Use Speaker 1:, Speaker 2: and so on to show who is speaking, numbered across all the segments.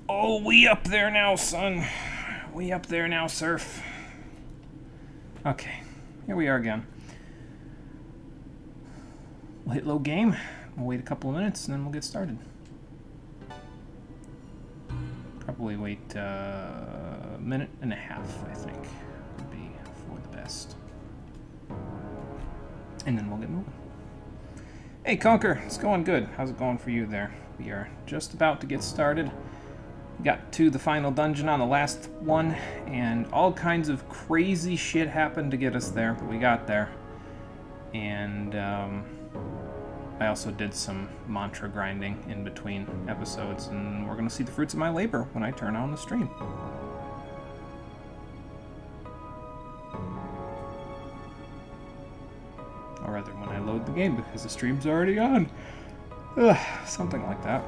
Speaker 1: Oh, we up there now, son. We up there now, Surf. Okay, here we are again. We'll hit low game. We'll wait a couple of minutes, and then we'll get started. Probably wait a minute and a half, I think, would be for the best. And then we'll get moving. Hey, Conker, it's going good. How's it going for you there? We are just about to get started. Got to the final dungeon on the last one, and all kinds of crazy shit happened to get us there, but we got there. And I also did some mantra grinding in between episodes, and we're going to see the fruits of my labor when I turn on the stream. Or rather, when I load the game, because the stream's already on. Ugh, something like that.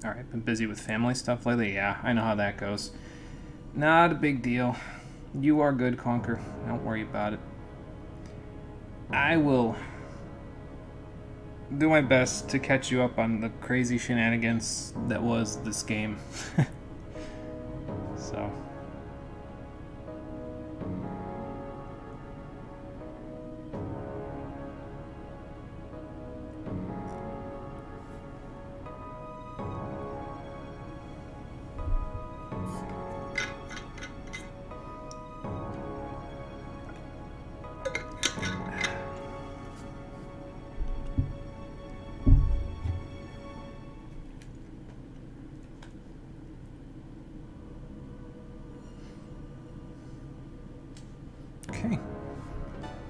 Speaker 1: Alright, been busy with family stuff lately? Yeah, I know how that goes. Not a big deal. You are good, Conker. Don't worry about it. I will do my best to catch you up on the crazy shenanigans that was this game. So... Okay.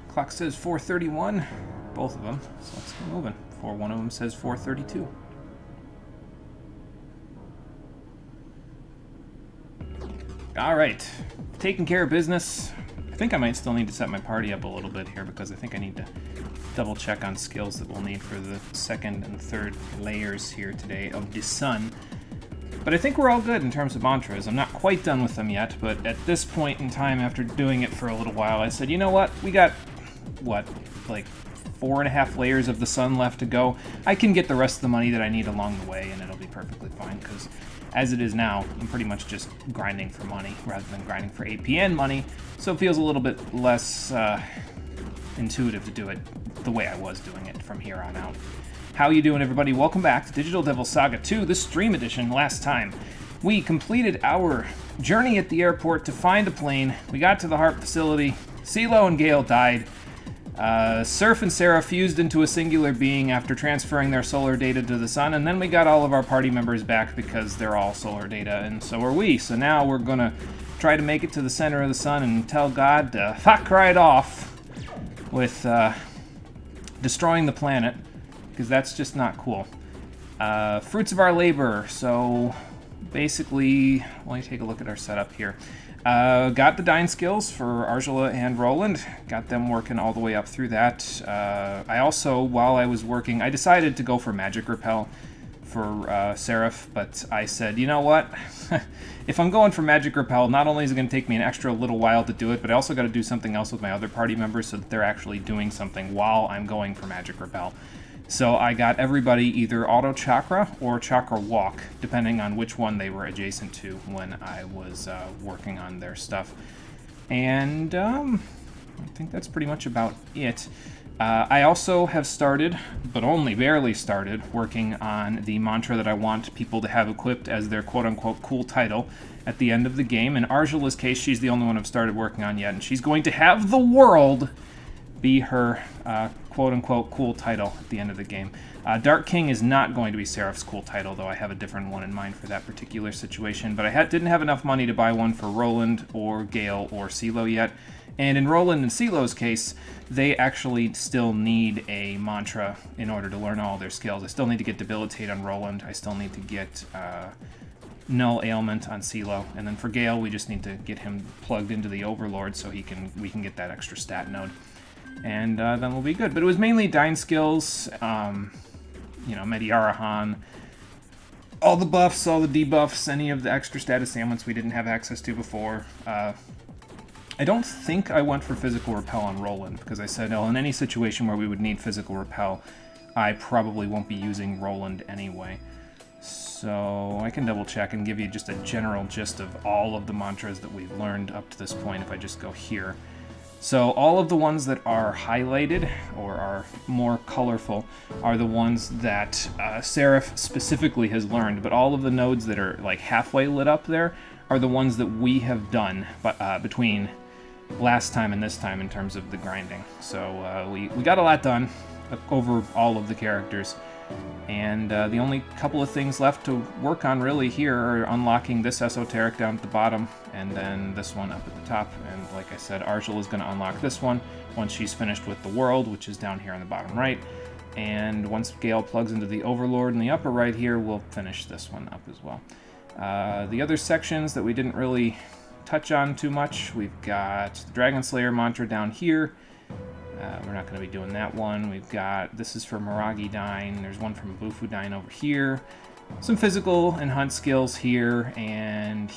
Speaker 1: Clock says 4:31, both of them, so let's get moving. One of them says 4:32. Alright, taking care of business. I think I might still need to set my party up a little bit here because I think I need to double check on skills that we'll need for the second and third layers here today of the sun. But I think we're all good in terms of mantras. I'm not quite done with them yet, but at this point in time, after doing it for a little while, I said, you know what? We got, what, like 4.5 layers of the sun left to go. I can get the rest of the money that I need along the way, and it'll be perfectly fine, because as it is now, I'm pretty much just grinding for money rather than grinding for APN money, so it feels a little bit less intuitive to do it the way I was doing it from here on out. How you doing, everybody? Welcome back to Digital Devil Saga 2, the stream edition. Last time, we completed our journey at the airport to find a plane. We got to the HARP facility. CeeLo and Gale died. Surf and Sarah fused into a singular being after transferring their solar data to the sun, and then we got all of our party members back because they're all solar data, and so are we. So now we're gonna try to make it to the center of the sun and tell God to fuck right off with destroying the planet, because that's just not cool. Fruits of our labor. So basically, let me take a look at our setup here. Got the Dyne skills for Argela and Roland. Got them working all the way up through that. I also, while I was working, I decided to go for Magic Repel for Seraph, but I said, you know what? If I'm going for Magic Repel, not only is it going to take me an extra little while to do it, but I also got to do something else with my other party members so that they're actually doing something while I'm going for Magic Repel. So I got everybody either Auto Chakra or Chakra Walk, depending on which one they were adjacent to when I was working on their stuff. And I think that's pretty much about it. I also have started, but only barely started, working on the mantra that I want people to have equipped as their quote-unquote cool title at the end of the game. In Arjula's case, she's the only one I've started working on yet, and she's going to have the world be her quote-unquote cool title at the end of the game. Dark King is not going to be Seraph's cool title, though I have a different one in mind for that particular situation, but I didn't have enough money to buy one for Roland or Gale or CeeLo yet. And in Roland and CeeLo's case, they actually still need a mantra in order to learn all their skills. I still need to get Debilitate on Roland. I still need to get Null Ailment on CeeLo. And then for Gale, we just need to get him plugged into the Overlord so we can get that extra stat node. And then we'll be good. But it was mainly Dyne skills, Mediarahan, all the buffs, all the debuffs, any of the extra status ailments we didn't have access to before. I don't think I went for physical repel on Roland, because I said, in any situation where we would need physical repel, I probably won't be using Roland anyway. So I can double check and give you just a general gist of all of the mantras that we've learned up to this point if I just go here. So all of the ones that are highlighted or are more colorful are the ones that Seraph specifically has learned, but all of the nodes that are like halfway lit up there are the ones that we have done between last time and this time in terms of the grinding. So we got a lot done over all of the characters, and the only couple of things left to work on really here are unlocking this esoteric down at the bottom and then this one up at the top. And like I said, Arjula is going to unlock this one once she's finished with the world, which is down here on the bottom right. And once Gale plugs into the Overlord in the upper right here, we'll finish this one up as well. The other sections that we didn't really touch on too much, we've got the Dragon Slayer mantra down here. We're not going to be doing that one. We've got, this is for Miragi Dyne. There's one from Bufu Dyne over here. Some physical and hunt skills here, and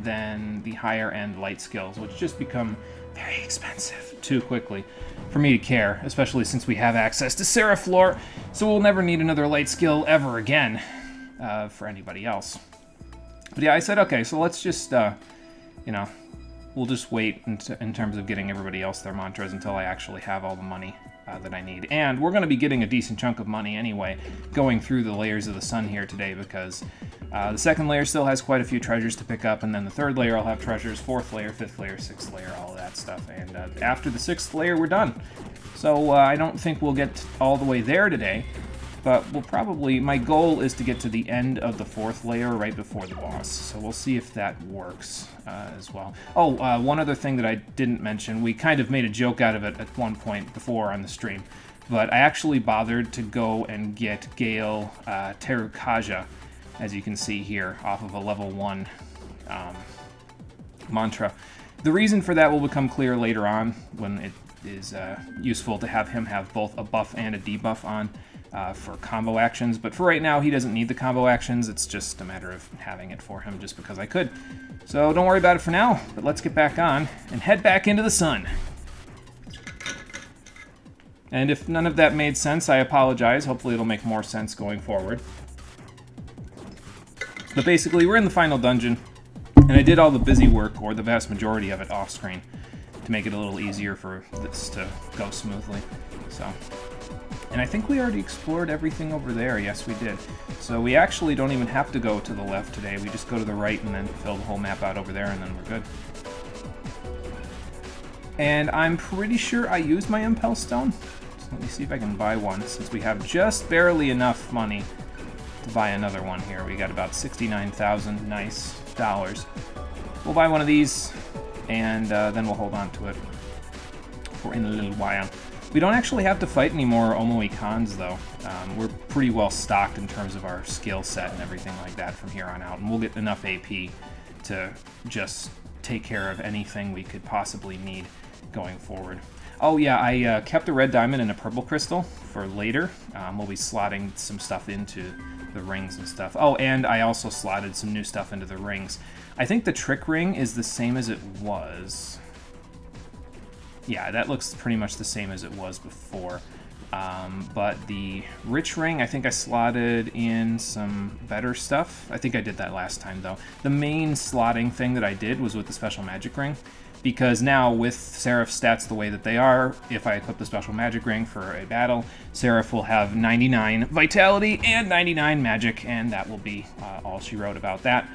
Speaker 1: then the higher end light skills, which just become very expensive too quickly for me to care, especially since we have access to Seraph lore, so we'll never need another light skill ever again for anybody else. But yeah, I said, okay, so let's just, we'll just wait in terms of getting everybody else their mantras until I actually have all the money that I need. And we're going to be getting a decent chunk of money anyway, going through the layers of the sun here today, because the second layer still has quite a few treasures to pick up, and then the third layer will have treasures, fourth layer, fifth layer, sixth layer, all of that stuff. And after the sixth layer, we're done. So I don't think we'll get all the way there today, but we'll probably, my goal is to get to the end of the fourth layer right before the boss. So we'll see if that works as well. Oh, one other thing that I didn't mention, we kind of made a joke out of it at one point before on the stream, but I actually bothered to go and get Gale Terukaja, as you can see here, off of a level 1 mantra. The reason for that will become clear later on when it is useful to have him have both a buff and a debuff on for combo actions, but for right now he doesn't need the combo actions. It's just a matter of having it for him just because I could. So don't worry about it for now, but let's get back on and head back into the sun. And if none of that made sense, I apologize. Hopefully it'll make more sense going forward. But basically, we're in the final dungeon, and I did all the busy work, or the vast majority of it, off screen to make it a little easier for this to go smoothly. And I think we already explored everything over there. Yes, we did. So we actually don't even have to go to the left today. We just go to the right and then fill the whole map out over there, and then we're good. And I'm pretty sure I used my Impel Stone. So let me see if I can buy one, since we have just barely enough money to buy another one here. We got about 69,000 nice dollars. We'll buy one of these, and then we'll hold on to it for in a little while. We don't actually have to fight any more Omoi Khans, though. We're pretty well stocked in terms of our skill set and everything like that from here on out, and we'll get enough AP to just take care of anything we could possibly need going forward. Oh yeah, I kept a red diamond and a purple crystal for later. We'll be slotting some stuff into the rings and stuff. Oh, and I also slotted some new stuff into the rings. I think the trick ring is the same as it was. Yeah, that looks pretty much the same as it was before. But the Rich Ring, I think I slotted in some better stuff. I think I did that last time, though. The main slotting thing that I did was with the Special Magic Ring, because now with Seraph's stats the way that they are, if I equip the Special Magic Ring for a battle, Seraph will have 99 Vitality and 99 Magic, and that will be all she wrote about that.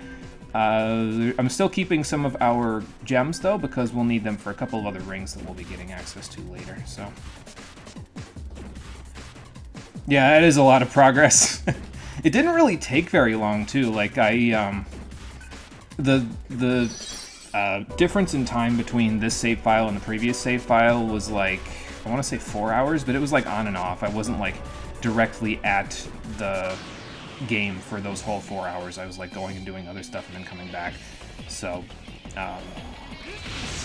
Speaker 1: I'm still keeping some of our gems, though, because we'll need them for a couple of other rings that we'll be getting access to later, so... Yeah, it is a lot of progress. It didn't really take very long, too. Like, the difference in time between this save file and the previous save file was, like, I want to say 4 hours, but it was, like, on and off. I wasn't, like, directly at the game for those whole 4 hours. I was, like, going and doing other stuff and then coming back. So,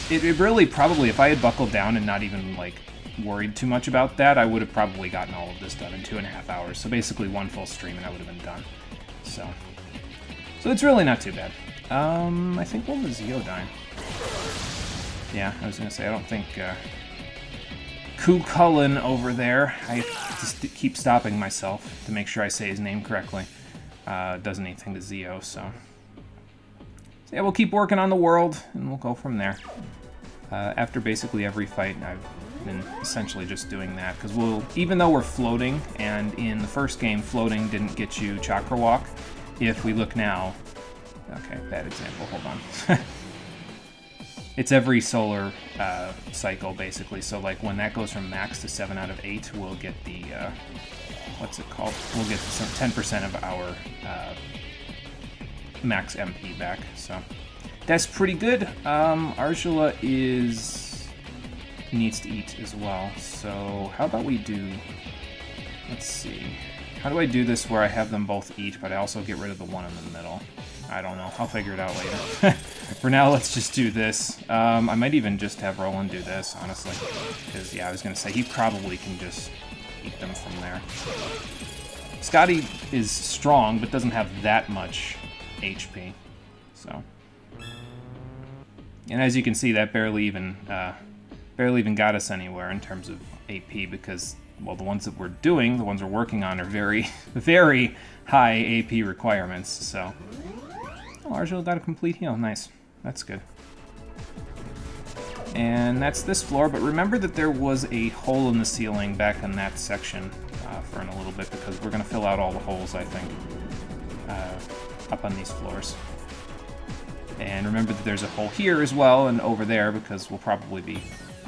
Speaker 1: it really probably, if I had buckled down and not even, like, worried too much about that, I would have probably gotten all of this done in 2.5 hours. So basically one full stream and I would have been done. So it's really not too bad. I think what was Zeo-Dine? Yeah, I was gonna say, I don't think Cucullin over there, I just keep stopping myself to make sure I say his name correctly. Does anything to Zeo, so yeah, we'll keep working on the world and we'll go from there. After basically every fight, I've been essentially just doing that, because even though we're floating, and in the first game floating didn't get you Chakra Walk, if we look now, okay, bad example, hold on. It's every solar cycle, basically, so like when that goes from max to 7 out of 8, we'll get the, what's it called? We'll get some 10% of our max MP back, so that's pretty good. Arjula needs to eat as well, so how about we do, let's see, how do I do this where I have them both eat, but I also get rid of the one in the middle? I don't know, I'll figure it out later. For now, let's just do this. I might even just have Roland do this, honestly, because, yeah, I was going to say, he probably can just eat them from there. Scotty is strong, but doesn't have that much HP, so... And as you can see, that barely even got us anywhere in terms of AP, because, well, the ones that we're doing, the ones we're working on, are very, very high AP requirements, so... Oh, Arjula got a complete heal. Nice. That's good. And that's this floor, but remember that there was a hole in the ceiling back in that section for in a little bit, because we're going to fill out all the holes, I think, up on these floors. And remember that there's a hole here as well, and over there, because we'll probably be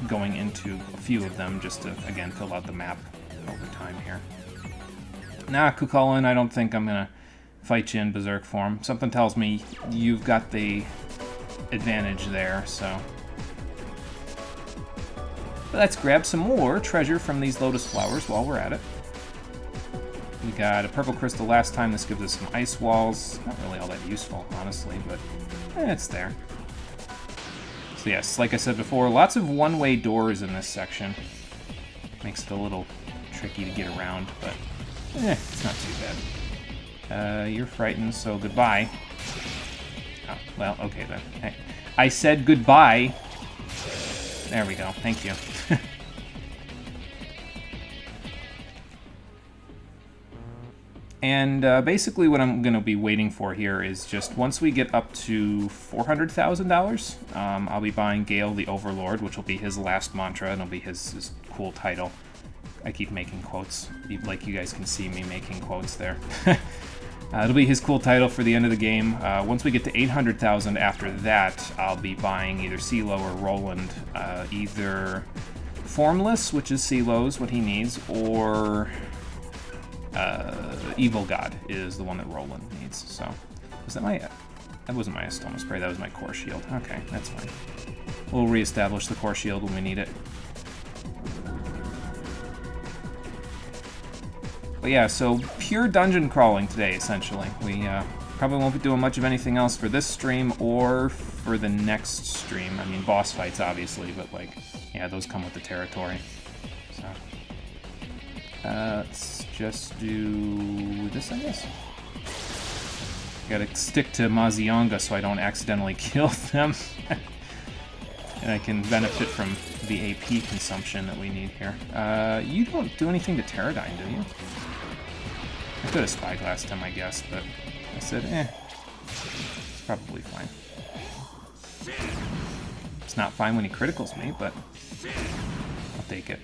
Speaker 1: going into a few of them just to, again, fill out the map over time here. Nah, Cucullin, I don't think I'm going to fight you in Berserk form. Something tells me you've got the advantage there, so... But let's grab some more treasure from these lotus flowers while we're at it. We got a purple crystal last time. This gives us some ice walls. Not really all that useful, honestly, but it's there. So yes, like I said before, lots of one-way doors in this section. Makes it a little tricky to get around, but it's not too bad. You're frightened, so goodbye. Oh, well, okay then. I said goodbye. There we go, thank you. And basically what I'm going to be waiting for here is just once we get up to $400,000, I'll be buying Gale the Overlord, which will be his last mantra, and it'll be his cool title. I keep making quotes, like you guys can see me making quotes there. It'll be his cool title for the end of the game. Once we get to 800,000 after that, I'll be buying either CeeLo or Roland, either Formless, which is CeeLo's, what he needs, or... Evil God is the one that Roland needs, so... Was that my... That wasn't my Estoma Spray, that was my Core Shield. Okay, that's fine. We'll reestablish the Core Shield when we need it. But yeah, so pure dungeon crawling today, essentially. We probably won't be doing much of anything else for this stream or for the next stream. I mean, boss fights, obviously, but, like, yeah, those come with the territory. So... let's just do this, I guess. Gotta stick to Mazionga so I don't accidentally kill them. And I can benefit from the AP consumption that we need here. You don't do anything to Pterodine, do you? I could have Spyglassed him, I guess, but I said, it's probably fine. It's not fine when he criticals me, but I'll take it.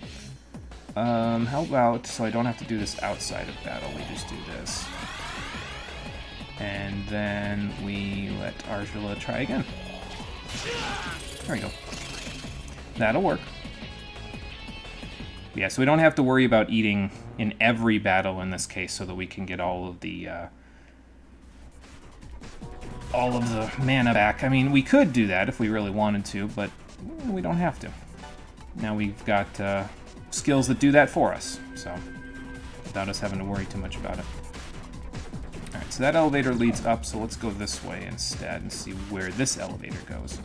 Speaker 1: How about, so I don't have to do this outside of battle, we just do this. And then we let Arjula try again. There we go. That'll work. Yeah, so we don't have to worry about eating in every battle in this case, so that we can get all of the mana back. I mean, we could do that if we really wanted to, but we don't have to. Now we've got skills that do that for us, so without us having to worry too much about it. Alright, so that elevator leads up, so let's go this way instead and see where this elevator goes.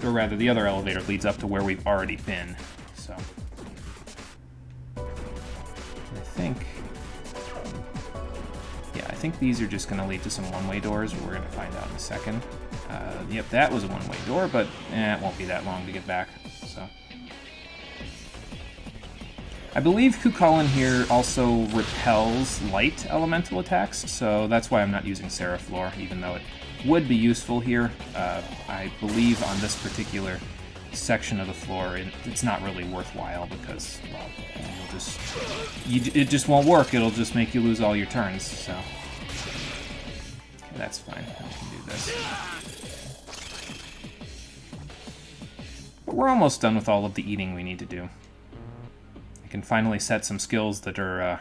Speaker 1: Or rather, the other elevator leads up to where we've already been, so... I think these are just going to lead to some one-way doors, we're going to find out in a second. Yep, that was a one-way door, but it won't be that long to get back, so... I believe Kukulkan here also repels light elemental attacks, so that's why I'm not using Seraflor, even though it would be useful here. I believe on this particular section of the floor, it's not really worthwhile because, well, it just won't work. It'll just make you lose all your turns, so... Okay, that's fine. I can do this. But we're almost done with all of the eating we need to do. I can finally set some skills that are,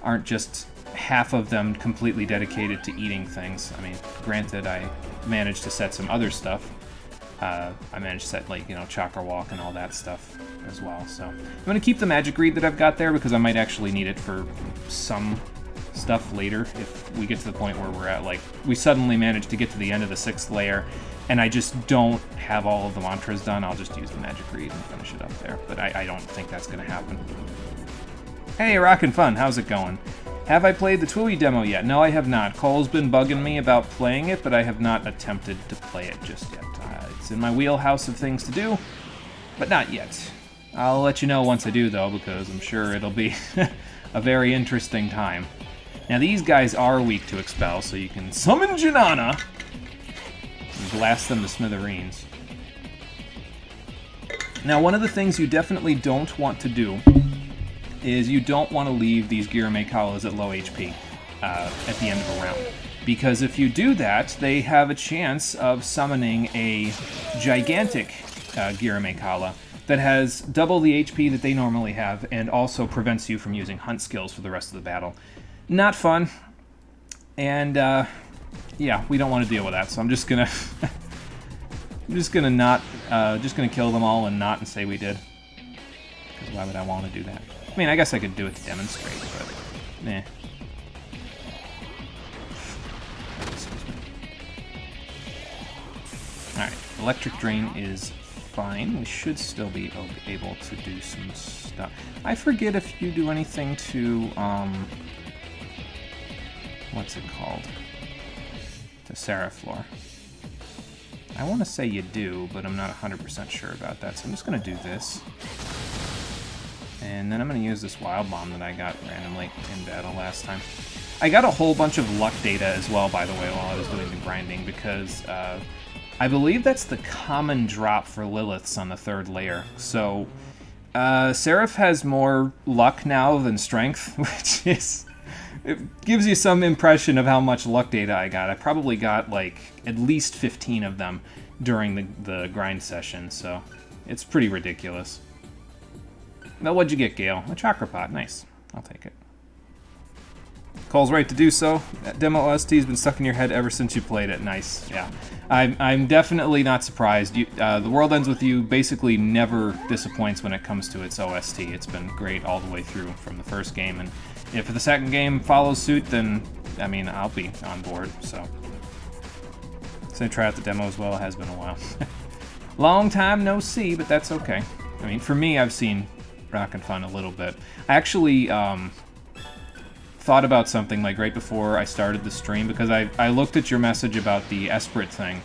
Speaker 1: aren't just half of them completely dedicated to eating things. I mean, granted, I managed to set some other stuff. I managed to set, like, Chakra Walk and all that stuff as well, so... I'm going to keep the Magic Read that I've got there because I might actually need it for some stuff later if we get to the point where we're at, like, we suddenly manage to get to the end of the 6th layer and I just don't have all of the mantras done. I'll just use the Magic Read and finish it up there, but I don't think that's going to happen. Hey, Rockin' Fun, how's it going? Have I played the Twilly demo yet? No, I have not. Cole's been bugging me about playing it, but I have not attempted to play it just yet. It's in my wheelhouse of things to do, but not yet. I'll let you know once I do, though, because I'm sure it'll be a very interesting time. Now, these guys are weak to Expel, so you can summon Janana and blast them to smithereens. Now, one of the things you definitely don't want to do is you don't want to leave these Giramekalas at low HP at the end of a round. Because if you do that, they have a chance of summoning a gigantic Giramekala that has double the HP that they normally have and also prevents you from using hunt skills for the rest of the battle. Not fun. And, yeah, we don't want to deal with that, so I'm just gonna... I'm just gonna kill them all and not and say we did. Because why would I want to do that? I mean, I guess I could do it to demonstrate, but... meh. Alright, Electric Drain is fine. We should still be able to do some stuff. I forget if you do anything to, what's it called? To Seraflor. I want to say you do, but I'm not 100% sure about that, so I'm just going to do this. And then I'm going to use this Wild Bomb that I got randomly in battle last time. I got a whole bunch of luck data as well, by the way, while I was doing the grinding, because I believe that's the common drop for Liliths on the 3rd layer. So, Seraph has more luck now than strength, which is... it gives you some impression of how much luck data I got. I probably got, like, at least 15 of them during the grind session, so it's pretty ridiculous. Now, what'd you get, Gale? A Chakra Pot. Nice. I'll take it. Cole's right to do so. That demo OST has been stuck in your head ever since you played it. Nice. Yeah. I'm definitely not surprised. The World Ends With You basically never disappoints when it comes to its OST. It's been great all the way through from the first game, and if the second game follows suit, then, I mean, I'll be on board, so. So try out the demo as well. It has been a while. Long time no see, but that's okay. I mean, for me, I've seen Rockin' Fun a little bit. I actually thought about something like right before I started the stream, because I looked at your message about the Esprit thing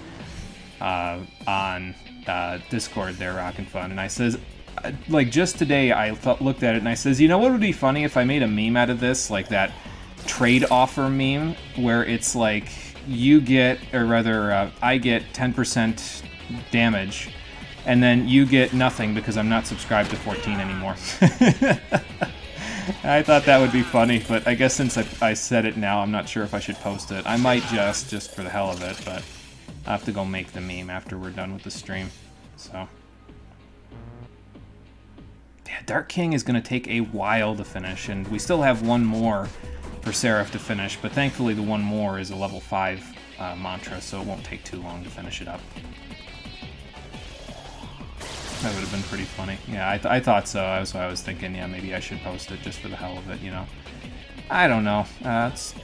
Speaker 1: on Discord there, Rockin' Fun, and I says, like, just today I looked at it and I says, you know what would be funny if I made a meme out of this, like that trade offer meme where it's like you get, or rather I get 10% damage and then you get nothing because I'm not subscribed to 14 anymore. I thought that would be funny, but I guess since I said it now, I'm not sure if I should post it. I might just for the hell of it, but I'll have to go make the meme after we're done with the stream. So yeah, Dark King is going to take a while to finish, and we still have one more for Seraph to finish, but thankfully the one more is a level 5 mantra, so it won't take too long to finish it up. That would have been pretty funny. Yeah, I thought so. That's why I was thinking, yeah, maybe I should post it just for the hell of it, you know. I don't know.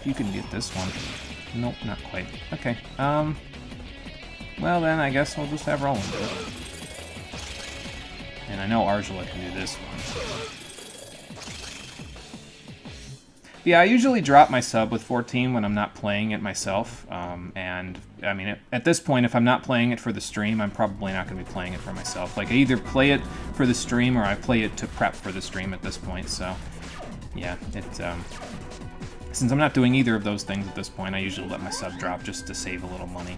Speaker 1: You can get this one. Nope, not quite. Okay. Well then, I guess we'll just have Roland do it. And I know Argela can do this one. Yeah, I usually drop my sub with 14 when I'm not playing it myself. And, I mean, at this point, if I'm not playing it for the stream, I'm probably not going to be playing it for myself. Like, I either play it for the stream or I play it to prep for the stream at this point. So, yeah, since I'm not doing either of those things at this point, I usually let my sub drop just to save a little money.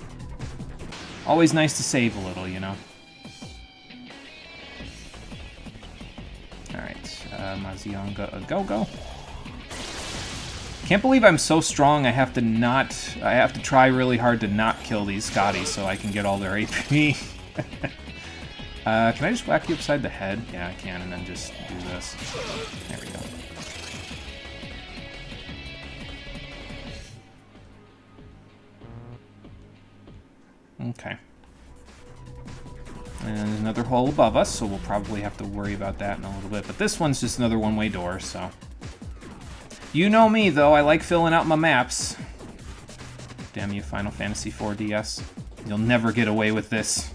Speaker 1: Always nice to save a little, you know. Alright, Mazionga, go. Can't believe I'm so strong. I have to try really hard to not kill these Scotties so I can get all their AP. Can I just whack you upside the head? Yeah, I can, and then just do this. There we go. Okay. And there's another hole above us, so we'll probably have to worry about that in a little bit. But this one's just another one-way door, so... You know me, though. I like filling out my maps. Damn you, Final Fantasy IV DS. You'll never get away with this.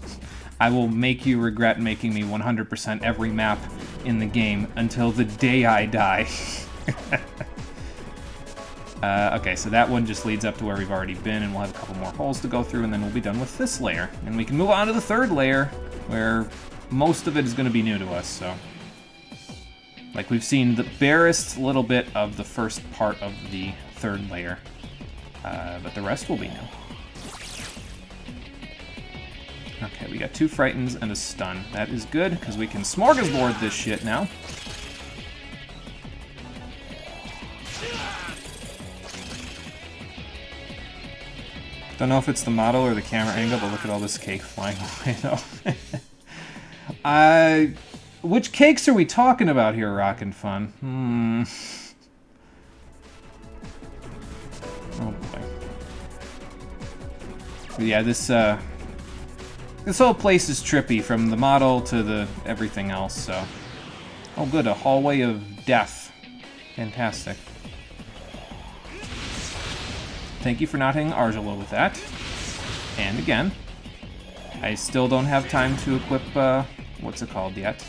Speaker 1: I will make you regret making me 100% every map in the game until the day I die. Okay, so that one just leads up to where we've already been, and we'll have a couple more holes to go through, and then we'll be done with this layer. And we can move on to the third layer, where most of it is going to be new to us, so... Like, we've seen the barest little bit of the first part of the third layer, but the rest will be new. Okay, we got 2 Frightens and a Stun. That is good, because we can smorgasbord this shit now. Don't know if it's the model or the camera angle, but look at all this cake flying away, though. Which cakes are we talking about here, Rockin' Fun? Oh boy. But yeah, this whole place is trippy, from the model to the everything else, so... Oh good, a hallway of death. Fantastic. Thank you for not hitting Argela with that. And again, I still don't have time to equip, what's it called yet?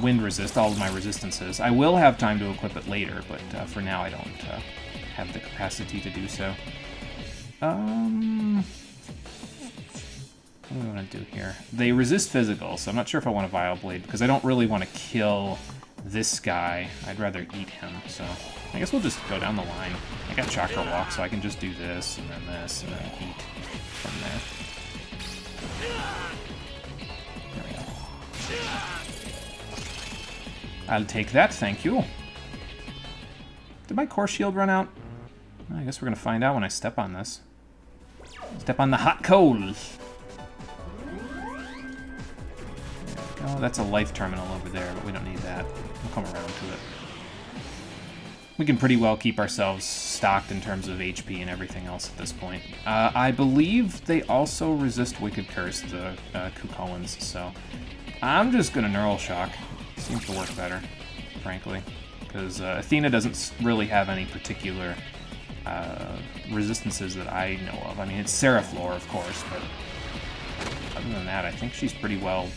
Speaker 1: Wind resist, all of my resistances. I will have time to equip it later, but for now I don't have the capacity to do so. What do we want to do here? They resist physical, so I'm not sure if I want a Vile Blade, because I don't really want to kill this guy. I'd rather eat him, so I guess we'll just go down the line. I got Chakra Walk, so I can just do this, and then eat from there. I'll take that, thank you. Did my core shield run out? I guess we're gonna find out when I step on this. Step on the hot coals. There we go. That's a life terminal over there, but we don't need that. We'll come around to it. We can pretty well keep ourselves stocked in terms of HP and everything else at this point. I believe they also resist Wicked Curse, the Cucullins, so I'm just gonna Neural Shock. Seems to work better, frankly, because Athena doesn't really have any particular resistances that I know of. I mean, it's Seraph lore, of course, but other than that, I think she's pretty well,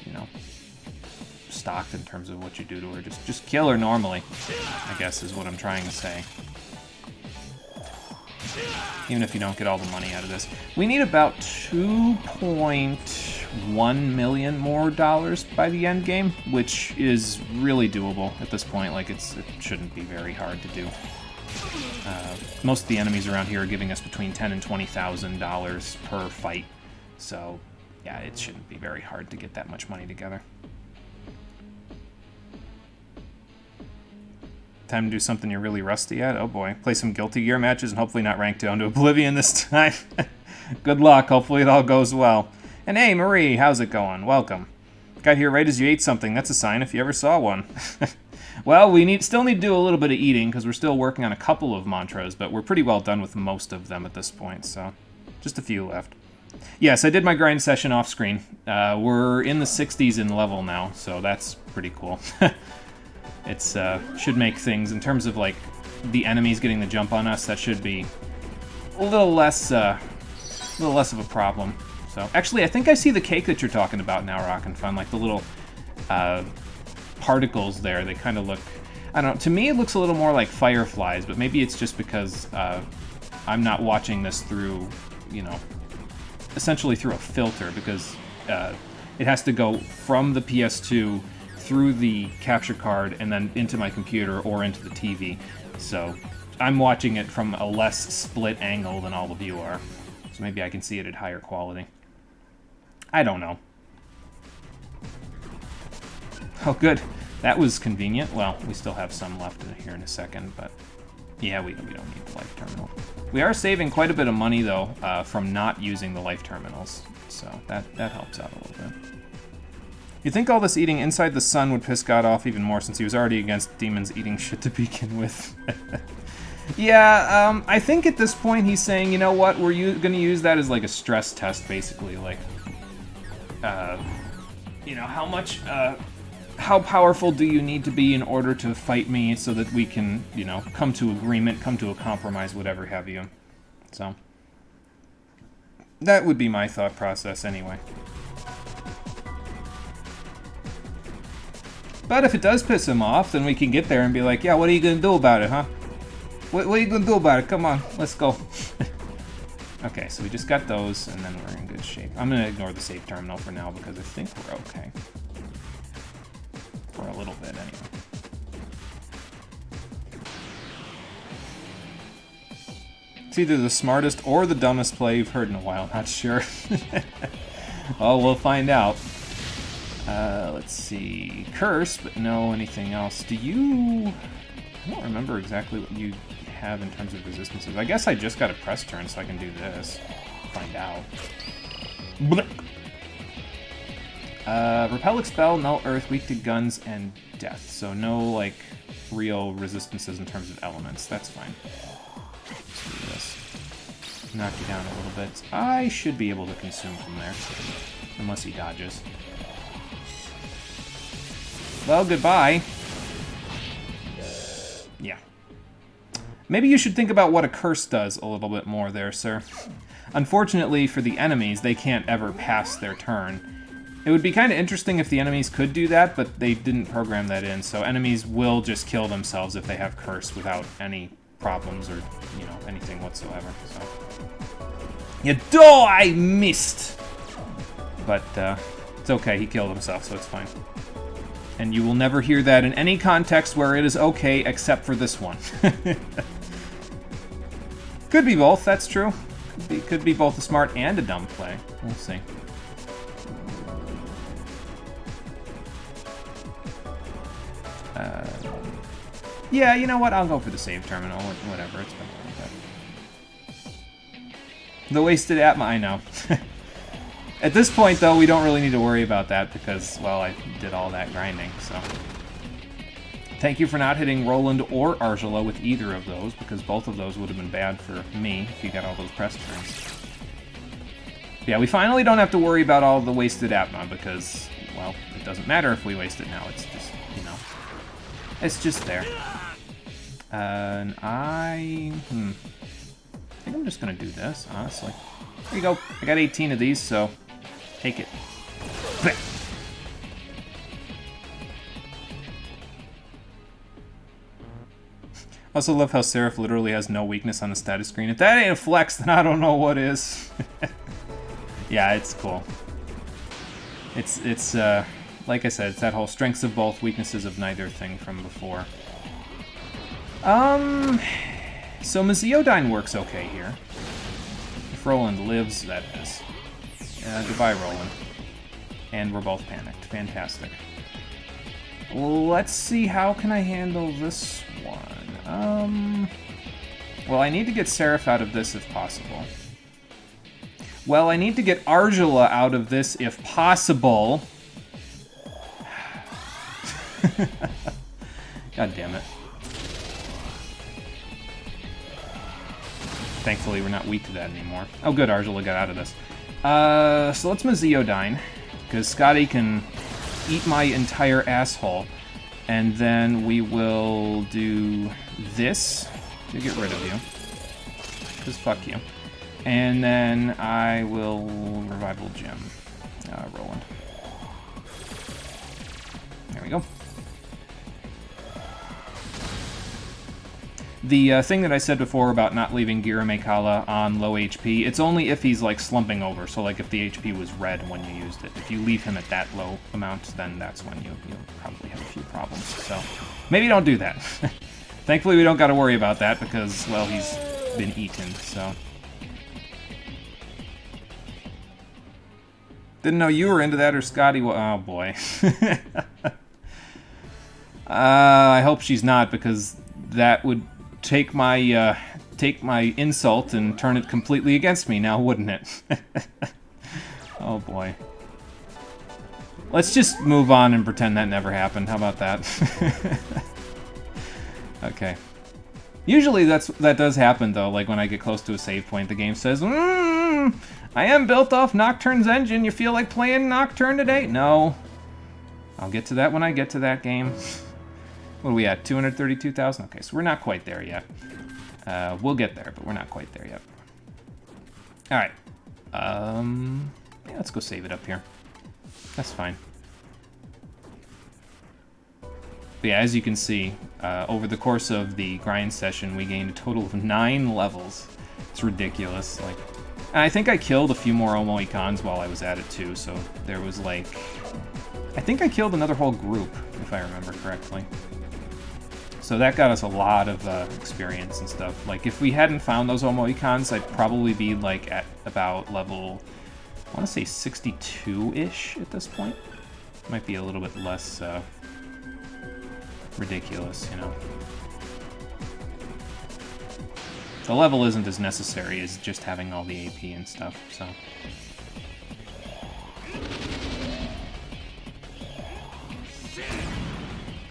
Speaker 1: you know, stocked in terms of what you do to her. Just kill her normally, I guess is what I'm trying to say. Even if you don't get all the money out of this. We need about 2.1 million more dollars by the end game, which is really doable at this point. Like, it shouldn't be very hard to do. Most of the enemies around here are giving us between $10,000 and $20,000 per fight. So, yeah, it shouldn't be very hard to get that much money together. Time to do something you're really rusty at? Oh boy. Play some Guilty Gear matches and hopefully not rank down to Oblivion this time. Good luck. Hopefully it all goes well. And hey, Marie, how's it going? Welcome. Got here right as you ate something. That's a sign if you ever saw one. Well, we still need to do a little bit of eating because we're still working on a couple of mantras, but we're pretty well done with most of them at this point, so just a few left. Yes, I did my grind session off screen. We're in the 60s in level now, so that's pretty cool. It's should make things, in terms of like the enemies getting the jump on us, that should be a little less of a problem. So actually, I think I see the cake that you're talking about now, Rockin' Fun, like the little particles there. They kind of look, I don't know, to me it looks a little more like fireflies, but maybe it's just because I'm not watching this through, you know, essentially through a filter, because it has to go from the PS2 through the capture card and then into my computer or into the TV. So I'm watching it from a less split angle than all of you are. So maybe I can see it at higher quality. I don't know. Oh, good. That was convenient. Well, we still have some left here in a second, but yeah, we don't need the life terminal. We are saving quite a bit of money, though, from not using the life terminals. So that helps out a little bit. You'd think all this eating inside the sun would piss God off even more, since he was already against demons eating shit to begin with. Yeah, I think at this point he's saying, you know what, we're going to use that as like a stress test, basically. Like, you know, how powerful do you need to be in order to fight me so that we can, you know, come to agreement, come to a compromise, whatever have you. So, that would be my thought process anyway. But if it does piss him off, then we can get there and be like, yeah, what are you going to do about it, huh? What are you going to do about it? Come on, let's go. Okay, so we just got those, and then we're in good shape. I'm going to ignore the save terminal for now, because I think we're okay. For a little bit, anyway. It's either the smartest or the dumbest play you've heard in a while, not sure. Oh, we'll find out. Let's see. Curse, but no anything else. Do you... I don't remember exactly what you have in terms of resistances. I guess I just got a press turn, so I can do this. Find out. Repel, Expel, Null, Earth, Weak to Guns, and Death. So no, like, real resistances in terms of elements. That's fine. Let's do this. Knock you down a little bit. I should be able to consume from there. Unless he dodges. Well, goodbye. Yeah. Maybe you should think about what a curse does a little bit more there, sir. Unfortunately for the enemies, they can't ever pass their turn. It would be kind of interesting if the enemies could do that, but they didn't program that in, so enemies will just kill themselves if they have curse without any problems or, you know, anything whatsoever, so. I missed! But, it's okay, he killed himself, so it's fine. And you will never hear that in any context where it is okay, except for this one. Could be both, that's true. Could be both a smart and a dumb play. We'll see. Yeah, you know what? I'll go for the save terminal. Whatever, it's been worth it. The wasted Atma, I know. At this point, though, we don't really need to worry about that because, well, I did all that grinding, so. Thank you for not hitting Roland or Argela with either of those, because both of those would have been bad for me if you got all those press turns. Yeah, we finally don't have to worry about all the wasted Atma because, well, it doesn't matter if we waste it now. It's just, you know, it's just there. And I think I'm just going to do this, honestly. There you go. I got 18 of these, so take it. Also love how Seraph literally has no weakness on the status screen. If that ain't a flex, then I don't know what is. Yeah, it's cool. It's like I said, it's that whole strengths of both, weaknesses of neither thing from before. So Maziodyne works okay here. If Roland lives, that is. Goodbye, Roland. And we're both panicked. Fantastic. Let's see, how can I handle this one? Well, I need to get Seraph out of this if possible. Well, I need to get Argila out of this if possible. God damn it. Thankfully, we're not weak to that anymore. Oh, good, Argila got out of this. So let's Maziodyne, because Scotty can eat my entire asshole. And then we will do this to get rid of you. Because fuck you. And then I will Revival Gem. Roland. There we go. The thing that I said before about not leaving Giramekala on low HP, it's only if he's like slumping over, so like if the HP was red when you used it. If you leave him at that low amount, then that's when you'll probably have a few problems. So maybe don't do that. Thankfully we don't got to worry about that because, well, he's been eaten, so. Didn't know you were into that or Scotty. Oh boy. I hope she's not, because that would take my insult and turn it completely against me now, wouldn't it? Oh boy. Let's just move on and pretend that never happened. How about that? Okay. Usually that does happen though, like when I get close to a save point, the game says, I am built off Nocturne's engine. You feel like playing Nocturne today? No. I'll get to that when I get to that game. What are we at? 232,000? Okay, so we're not quite there yet. We'll get there, but we're not quite there yet. Alright. Yeah, let's go save it up here. That's fine. But yeah, as you can see, over the course of the grind session, we gained a total of 9 levels. It's ridiculous. Like, and I think I killed a few more Omoicons while I was at it too, so there was like... I think I killed another whole group, if I remember correctly. So that got us a lot of experience and stuff. Like, if we hadn't found those Omoicons, I'd probably be, like, at about level, I want to say 62-ish at this point. Might be a little bit less ridiculous, you know. The level isn't as necessary as just having all the AP and stuff, so...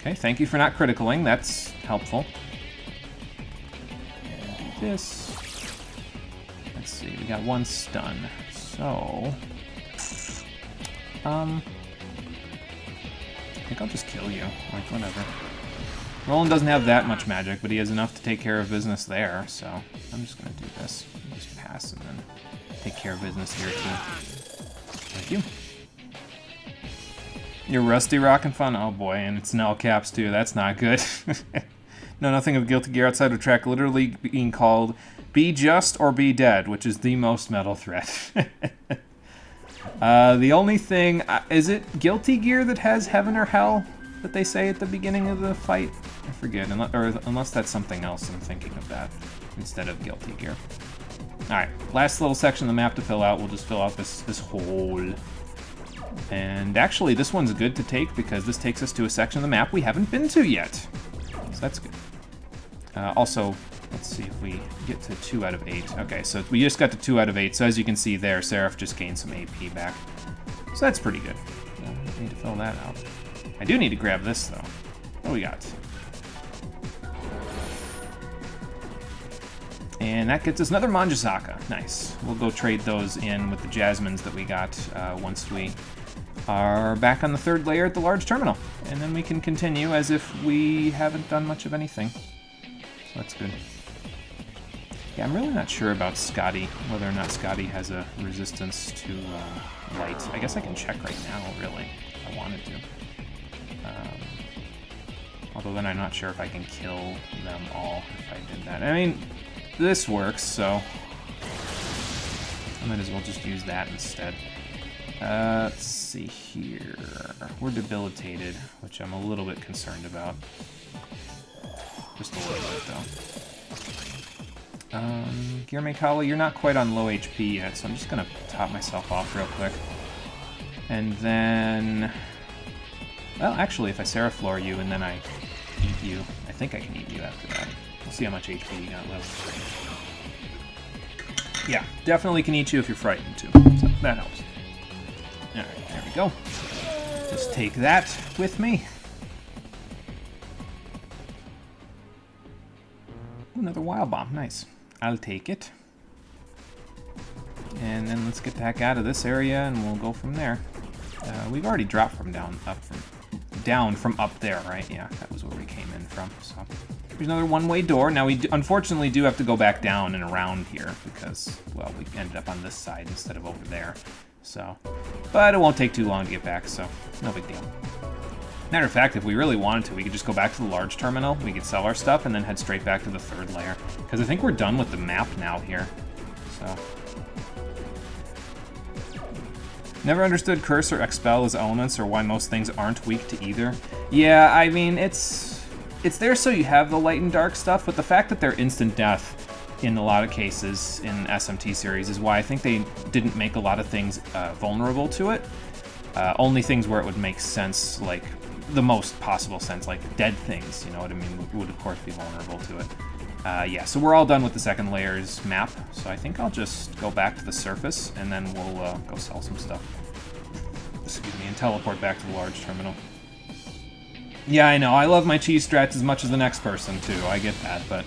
Speaker 1: Okay, thank you for not criticaling. That's helpful. And do this. Let's see, we got 1 stun. So... I think I'll just kill you. Like, whatever. Roland doesn't have that much magic, but he has enough to take care of business there, so... I'm just gonna do this. Just pass and then take care of business here, too. Thank you. You're rusty, rockin' fun? Oh boy, and it's in all caps too. That's not good. No, nothing of Guilty Gear outside of track literally being called Be Just or Be Dead, which is the most metal threat. The only thing... is it Guilty Gear that has Heaven or Hell that they say at the beginning of the fight? I forget, unless that's something else I'm thinking of that instead of Guilty Gear. Alright, last little section of the map to fill out. We'll just fill out this hole. And actually, this one's good to take because this takes us to a section of the map we haven't been to yet. So that's good. Also, let's see if we get to 2 out of 8. Okay, so we just got to 2 out of 8. So as you can see there, Seraph just gained some AP back. So that's pretty good. I need to fill that out. I do need to grab this, though. What do we got? And that gets us another Manjusaka. Nice. We'll go trade those in with the Jasmines that we got once we are back on the 3rd layer at the large terminal. And then we can continue as if we haven't done much of anything. So that's good. Yeah, I'm really not sure about Scotty, whether or not Scotty has a resistance to light. I guess I can check right now, really, if I wanted to. Although then I'm not sure if I can kill them all if I did that. I mean, this works, so I might as well just use that instead. Let's see here. We're debilitated, which I'm a little bit concerned about. Just a little bit, though. Girmekala, you're not quite on low HP yet, so I'm just gonna top myself off real quick. And then... Well, actually, if I Seraflor you and then I eat you, I think I can eat you after that. We'll see how much HP you got left. Yeah, definitely can eat you if you're frightened, too. So that helps. Alright, there we go. Just take that with me. Another Wild Bomb, nice. I'll take it. And then let's get the heck out of this area and we'll go from there. We've already dropped from down from up there, right? Yeah, that was where we came in from. So there's another one-way door. Now we unfortunately do have to go back down and around here because, well, we ended up on this side instead of over there. So, but it won't take too long to get back, so no big deal. Matter of fact, if we really wanted to, we could just go back to the large terminal, we could sell our stuff, and then head straight back to the third layer. Because I think we're done with the map now here. So. Never understood Curse or Expel as elements, or why most things aren't weak to either. Yeah, I mean, it's there so you have the light and dark stuff, but the fact that they're instant death in a lot of cases in SMT series is why I think they didn't make a lot of things vulnerable to it. Only things where it would make sense, like the most possible sense, like dead things, you know what I mean, would of course be vulnerable to it. Yeah, so we're all done with the second layer's map, so I think I'll just go back to the surface, and then we'll go sell some stuff. Excuse me, and teleport back to the large terminal. Yeah, I know, I love my cheese strats as much as the next person, too, I get that, but...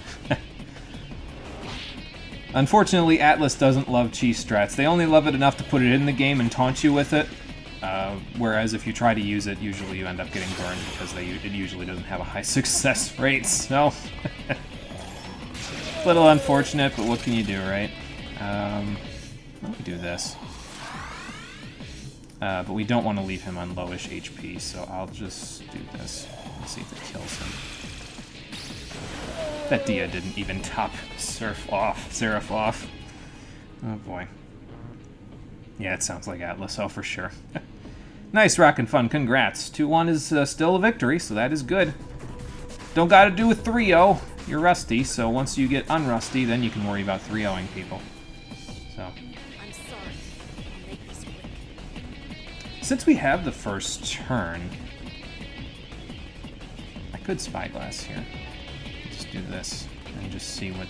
Speaker 1: Unfortunately, Atlas doesn't love cheese strats. They only love it enough to put it in the game and taunt you with it, whereas if you try to use it, usually you end up getting burned because it usually doesn't have a high success rate, so... Little unfortunate, but what can you do, right? Let me do this. But we don't want to leave him on lowish HP, so I'll just do this. Let's see if it kills him. That Dia didn't even top Seraph off. Oh boy. Yeah, it sounds like Atlas, oh for sure. Nice, Rockin' Fun, congrats. 2-1 is still a victory, so that is good. Don't gotta do a 3-0. You're rusty, so once you get unrusty, then you can worry about 3-0ing people. So.
Speaker 2: I'm sorry. I'll make this quick.
Speaker 1: Since we have the first turn, I could Spyglass here. Just do this and just see what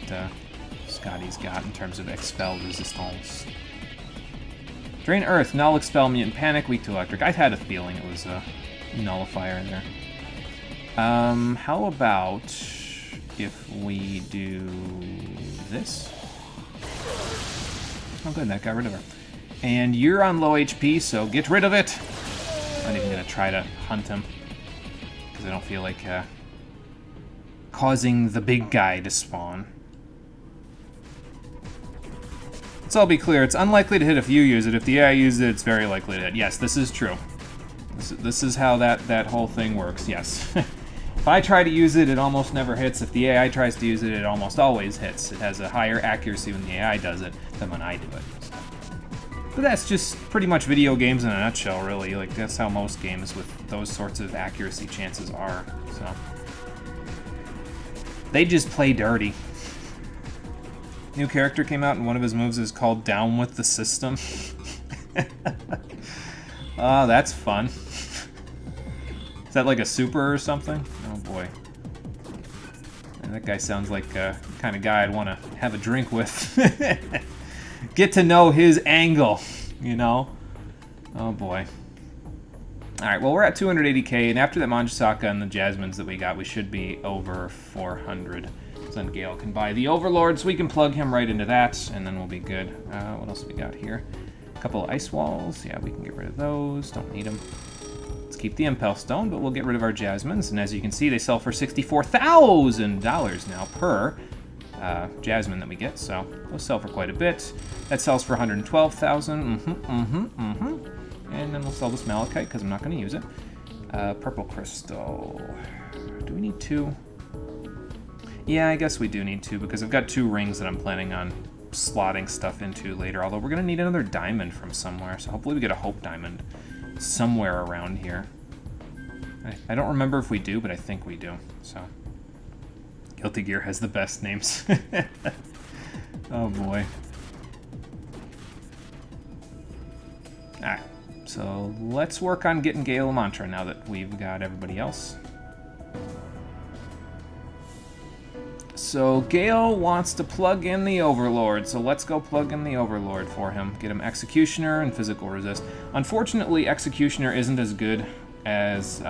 Speaker 1: Scotty's got in terms of Expel resistance. Drain Earth, Null, Expel, Mutant Panic, weak to Electric. I had a feeling it was a nullifier in there. How about if we do this? Oh good, that got rid of her. And you're on low HP, so get rid of it! I'm not even gonna try to hunt him, because I don't feel like causing the big guy to spawn. Let's all be clear, it's unlikely to hit if you use it. If the AI uses it, it's very likely to hit. Yes, this is true. This is how that whole thing works, yes. If I try to use it, it almost never hits. If the AI tries to use it, it almost always hits. It has a higher accuracy when the AI does it than when I do it. So. But that's just pretty much video games in a nutshell, really. Like, that's how most games with those sorts of accuracy chances are. So they just play dirty. New character came out, and one of his moves is called Down with the System. Oh, that's fun. Is that like a super or something? Oh boy. And that guy sounds like the kind of guy I'd want to have a drink with. Get to know his angle, you know? Oh boy. Alright, well we're at 280k, and after that Manjusaka and the Jasmines that we got, we should be over 400. So then Gale can buy the Overlord, so we can plug him right into that, and then we'll be good. What else we got here? A couple of Ice Walls. Yeah, we can get rid of those. Don't need them. Let's keep the Impel Stone, but we'll get rid of our Jasmines. And as you can see, they sell for $64,000 now per Jasmine that we get. So those sell for quite a bit. That sells for $112,000. And then we'll sell this Malachite because I'm not going to use it. Purple Crystal. Do we need 2? Yeah, I guess we do need 2 because I've got 2 rings that I'm planning on slotting stuff into later, although we're going to need another diamond from somewhere, so hopefully we get a hope diamond somewhere around here. I don't remember if we do, but I think we do, so. Guilty Gear has the best names. Oh boy. Alright, so let's work on getting Gale Mantra now that we've got everybody else. So Gale wants to plug in the Overlord, so let's go plug in the Overlord for him. Get him Executioner and Physical Resist. Unfortunately, Executioner isn't as good as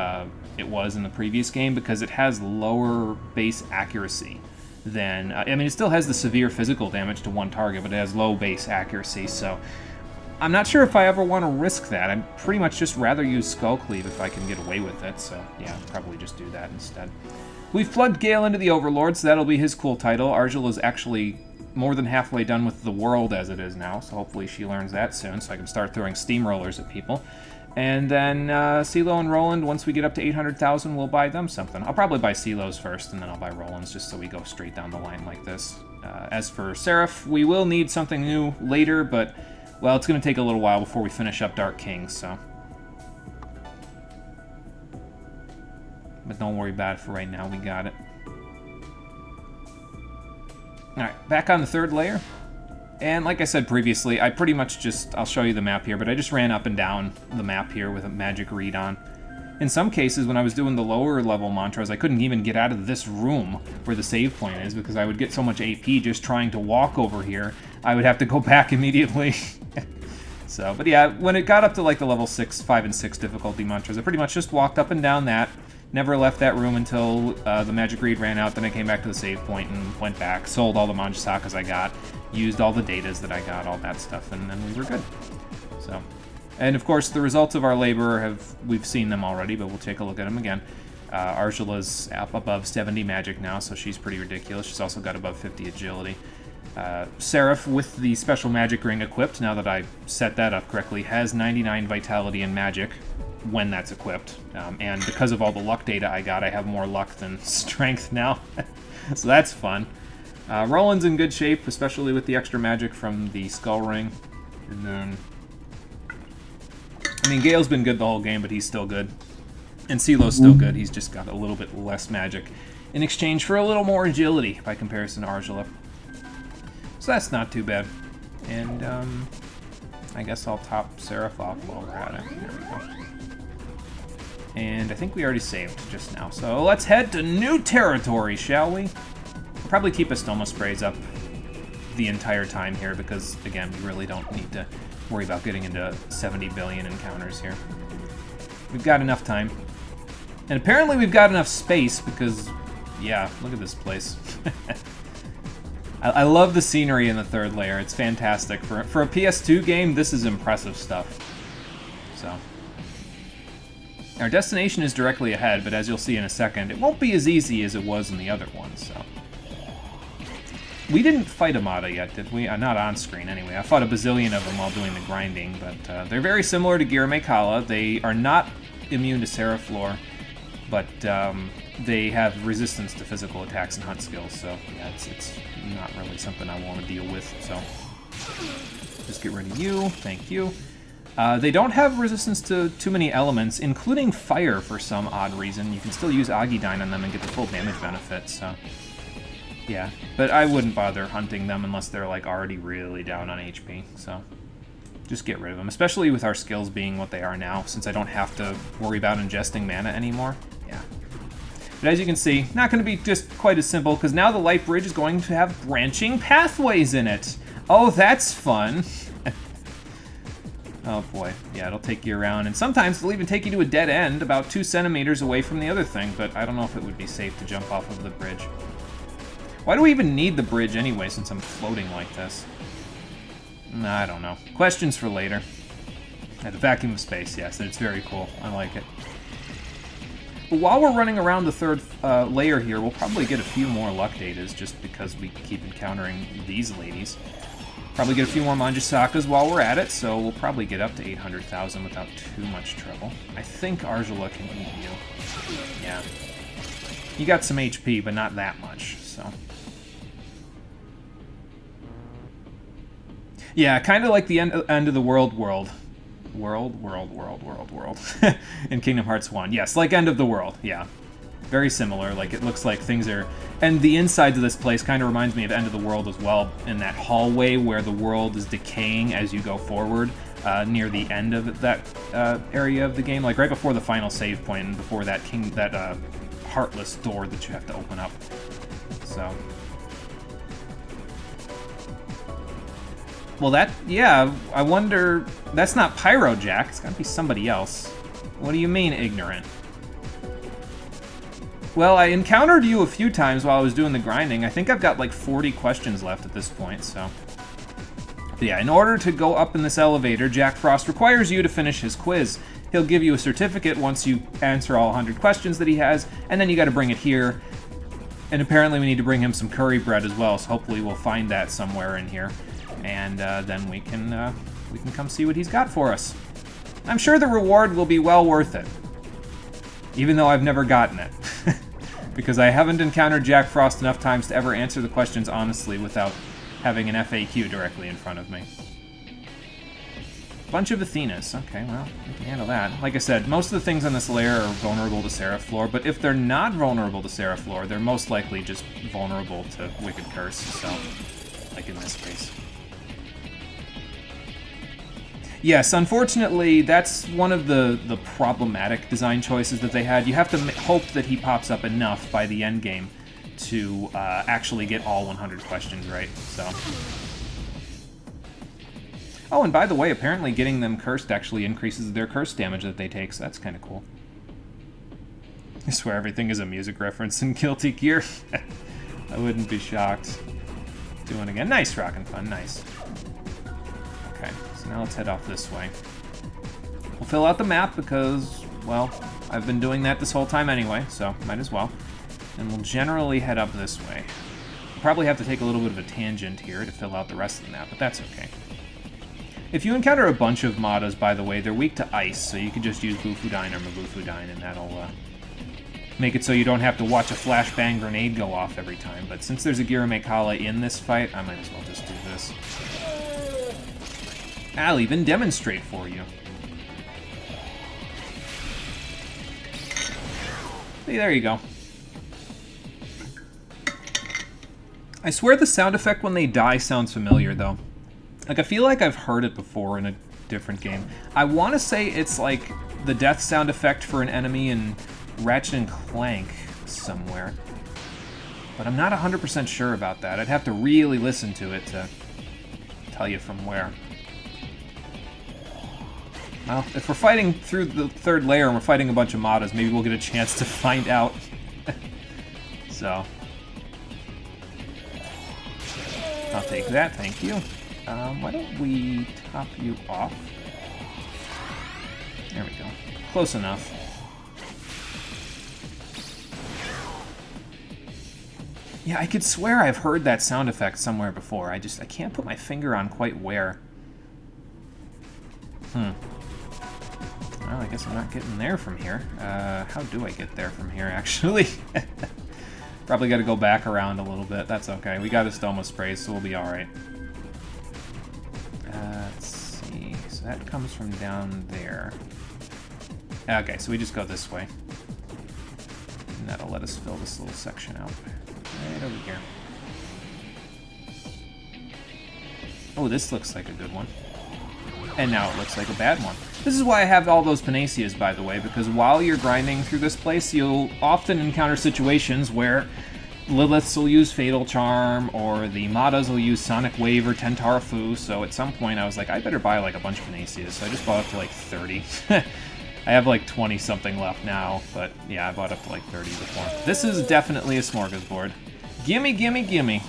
Speaker 1: it was in the previous game because it has lower base accuracy than... I mean, it still has the severe physical damage to one target, but it has low base accuracy, so... I'm not sure if I ever want to risk that. I'd pretty much just rather use Skull Cleave if I can get away with it, so yeah, probably just do that instead. We've plugged Gale into the Overlord, so that'll be his cool title. Argela's actually more than halfway done with the world as it is now, so hopefully she learns that soon, so I can start throwing steamrollers at people. And then CeeLo and Roland, once we get up to 800,000, we'll buy them something. I'll probably buy CeeLo's first, and then I'll buy Roland's, just so we go straight down the line like this. As for Seraph, we will need something new later, but, well, it's going to take a little while before we finish up Dark King, so... But don't worry about it for right now, we got it. Alright, back on the 3rd layer. And like I said previously, I pretty much just, I'll show you the map here, but I just ran up and down the map here with a magic read on. In some cases, when I was doing the lower level mantras, I couldn't even get out of this room where the save point is because I would get so much AP just trying to walk over here, I would have to go back immediately. So, but yeah, when it got up to like the level 6, 5, and 6 difficulty mantras, I pretty much just walked up and down that. Never left that room until the magic read ran out, then I came back to the save point and went back, sold all the Manjisakas I got, used all the datas that I got, all that stuff, and then we were good. So, and of course, the results of our labor, we've seen them already, but we'll take a look at them again. Argela's up above 70 magic now, so she's pretty ridiculous. She's also got above 50 agility. Seraph, with the special magic ring equipped, now that I set that up correctly, has 99 vitality and magic when that's equipped. And because of all the luck data I got, I have more luck than strength now. So that's fun. Roland's in good shape, especially with the extra magic from the Skull Ring. And then... I mean, Gale's been good the whole game, but he's still good. And CeeLo's still good, he's just got a little bit less magic in exchange for a little more agility by comparison to Argela. So that's not too bad. And, I guess I'll top Seraph off while we're at it. There we go. And I think we already saved just now. So let's head to new territory, shall we? We'll probably keep Estoma sprays up the entire time here because, again, we really don't need to worry about getting into 70 billion encounters here. We've got enough time. And apparently we've got enough space because, yeah, look at this place. I love the scenery in the 3rd layer. It's fantastic. For a PS2 game, this is impressive stuff. So... Our destination is directly ahead, but as you'll see in a second, it won't be as easy as it was in the other one, so... We didn't fight Amada yet, did we? Not on screen, anyway. I fought a bazillion of them while doing the grinding, but they're very similar to Girame Kala. They are not immune to Seraph Lore, but they have resistance to physical attacks and hunt skills, so yeah, it's not really something I want to deal with, so... Just get rid of you, thank you. They don't have resistance to too many elements, including fire for some odd reason. You can still use Agidyne on them and get the full damage benefit, so... Yeah, but I wouldn't bother hunting them unless they're, like, already really down on HP, so... Just get rid of them, especially with our skills being what they are now, since I don't have to worry about ingesting mana anymore. Yeah. But as you can see, not going to be just quite as simple, because now the Light Bridge is going to have branching pathways in it! Oh, that's fun! Oh boy, yeah, it'll take you around, and sometimes it'll even take you to a dead end about 2 centimeters away from the other thing, but I don't know if it would be safe to jump off of the bridge. Why do we even need the bridge anyway, since I'm floating like this? I don't know. Questions for later. Yeah, the vacuum of space, yes, it's very cool. I like it. But while we're running around the 3rd layer here, we'll probably get a few more luck datas, just because we keep encountering these ladies. Probably get a few more Manjisakas while we're at it, so we'll probably get up to 800,000 without too much trouble. I think Argela can eat you. Yeah. You got some HP, but not that much, so. Yeah, kind of like the end of the world in Kingdom Hearts 1. Yes, like end of the world, yeah. Very similar, like it looks like things are... And the insides of this place kind of reminds me of End of the World as well, in that hallway where the world is decaying as you go forward, near the end of that area of the game, like right before the final save point and before that heartless door that you have to open up. So... Well, yeah, I wonder... That's not Pyro Jack, it's gotta be somebody else. What do you mean, ignorant? Well, I encountered you a few times while I was doing the grinding. I think I've got like 40 questions left at this point, so... But yeah, in order to go up in this elevator, Jack Frost requires you to finish his quiz. He'll give you a certificate once you answer all 100 questions that he has, and then you gotta bring it here. And apparently we need to bring him some curry bread as well, so hopefully we'll find that somewhere in here. And then we can come see what he's got for us. I'm sure the reward will be well worth it. Even though I've never gotten it. Because I haven't encountered Jack Frost enough times to ever answer the questions honestly without having an FAQ directly in front of me. Bunch of Athenas. Okay, well, we can handle that. Like I said, most of the things on this layer are vulnerable to Seraphlore, but if they're not vulnerable to Seraphlore, they're most likely just vulnerable to Wicked Curse, so... Like in this case. Yes, unfortunately, that's one of the problematic design choices that they had. You have to hope that he pops up enough by the end game to actually get all 100 questions right, so... Oh, and by the way, apparently getting them cursed actually increases their curse damage that they take, so that's kind of cool. I swear everything is a music reference in Guilty Gear. I wouldn't be shocked. Doing again. Nice, Rockin' Fun, nice. Okay, so now let's head off this way. We'll fill out the map because, well, I've been doing that this whole time anyway, so might as well. And we'll generally head up this way. We'll probably have to take a little bit of a tangent here to fill out the rest of the map, but that's okay. If you encounter a bunch of Madas, by the way, they're weak to ice, so you can just use Bufudyne or Mabufudyne, and that'll make it so you don't have to watch a flashbang grenade go off every time. But since there's a Girame Kala in this fight, I might as well just do this. I'll even demonstrate for you. See, there you go. I swear the sound effect when they die sounds familiar, though. Like, I feel like I've heard it before in a different game. I want to say it's like the death sound effect for an enemy in Ratchet & Clank somewhere. But I'm not 100% sure about that. I'd have to really listen to it to tell you from where. Well, if we're fighting through the third layer and we're fighting a bunch of Madas, maybe we'll get a chance to find out. So. I'll take that, thank you. Why don't we top you off? There we go. Close enough. Yeah, I could swear I've heard that sound effect somewhere before. I can't put my finger on quite where. Well, I guess I'm not getting there from here. How do I get there from here, actually? Probably got to go back around a little bit. That's okay. We got Estoma sprays, so we'll be alright. Let's see. So that comes from down there. Okay, so we just go this way. And that'll let us fill this little section out. Right over here. Oh, this looks like a good one. And now it looks like a bad one. This is why I have all those Panaceas, by the way, because while you're grinding through this place, you'll often encounter situations where Liliths will use Fatal Charm, or the Madas will use Sonic Wave or Tentarafu, so at some point I was like, I better buy like a bunch of Panaceas, so I just bought up to like 30. I have like 20-something left now, but yeah, I bought up to like 30 before. This is definitely a smorgasbord. Gimme, gimme, gimme.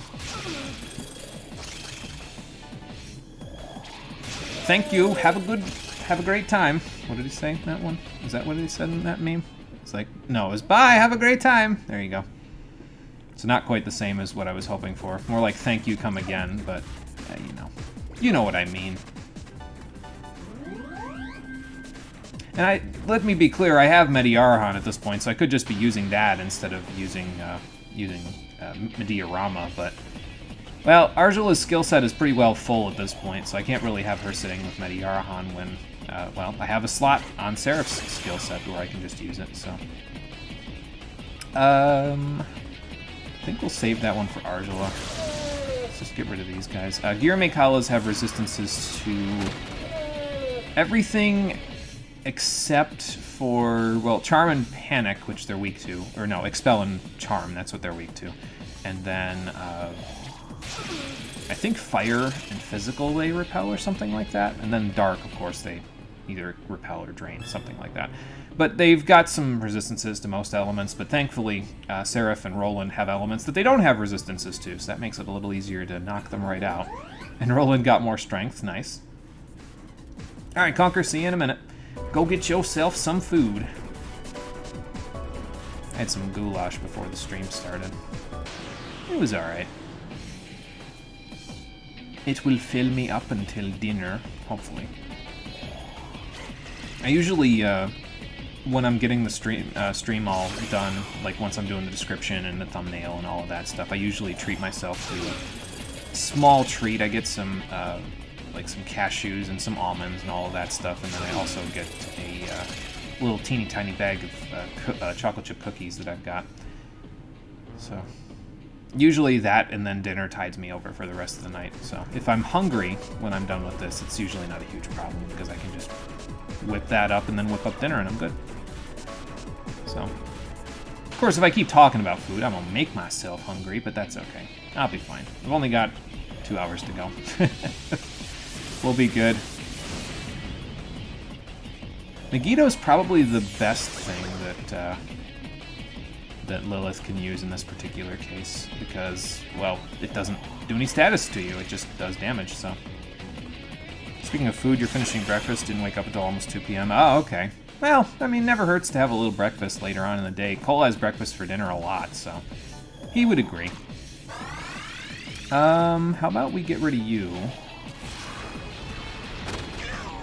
Speaker 1: Thank you, have a great time. What did he say, that one? Is that what he said in that meme? It's like, no, it was bye, have a great time. There you go. It's not quite the same as what I was hoping for. More like thank you, come again, but you know what I mean. And let me be clear, I have Mediarahan at this point, so I could just be using that instead of using Mediarama, but... Well, Arjula's skill set is pretty well full at this point, so I can't really have her sitting with Mediarahan when, well, I have a slot on Seraph's skill set where I can just use it, so... I think we'll save that one for Arjula. Let's just get rid of these guys. Giramekalas have resistances to everything except for, well, Charm and Panic, which they're weak to. Or no, Expel and Charm, that's what they're weak to. And then, I think Fire and Physical they repel or something like that. And then Dark, of course, they either repel or drain, something like that. But they've got some resistances to most elements, but thankfully, Seraph and Roland have elements that they don't have resistances to, so that makes it a little easier to knock them right out. And Roland got more strength, nice. Alright, Conquer, see you in a minute. Go get yourself some food. I had some goulash before the stream started. It was alright. It will fill me up until dinner, hopefully. I usually, when I'm getting the stream all done, like once I'm doing the description and the thumbnail and all of that stuff, I usually treat myself to a small treat. I get some, like some cashews and some almonds and all of that stuff, and then I also get a little teeny tiny bag of chocolate chip cookies that I've got. So, usually that and then dinner tides me over for the rest of the night. So, if I'm hungry when I'm done with this, it's usually not a huge problem because I can just whip that up and then whip up dinner and I'm good. So, of course, if I keep talking about food, I'm gonna make myself hungry, but that's okay. I'll be fine. I've only got 2 hours to go. We'll be good. Megiddo's probably the best thing that Lilith can use in this particular case, because, well, it doesn't do any status to you, it just does damage, so. Speaking of food, you're finishing breakfast, didn't wake up until almost 2 p.m. Oh, okay. Well, I mean, never hurts to have a little breakfast later on in the day. Cole has breakfast for dinner a lot, so he would agree. How about we get rid of you?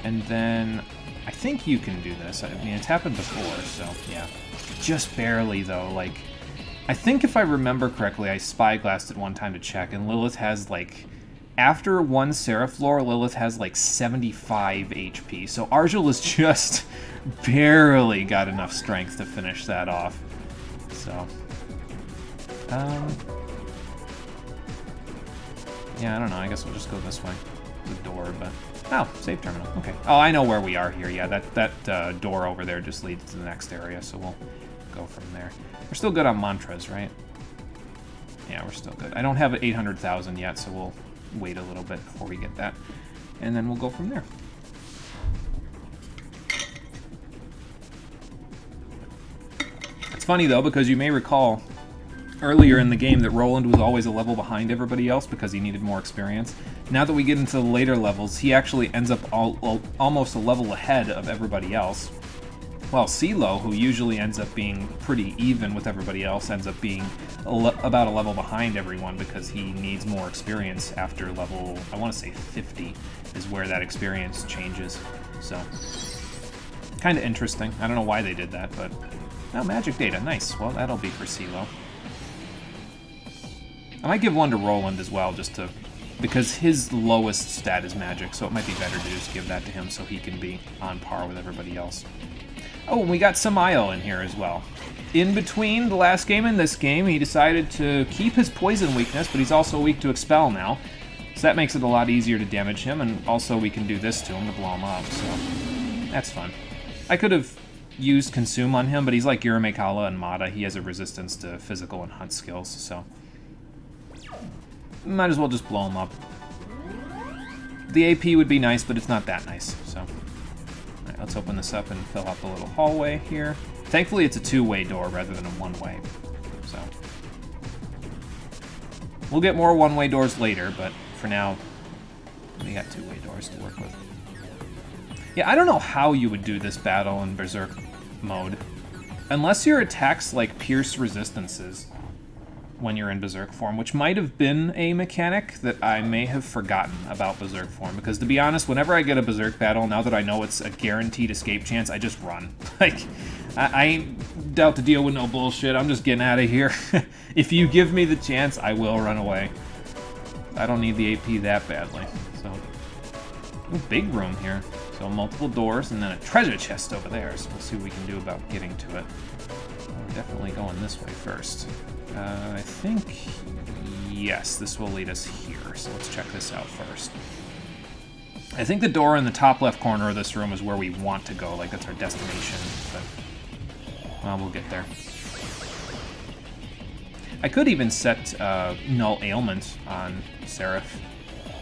Speaker 1: And then, I think you can do this. I mean, it's happened before, so yeah. Just barely, though. Like, I think if I remember correctly, I spyglassed it one time to check, and Lilith has, like, after one Seraph lore, Lilith has, like, 75 HP. So Arjula's just barely got enough strength to finish that off. So, yeah, I don't know. I guess we'll just go this way. The door, but... Oh, save terminal. Okay. Oh, I know where we are here. Yeah, that door over there just leads to the next area, so we'll go from there. We're still good on mantras, right? Yeah, we're still good. I don't have 800,000 yet, so we'll wait a little bit before we get that. And then we'll go from there. It's funny, though, because you may recall earlier in the game that Roland was always a level behind everybody else because he needed more experience. Now that we get into the later levels, he actually ends up almost a level ahead of everybody else. While CeeLo, who usually ends up being pretty even with everybody else, ends up being about a level behind everyone because he needs more experience after level, I want to say 50, is where that experience changes. So, kind of interesting. I don't know why they did that, but... Oh, magic data. Nice. Well, that'll be for CeeLo. I might give one to Roland as well, just to... because his lowest stat is magic, so it might be better to just give that to him so he can be on par with everybody else. Oh, and we got Samael in here as well. In between the last game and this game, he decided to keep his poison weakness, but he's also weak to Expel now. So that makes it a lot easier to damage him, and also we can do this to him to blow him up, so that's fun. I could have used Consume on him, but he's like Yurimekala and Mata. He has a resistance to physical and hunt skills, so... might as well just blow him up. The AP would be nice, but it's not that nice, so... Alright, let's open this up and fill out the little hallway here. Thankfully, it's a two-way door rather than a one-way, so... we'll get more one-way doors later, but for now, we got two-way doors to work with. Yeah, I don't know how you would do this battle in Berserk mode. Unless your attacks, like, pierce resistances. when you're in Berserk form, which might have been a mechanic that I may have forgotten about Berserk form, because to be honest, whenever I get a Berserk battle, now that I know it's a guaranteed escape chance, I just run. Like, I ain't doubt to deal with no bullshit, I'm just getting out of here. If you give me the chance, I will run away. I don't need the AP that badly, so... Ooh, big room here. So multiple doors, and then a treasure chest over there, so we'll see what we can do about getting to it. We're definitely going this way first. I think, yes, this will lead us here, so let's check this out first. I think the door in the top left corner of this room is where we want to go, like that's our destination, but, well, we'll get there. I could even set Null Ailment on Seraph,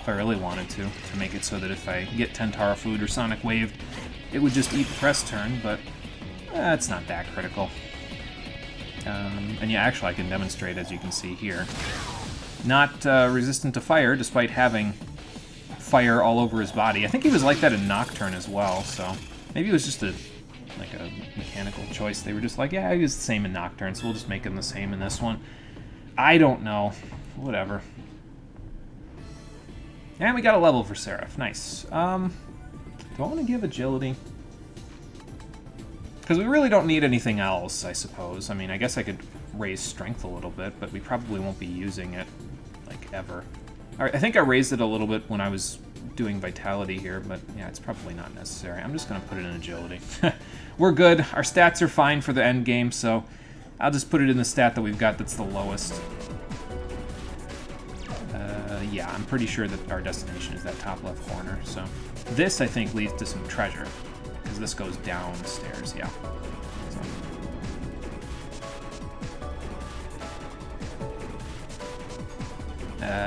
Speaker 1: if I really wanted to make it so that if I get Tentara Food or Sonic Wave, it would just eat the press turn, but it's not that critical. And yeah, actually I can demonstrate, as you can see here. Not resistant to fire, despite having fire all over his body. I think he was like that in Nocturne as well, so maybe it was just a mechanical choice. They were just like, yeah, he was the same in Nocturne, so we'll just make him the same in this one. I don't know. Whatever. And we got a level for Seraph. Nice. Do I want to give agility? Because we really don't need anything else, I suppose. I mean, I guess I could raise strength a little bit, but we probably won't be using it, like, ever. Alright, I think I raised it a little bit when I was doing vitality here, but yeah, it's probably not necessary. I'm just going to put it in agility. We're good. Our stats are fine for the end game, so I'll just put it in the stat that we've got that's the lowest. Yeah, I'm pretty sure that our destination is that top left corner, so this, I think, leads to some treasure. Because this goes downstairs, yeah. So.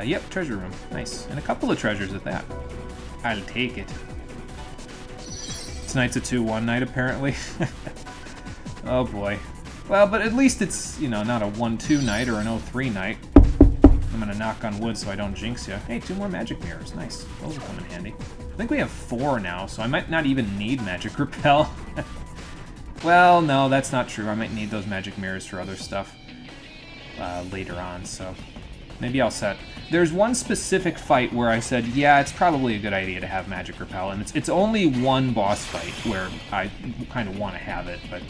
Speaker 1: Yep, treasure room. Nice. And a couple of treasures at that. I'll take it. Tonight's a 2-1 night, apparently. Oh, boy. Well, but at least it's, you know, not a 1-2 night or an 0-3 night. I'm gonna knock on wood so I don't jinx you. Hey, 2 more magic mirrors. Nice. Those will come in handy. I think we have 4 now, so I might not even need magic repel. Well, no, that's not true. I might need those magic mirrors for other stuff later on, so maybe I'll set... There's one specific fight where I said, yeah, it's probably a good idea to have magic repel, and it's only one boss fight where I kind of want to have it, but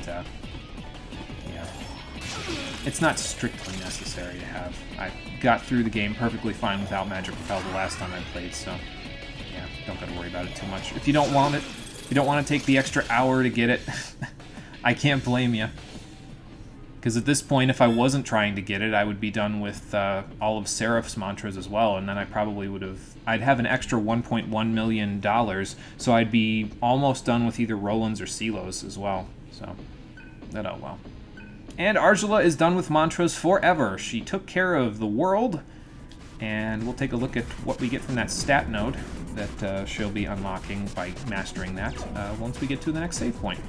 Speaker 1: yeah. It's not strictly necessary to have. I got through the game perfectly fine without magic repel the last time I played, so yeah, don't gotta worry about it too much. If you don't want it, if you don't want to take the extra hour to get it, I can't blame you. Because at this point, if I wasn't trying to get it, I would be done with all of Seraph's mantras as well, and then I probably would have... I'd have an extra $1.1 million, so I'd be almost done with either Roland's or Silo's as well, so that oh well. And Argela is done with mantras forever. She took care of the world, and we'll take a look at what we get from that stat node that she'll be unlocking by mastering that once we get to the next save point.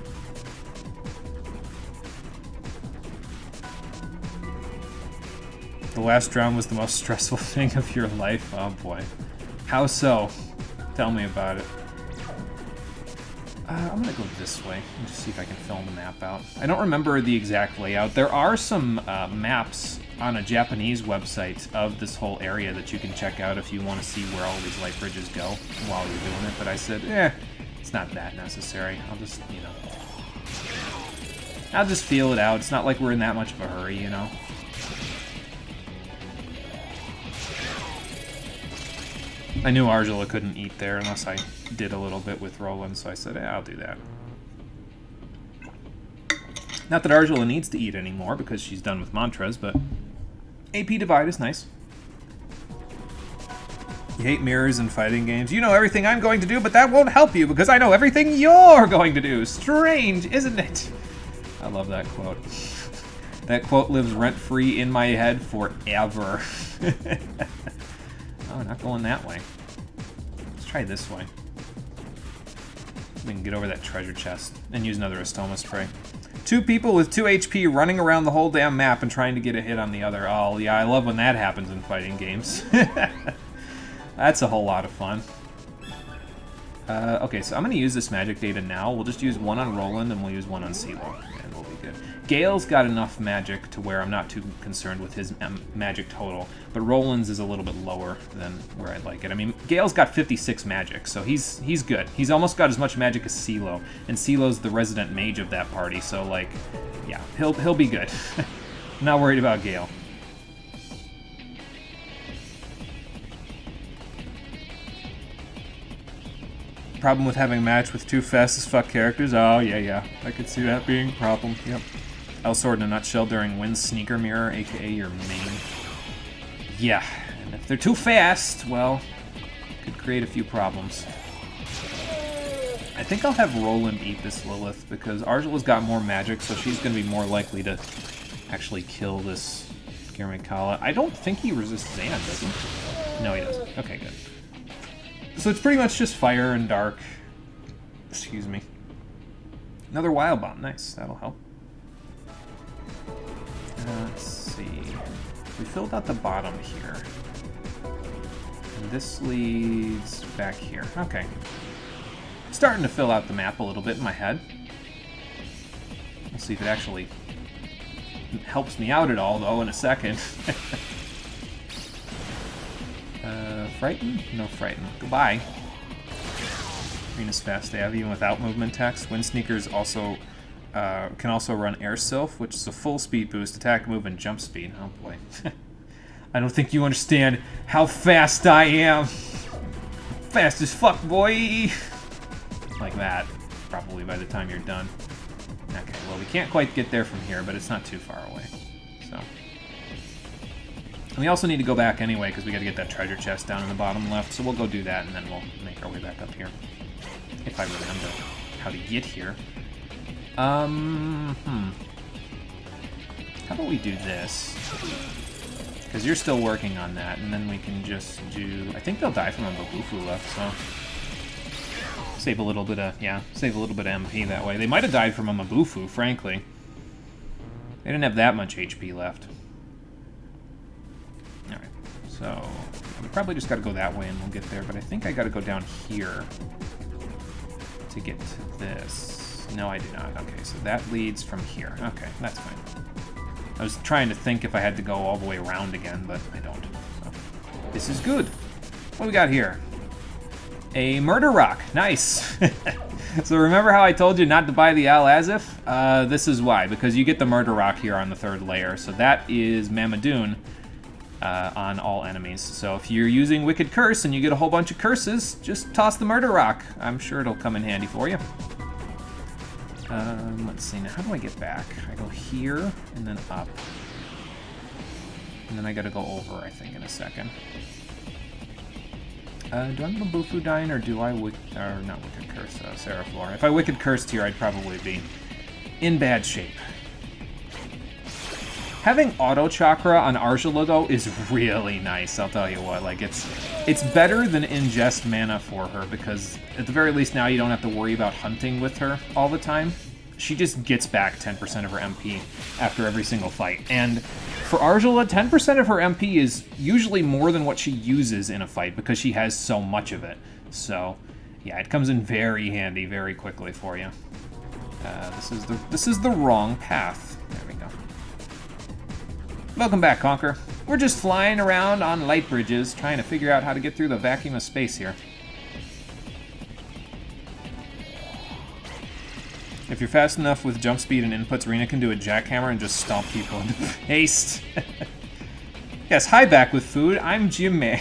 Speaker 1: The last round was the most stressful thing of your life? Oh boy. How so? Tell me about it. I'm gonna go this way and just see if I can fill the map out. I don't remember the exact layout. There are some maps on a Japanese website of this whole area that you can check out if you want to see where all these light bridges go while you're doing it, but I said, it's not that necessary. I'll just, you know... I'll just feel it out. It's not like we're in that much of a hurry, you know? I knew Argela couldn't eat there unless I did a little bit with Roland, so I said, I'll do that. Not that Argela needs to eat anymore because she's done with mantras, but AP Divide is nice. You hate mirrors in fighting games. You know everything I'm going to do, but that won't help you because I know everything you're going to do. Strange, isn't it? I love that quote. That quote lives rent-free in my head forever. Oh, not going that way. Let's try this way. We can get over that treasure chest and use another Astoma spray. 2 people with 2 HP running around the whole damn map and trying to get a hit on the other. Oh, yeah, I love when that happens in fighting games. That's a whole lot of fun. Okay, so I'm going to use this magic data now. We'll just use one on Roland, and we'll use one on CeeLo, and we'll be good. Gale's got enough magic to where I'm not too concerned with his magic total, but Roland's is a little bit lower than where I'd like it. I mean, Gale's got 56 magic, so he's good. He's almost got as much magic as CeeLo, and CeeLo's the resident mage of that party, so, like, yeah, he'll be good. Not worried about Gale. Problem with having a match with two fast as fuck characters? Oh, yeah. I could see that being a problem. Yep. L-Sword in a nutshell during Wynn's Sneaker Mirror, aka your main. Yeah, and if they're too fast, well, could create a few problems. I think I'll have Roland eat this Lilith, because Argela's got more magic, so she's going to be more likely to actually kill this Girmikala. I don't think he resists Zan, does he? No, he doesn't. Okay, good. So it's pretty much just fire and dark. Excuse me. Another wild bomb. Nice. That'll help. Let's see. We filled out the bottom here. And this leads back here. Okay. Starting to fill out the map a little bit in my head. We'll see if it actually helps me out at all, though, in a second. Frighten? No frighten. Goodbye. Arena's fast AV even without movement text. Wind Sneakers also can also run Air Sylph, which is a full speed boost, attack, move, and jump speed. Oh boy. I don't think you understand how fast I am. Fast as fuck, boy! Like that, probably by the time you're done. Okay, well, we can't quite get there from here, but it's not too far away. So. And we also need to go back anyway, because we got to get that treasure chest down in the bottom left, so we'll go do that, and then we'll make our way back up here. If I remember how to get here. How about we do this? Because you're still working on that, and then we can just do... I think they'll die from a Babufu left, so... Save a little bit of... Yeah, save a little bit of MP that way. They might have died from a Mabufu, frankly. They didn't have that much HP left. Alright, so... We probably just gotta go that way and we'll get there, but I think I gotta go down here to get to this. No, I do not. Okay, so that leads from here. Okay, that's fine. I was trying to think if I had to go all the way around again, but I don't. So, this is good. What do we got here? A murder rock. Nice. So remember how I told you not to buy the Al Azif? This is why, because you get the murder rock here on the third layer. So that is Mamadoon on all enemies. So if you're using Wicked Curse and you get a whole bunch of curses, just toss the murder rock. I'm sure it'll come in handy for you. Let's see, now how do I get back? I go here, and then up. And then I gotta go over, I think, in a second. Do I Mabufu dying, or do I, not Wicked Curse, Seraflor. If I Wicked Cursed here, I'd probably be in bad shape. Having Auto Chakra on Argela, though, is really nice, I'll tell you what. Like, it's better than Ingest Mana for her, because at the very least now you don't have to worry about hunting with her all the time. She just gets back 10% of her MP after every single fight. And for Argela, 10% of her MP is usually more than what she uses in a fight, because she has so much of it. So, yeah, it comes in very handy very quickly for you. This is the wrong path. There we go. Welcome back, Conquer. We're just flying around on light bridges, trying to figure out how to get through the vacuum of space here. If you're fast enough with jump speed and inputs, Rena can do a jackhammer and just stomp people into paste. Yes, hi back with food. I'm Jimmy.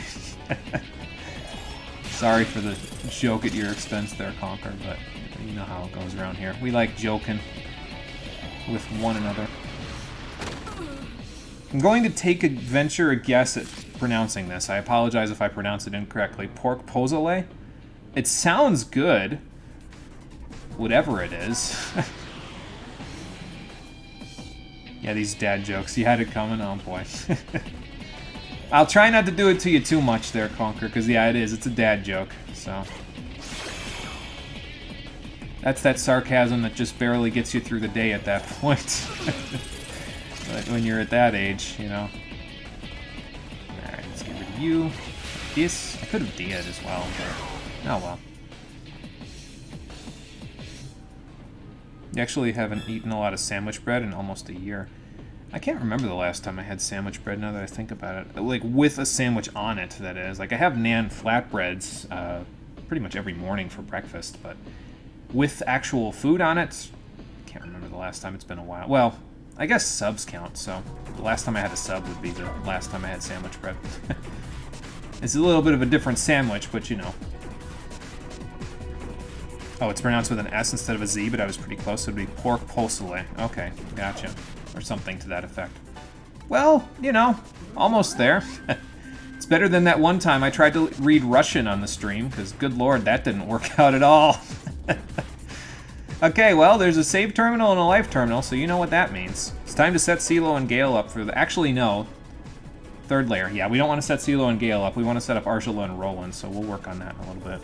Speaker 1: Sorry for the joke at your expense there, Conquer, but you know how it goes around here. We like joking with one another. I'm going to venture a guess at pronouncing this. I apologize if I pronounce it incorrectly. Pork pozole? It sounds good. Whatever it is. Yeah, these dad jokes. You had it coming? Oh, boy. I'll try not to do it to you too much there, Conquer, because, yeah, it is. It's a dad joke, so... That's that sarcasm that just barely gets you through the day at that point. But when you're at that age, you know. Alright, let's get rid of you. This. I could have Dia'd as well, but... Oh, well. You actually haven't eaten a lot of sandwich bread in almost a year. I can't remember the last time I had sandwich bread now that I think about it. Like, with a sandwich on it, that is. Like, I have Nan flatbreads pretty much every morning for breakfast, but with actual food on it, I can't remember the last time. It's been a while. Well, I guess subs count, so the last time I had a sub would be the last time I had sandwich bread. It's a little bit of a different sandwich, but you know. Oh, it's pronounced with an S instead of a Z, but I was pretty close. It would be pork posole. Okay, gotcha. Or something to that effect. Well, you know, almost there. It's better than that one time I tried to read Russian on the stream, because good lord, that didn't work out at all. Okay, well, there's a save terminal and a life terminal, so you know what that means. It's time to set CeeLo and Gale up for the... Actually, no. Third layer. Yeah, we don't want to set CeeLo and Gale up. We want to set up Arjula and Roland, so we'll work on that in a little bit.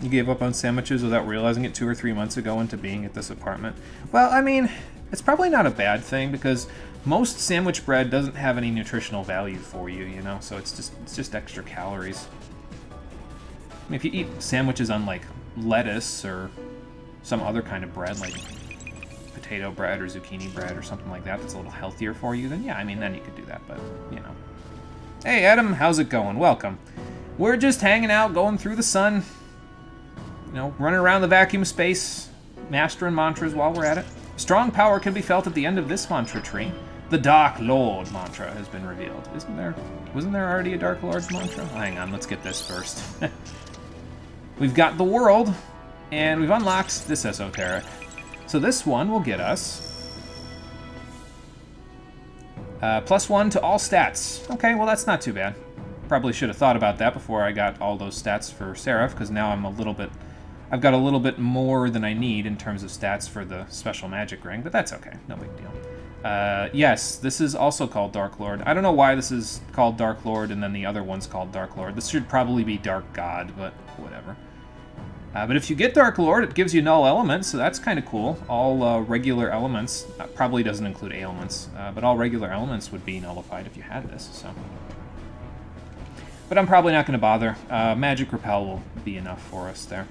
Speaker 1: You gave up on sandwiches without realizing it 2 or 3 months ago into being at this apartment. Well, I mean, it's probably not a bad thing, because most sandwich bread doesn't have any nutritional value for you, you know? So it's just extra calories. I mean, if you eat sandwiches on, like, lettuce or some other kind of bread, like potato bread or zucchini bread or something like that, that's a little healthier for you, then yeah, I mean, then you could do that, but, you know. Hey, Adam, how's it going? Welcome. We're just hanging out, going through the sun, you know, running around the vacuum space, mastering mantras while we're at it. Strong power can be felt at the end of this mantra tree. The Dark Lord mantra has been revealed. Wasn't there already a Dark Lord mantra? Oh, hang on, let's get this first. We've got the world, and we've unlocked this esoteric. So this one will get us +1 to all stats. Okay, well that's not too bad. Probably should have thought about that before I got all those stats for Seraph, because now I've got a little bit more than I need in terms of stats for the special magic ring, but that's okay, no big deal. Yes, this is also called Dark Lord. I don't know why this is called Dark Lord and then the other one's called Dark Lord. This should probably be Dark God, but whatever. But if you get Dark Lord, it gives you null elements, so that's kind of cool. All regular elements, probably doesn't include ailments, but all regular elements would be nullified if you had this, so. But I'm probably not going to bother. Magic Repel will be enough for us there.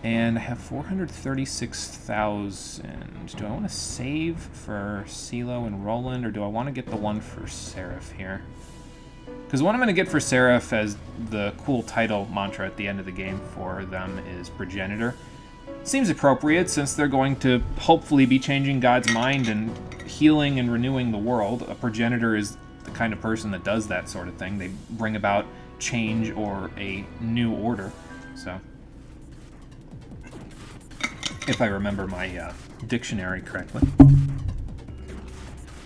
Speaker 1: And I have 436,000. Do I want to save for CeeLo and Roland, or do I want to get the one for Seraph here? Because the one I'm going to get for Seraph as the cool title mantra at the end of the game for them is Progenitor. Seems appropriate since they're going to hopefully be changing God's mind and healing and renewing the world. A Progenitor is the kind of person that does that sort of thing. They bring about change or a new order. So, if I remember my dictionary correctly.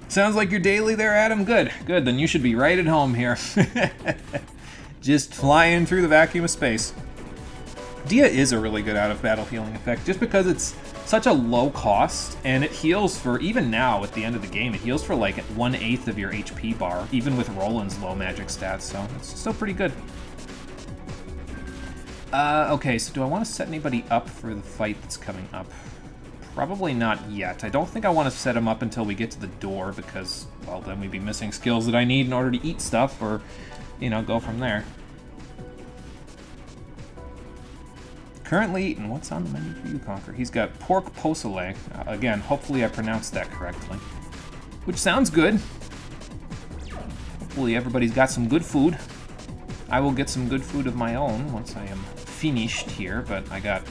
Speaker 1: Sounds like you're daily there, Adam. Good, good. Then you should be right at home here. Just flying through the vacuum of space. Dia is a really good out-of-battle healing effect, just because it's such a low cost, and it heals for, even now at the end of the game, it heals for like 1/8 of your HP bar, even with Roland's low magic stats, so it's still pretty good. Okay, so do I want to set anybody up for the fight that's coming up? Probably not yet. I don't think I want to set them up until we get to the door, because, well, then we'd be missing skills that I need in order to eat stuff, or, you know, go from there. Currently eating. What's on the menu for you, Conquer? He's got pork posole. Again, hopefully I pronounced that correctly. Which sounds good. Hopefully everybody's got some good food. I will get some good food of my own once I am finished here, but I got,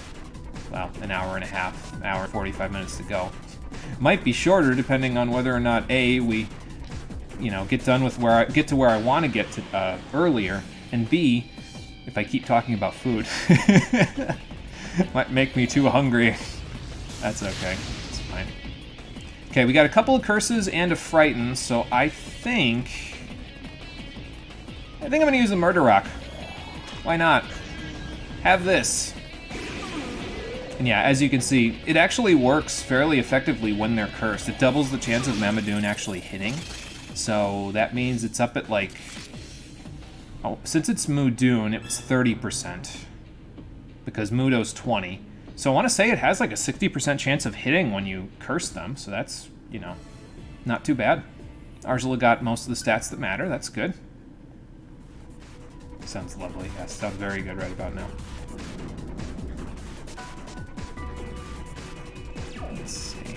Speaker 1: well, an hour and a half, an hour and 45 minutes to go. Might be shorter depending on whether or not A, we, you know, get done with where I want to get to earlier, and B, if I keep talking about food. Might make me too hungry. That's okay. It's fine. Okay, we got a couple of curses and a frighten, so I think I'm going to use the Murder Rock. Why not? Have this. And yeah, as you can see, it actually works fairly effectively when they're cursed. It doubles the chance of Mamadoon actually hitting. So that means it's up at like... Oh, since it's Mudoon, it was 30%. Because Mudo's 20. So I want to say it has like a 60% chance of hitting when you curse them. So that's, you know, not too bad. Arjula got most of the stats that matter. That's good. Sounds lovely. Yeah, sounds very good right about now. Let's see.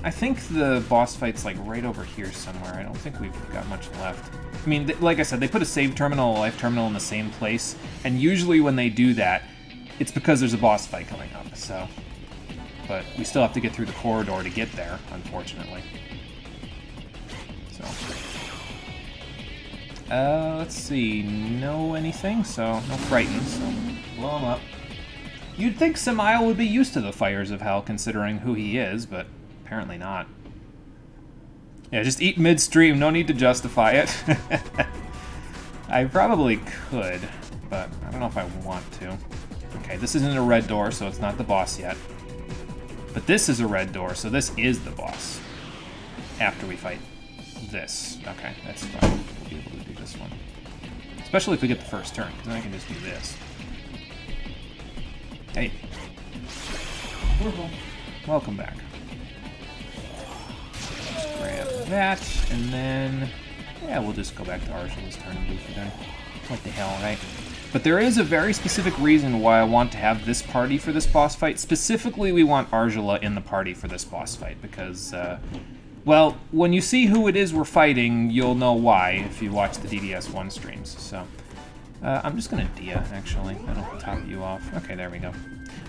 Speaker 1: I think the boss fight's like right over here somewhere. I don't think we've got much left. I mean, like I said, they put a save terminal, a life terminal in the same place, and usually when they do that, it's because there's a boss fight coming up, so... But we still have to get through the corridor to get there, unfortunately. So... let's see, no anything, so no frighten, so blow him up. You'd think Samael would be used to the fires of hell, considering who he is, but apparently not. Yeah, just eat midstream, no need to justify it. I probably could, but I don't know if I want to. Okay, this isn't a red door, so it's not the boss yet. But this is a red door, so this is the boss. After we fight this. Okay, that's fine. We'll be able to do this one. Especially if we get the first turn, because then I can just do this. Hey. Welcome back. Just grab that, and then... Yeah, we'll just go back to Arshala's turn and do for then. What the hell, right? But there is a very specific reason why I want to have this party for this boss fight. Specifically, we want Arshala in the party for this boss fight, because... well, when you see who it is we're fighting, you'll know why if you watch the DDS1 streams, so... I'm just gonna Dia, actually. That'll top you off. Okay, there we go.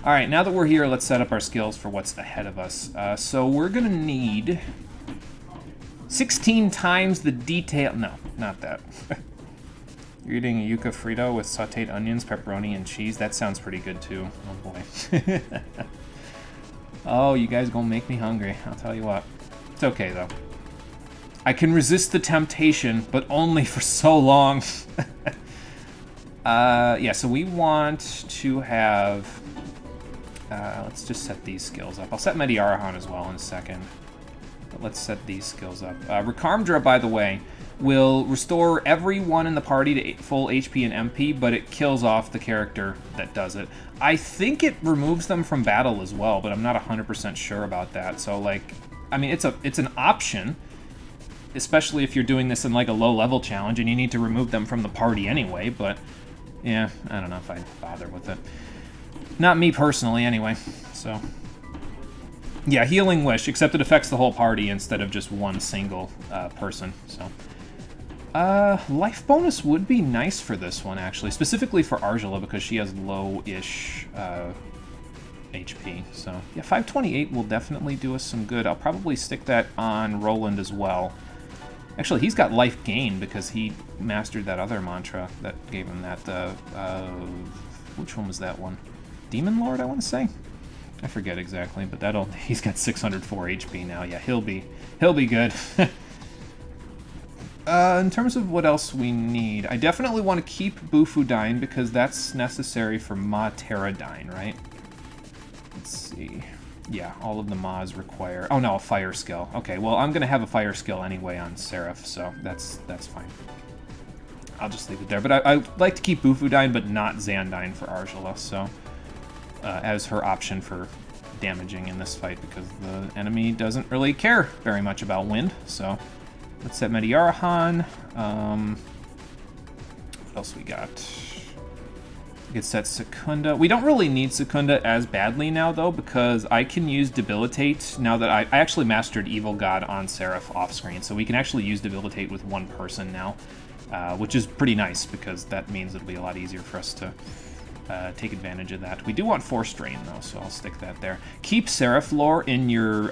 Speaker 1: Alright, now that we're here, let's set up our skills for what's ahead of us. So we're gonna need... 16 times the detail... No, not that. You're eating a yuca frito with sauteed onions, pepperoni, and cheese? That sounds pretty good, too. Oh, boy. Oh, you guys gonna make me hungry. I'll tell you what. It's okay, though. I can resist the temptation, but only for so long. Yeah, so we want to have... let's just set these skills up. I'll set Mediarahan as well in a second. But let's set these skills up. Rakarmdra, by the way, will restore everyone in the party to full HP and MP, but it kills off the character that does it. I think it removes them from battle as well, but I'm not 100% sure about that. So, like, I mean, it's an option, especially if you're doing this in, like, a low-level challenge, and you need to remove them from the party anyway, but... Yeah, I don't know if I'd bother with it. Not me personally, anyway, so... Yeah, Healing Wish, except it affects the whole party instead of just one single person, so... Life bonus would be nice for this one, actually. Specifically for Arshala, because she has low-ish HP, so... Yeah, 528 will definitely do us some good. I'll probably stick that on Roland as well. Actually, he's got life gain because he mastered that other mantra that gave him that, which one was that one? Demon Lord, I want to say? I forget exactly, but he's got 604 HP now. Yeah, he'll be good. In terms of what else we need, I definitely want to keep Bufudyne because that's necessary for Ma Terradyne, right? Let's see. Yeah, all of the Ma's require... Oh, no, a fire skill. Okay, well, I'm going to have a fire skill anyway on Seraph, so that's fine. I'll just leave it there. But I'd like to keep Bufudyne, but not Zandyne for Arshala, so... as her option for damaging in this fight, because the enemy doesn't really care very much about wind, so... Let's set Mediarahan. What else we got? We could set Secunda. We don't really need Secunda as badly now, though, because I can use Debilitate now that I actually mastered Evil God on Seraph off-screen, so we can actually use Debilitate with one person now, which is pretty nice, because that means it'll be a lot easier for us to take advantage of that. We do want Force Drain, though, so I'll stick that there. Keep Seraph Lore in your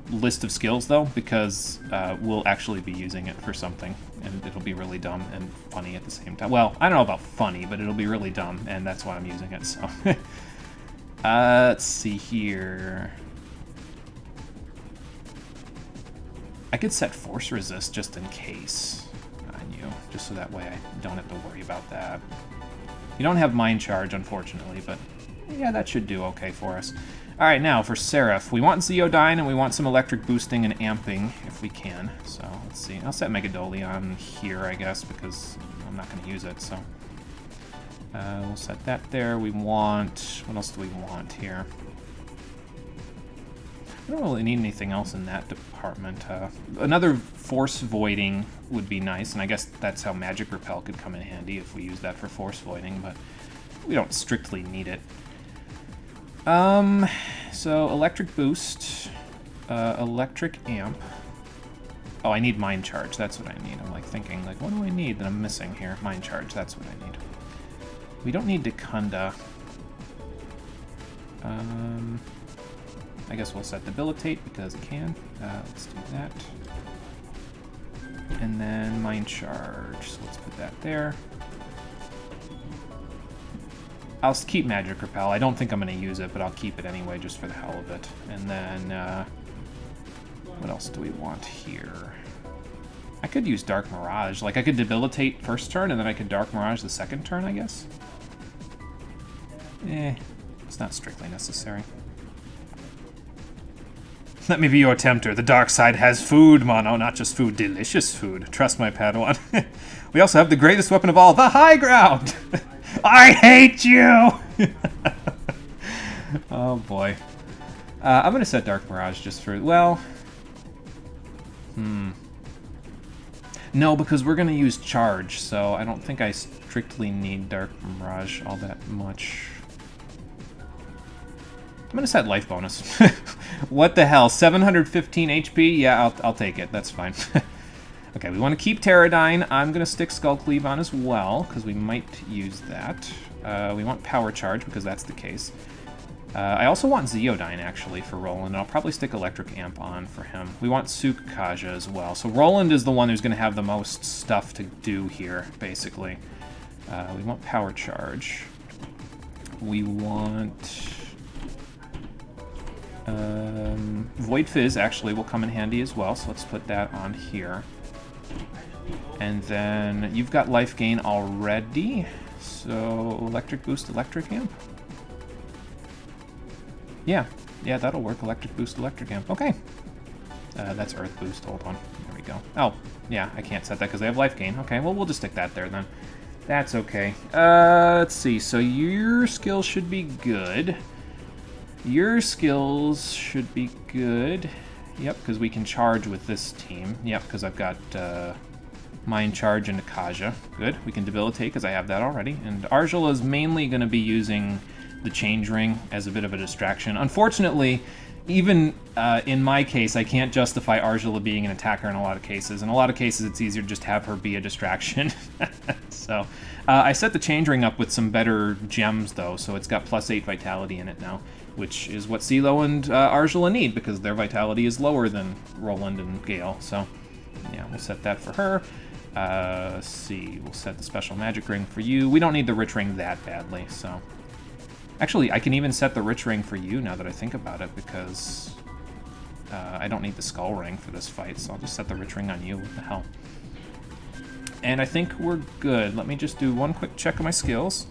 Speaker 1: list of skills, though, because we'll actually be using it for something, and it'll be really dumb and funny at the same time. Well, I don't know about funny, but it'll be really dumb, and that's why I'm using it, so... let's see here... I could set Force Resist just in case on you, just so that way I don't have to worry about that. You don't have Mind Charge, unfortunately, but yeah, that should do okay for us. Alright, now for Seraph. We want Zeodyne, and we want some electric boosting and amping, if we can. So, let's see. I'll set Megadolion here, I guess, because I'm not going to use it, so... we'll set that there. We want... What else do we want here? I don't really need anything else in that department. Another Force Voiding would be nice, and I guess that's how Magic Repel could come in handy if we use that for Force Voiding, but we don't strictly need it. so electric boost, electric amp. Oh, I need mind charge. That's what I need. I'm like thinking, like, what do I need that I'm missing here? Mind charge. That's what I need. We don't need Dekunda. I guess we'll set debilitate because it can. Let's do that. And then mind charge. So let's put that there. I'll keep magic repel. I don't think I'm going to use it, but I'll keep it anyway just for the hell of it. And then what else do we want here? I could use Dark Mirage. Like, I could debilitate first turn, and then I could Dark Mirage the second turn, I guess. It's not strictly necessary. Let me be your tempter. The dark side has food, mono. Not just food, delicious food. Trust my Padawan. We also have the greatest weapon of all, the high ground! I hate you! Oh, boy. I'm going to set Dark Mirage just for... Well... No, because we're going to use Charge, so I don't think I strictly need Dark Mirage all that much. I'm going to set Life Bonus. What the hell? 715 HP? Yeah, I'll take it. That's fine. Okay, we want to keep Pterodyne. I'm going to stick Skull Cleave on as well, because we might use that. We want Power Charge, because that's the case. I also want Zeodyne, actually, for Roland. I'll probably stick Electric Amp on for him. We want Tsukkaja as well. So Roland is the one who's going to have the most stuff to do here, basically. We want Power Charge. We want... Void Fizz, actually, will come in handy as well, so let's put that on here. And then you've got Life Gain already, so Electric Boost, Electric Amp. Yeah, that'll work. Electric Boost, Electric Amp. Okay. That's Earth Boost. Hold on. There we go. Oh, yeah, I can't set that because they have Life Gain. Okay, well, we'll just stick that there then. That's okay. Let's see. So your skills should be good. Your skills should be good. Yep, because we can charge with this team. Yep, because I've got Mind Charge and Akaja. Good. We can debilitate because I have that already. And Arjula is mainly going to be using the Change Ring as a bit of a distraction. Unfortunately, even in my case, I can't justify Arjula being an attacker in a lot of cases. In a lot of cases, it's easier to just have her be a distraction. So I set the Change Ring up with some better gems, though, so it's got +8 Vitality in it now, which is what CeeLo and Arjula need, because their Vitality is lower than Roland and Gale. So, yeah, we'll set that for her. Let's see, we'll set the Special Magic Ring for you. We don't need the Rich Ring that badly, so... Actually, I can even set the Rich Ring for you now that I think about it, because I don't need the Skull Ring for this fight, so I'll just set the Rich Ring on you. What the hell? And I think we're good. Let me just do one quick check of my skills.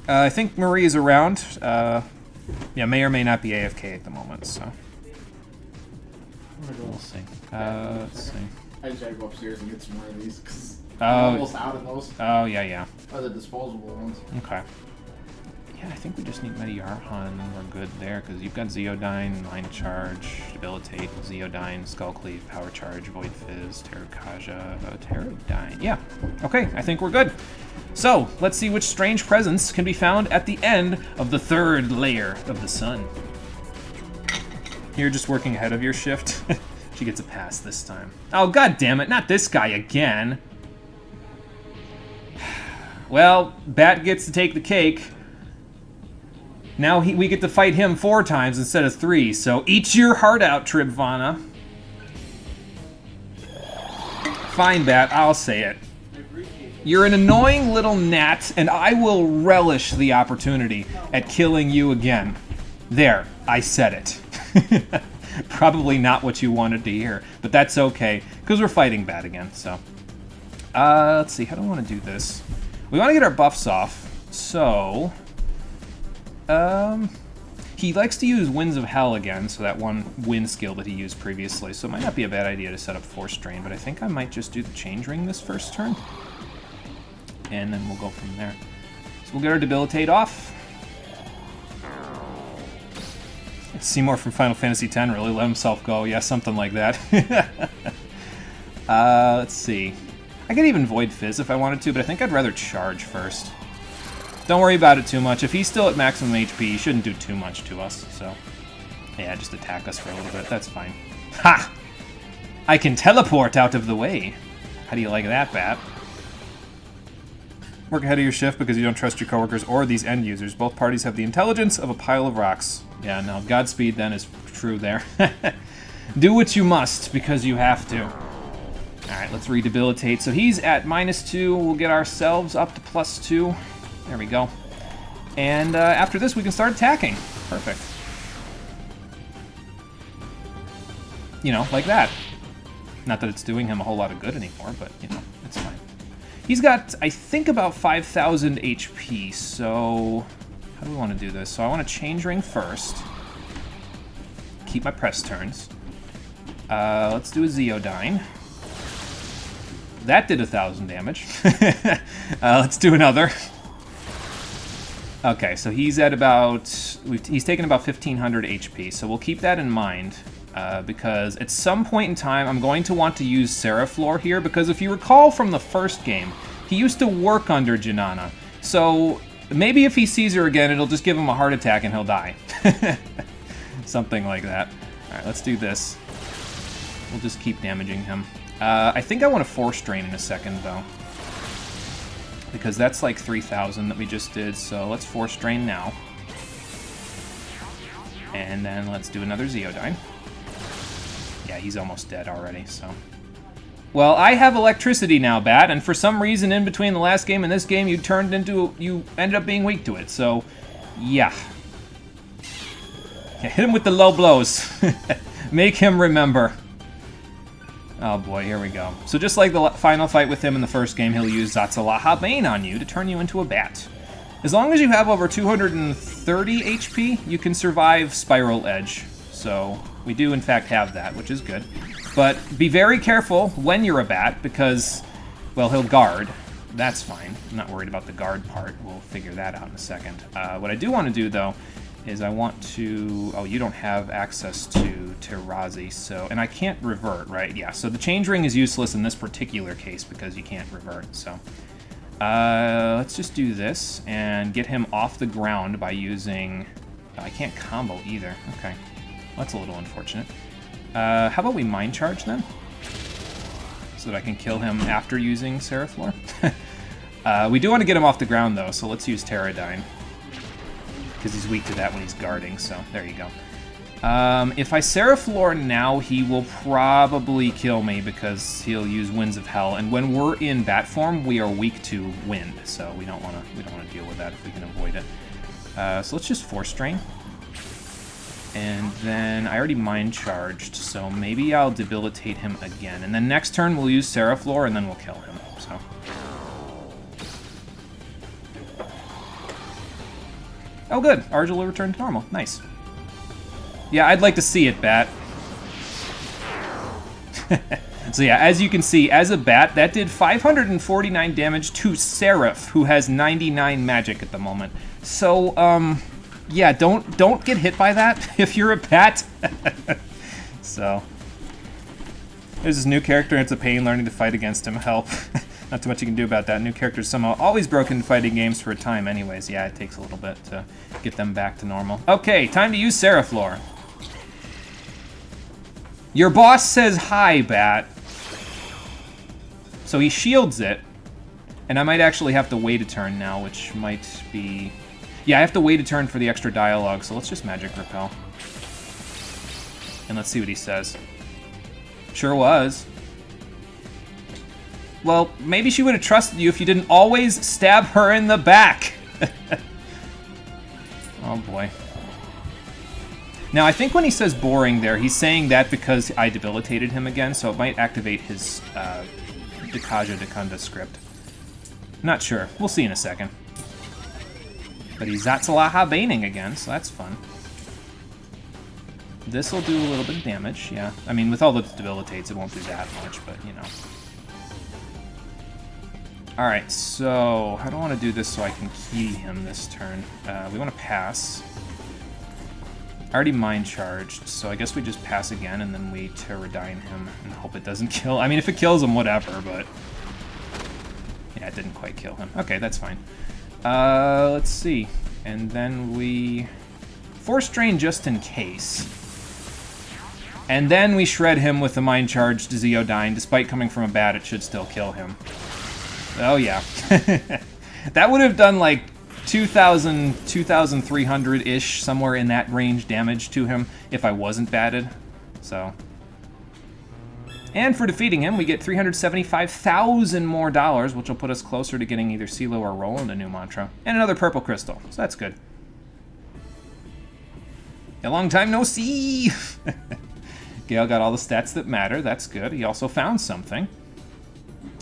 Speaker 1: I think Marie is around. Yeah, may or may not be AFK at the moment, so... We'll see. Let's see.
Speaker 3: I just had to go upstairs and get some more of these, because
Speaker 1: Oh.
Speaker 3: I'm almost out of those.
Speaker 1: Oh, yeah.
Speaker 3: Other disposable ones.
Speaker 1: Okay. Yeah, I think we just need Mediarhan and we're good there, because you've got Zeodyne, Mind Charge, Debilitate, Zeodyne, Skull Cleave, Power Charge, Void Fizz, Terrakaja, Pterodyne. Yeah. Okay, I think we're good. So, let's see which strange presence can be found at the end of the third layer of the sun. You're just working ahead of your shift. She gets a pass this time. Oh, god damn it, not this guy again. Well, Bat gets to take the cake. Now we get to fight him 4 times instead of 3, so eat your heart out, Tribvana. Fine, Bat, I'll say it. You're an annoying little gnat, and I will relish the opportunity at killing you again. There, I said it. Probably not what you wanted to hear, but that's okay, because we're fighting Bat again, so. Let's see, how do I want to do this? We want to get our buffs off, so... he likes to use Winds of Hell again, so that one wind skill that he used previously, so it might not be a bad idea to set up Force Drain, but I think I might just do the Change Ring this first turn. And then we'll go from there. So we'll get our Debilitate off. Seymour from Final Fantasy X really let himself go. Yeah, something like that. Let's see. I could even Void Fizz if I wanted to, but I think I'd rather charge first. Don't worry about it too much. If he's still at maximum HP, he shouldn't do too much to us, so... Yeah, just attack us for a little bit. That's fine. Ha! I can teleport out of the way. How do you like that, Bat? Work ahead of your shift because you don't trust your coworkers or these end users. Both parties have the intelligence of a pile of rocks. Yeah, no, Godspeed then is true there. Do what you must because you have to. Alright, let's redebilitate. So he's at -2. We'll get ourselves up to +2. There we go. And after this, we can start attacking. Perfect. You know, like that. Not that it's doing him a whole lot of good anymore, but, you know, it's fine. He's got, I think, about 5,000 HP, so... How do we want to do this? So I want to change ring first. Keep my press turns. Let's do a Zeodyne. That did 1,000 damage. Let's do another. Okay, so he's at about... He's taken about 1,500 HP, so we'll keep that in mind. Because at some point in time, I'm going to want to use Seraflor here, because if you recall from the first game, he used to work under Janana. So maybe if he sees her again, it'll just give him a heart attack and he'll die. Something like that. Alright, let's do this. We'll just keep damaging him. I think I want to Force Drain in a second, though. Because that's like 3,000 that we just did, so let's Force Drain now. And then let's do another Zeodyne. Yeah, he's almost dead already, so... Well, I have electricity now, Bat, and for some reason in between the last game and this game, you ended up being weak to it, so... Yeah. Yeah, hit him with the low blows. Make him remember. Oh boy, here we go. So just like the final fight with him in the first game, he'll use Zatzalaha Bane on you to turn you into a bat. As long as you have over 230 HP, you can survive Spiral Edge. So we do in fact have that, which is good. But be very careful when you're a bat because, well, he'll guard. That's fine. I'm not worried about the guard part. We'll figure that out in a second. What I do want to do, though, is I want to... Oh, you don't have access to Terazi, so... And I can't revert, right? Yeah, so the change ring is useless in this particular case because you can't revert, so... let's just do this and get him off the ground by using... Oh, I can't combo either. Okay. That's a little unfortunate. How about we Mind Charge, then? So that I can kill him after using Seraflor. We do want to get him off the ground, though, so let's use Pterodine. Because he's weak to that when he's guarding, so there you go. If I Seraflor now, he will probably kill me because he'll use Winds of Hell, and when we're in bat form, we are weak to wind, so we don't want to deal with that if we can avoid it. So let's just Force Drain. And then I already Mind Charged, so maybe I'll debilitate him again. And then next turn we'll use Seraflor, and then we'll kill him. So. Oh good, Argel will return to normal. Nice. Yeah, I'd like to see it, Bat. So yeah, as you can see, as a Bat, that did 549 damage to Seraph, who has 99 magic at the moment. So, yeah, don't get hit by that if you're a Bat. So, there's this new character, and it's a pain learning to fight against him. Help. Not too much you can do about that. New characters somehow always broken in fighting games for a time anyways. Yeah, it takes a little bit to get them back to normal. Okay, time to use Seraflor. Your boss says hi, Bat. So he shields it. And I might actually have to wait a turn now, which might be... Yeah, I have to wait a turn for the extra dialogue, so let's just Magic Repel. And let's see what he says. Sure was. Well, maybe she would have trusted you if you didn't always stab her in the back. Oh boy. Now, I think when he says boring there, he's saying that because I debilitated him again, so it might activate his Dekaja Dekunda script. Not sure. We'll see in a second. But he's Zatzalaha Baning again, so that's fun. This will do a little bit of damage, yeah. I mean, with all the debilitates, it won't do that much, but, you know. Alright, so I don't want to do this so I can key him this turn. We want to pass. I already Mind Charged, so I guess we just pass again and then we Pterodine him and hope it doesn't kill. I mean, if it kills him, whatever, but... Yeah, it didn't quite kill him. Okay, that's fine. Let's see. And then we Force Drain just in case. And then we shred him with the Mind Charge to Zeodyne. Despite coming from a bat, it should still kill him. Oh, yeah. That would have done like 2,000, 2,300-ish, somewhere in that range damage to him if I wasn't batted. So. And for defeating him, we get 375,000 more dollars, which will put us closer to getting either CeeLo or Roland a new mantra. And another purple crystal, so that's good. A long time no see! Gale got all the stats that matter, that's good. He also found something.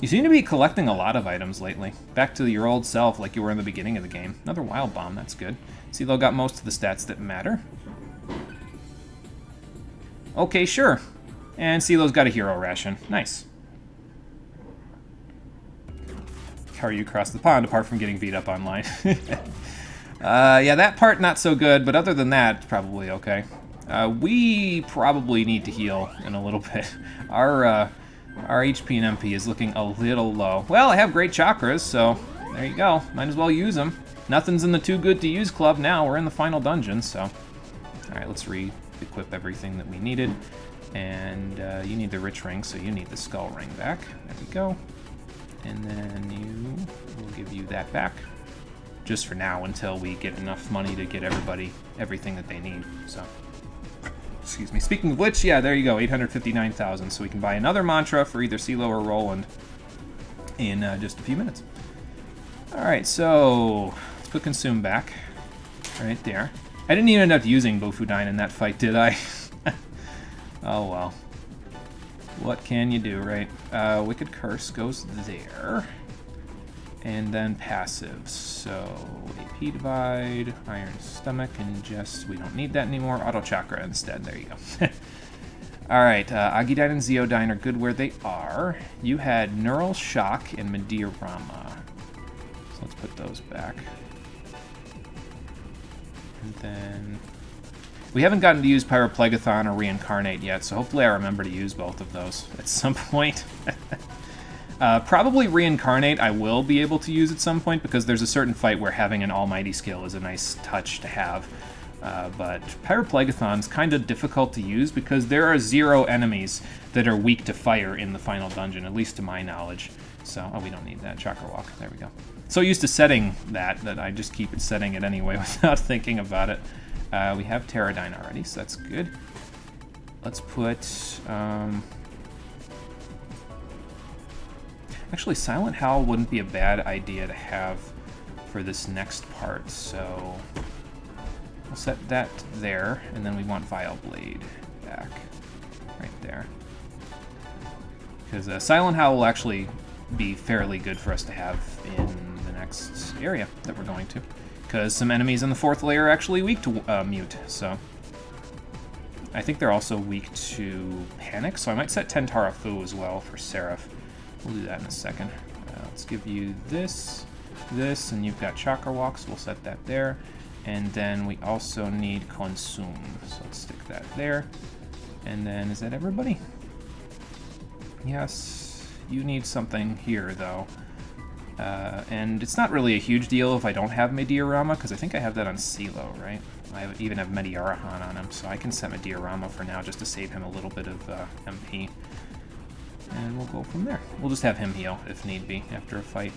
Speaker 1: You seem to be collecting a lot of items lately. Back to your old self like you were in the beginning of the game. Another Wild Bomb, that's good. CeeLo got most of the stats that matter. Okay, sure. And CeeLo's got a hero ration. Nice. How are you across the pond, apart from getting beat up online? Yeah, that part not so good, but other than that, probably okay. We probably need to heal in a little bit. Our HP and MP is looking a little low. Well, I have great chakras, so there you go. Might as well use them. Nothing's in the too good to use club now. We're in the final dungeon, so. Alright, let's re-equip everything that we needed. And you need the rich ring, so you need the skull ring back. There we go. And then we'll give you that back. Just for now, until we get enough money to get everybody everything that they need, so. Excuse me. Speaking of which, yeah, there you go, 859,000. So we can buy another mantra for either CeeLo or Roland in just a few minutes. All right, so let's put Consume back right there. I didn't even end up using Bofudyne in that fight, did I? Oh, well. What can you do, right? Wicked Curse goes there. And then passives. So AP Divide, Iron Stomach, and just, we don't need that anymore. Auto Chakra instead. There you go. Alright, Agidyne and Zeodyne are good where they are. You had Neural Shock and Medeorama. So let's put those back. And then we haven't gotten to use Pyroplegathon or Reincarnate yet, so hopefully I remember to use both of those at some point. Probably Reincarnate I will be able to use at some point, because there's a certain fight where having an Almighty skill is a nice touch to have. But Pyroplegathon's kind of difficult to use because there are 0 enemies that are weak to fire in the final dungeon, at least to my knowledge. So, oh, we don't need that. Chakra Walk. There we go. So used to setting that I just keep it setting it anyway without thinking about it. We have Pterodyne already, so that's good. Let's put... Actually, Silent Howl wouldn't be a bad idea to have for this next part, so we'll set that there, and then we want Vile Blade back, right there. Because Silent Howl will actually be fairly good for us to have in the next area that we're going to. Because some enemies in the 4th layer are actually weak to Mute, so. I think they're also weak to Panic, so I might set Tentara Fu as well for Seraph. We'll do that in a second. Let's give you this, and you've got Chakra Walk, so we'll set that there. And then we also need Consume, so let's stick that there. And then, is that everybody? Yes, you need something here, though. And it's not really a huge deal if I don't have Medeorama, because I think I have that on CeeLo, right? I even have Medeorahan on him, so I can set Medeorama for now just to save him a little bit of MP. And we'll go from there. We'll just have him heal if need be after a fight.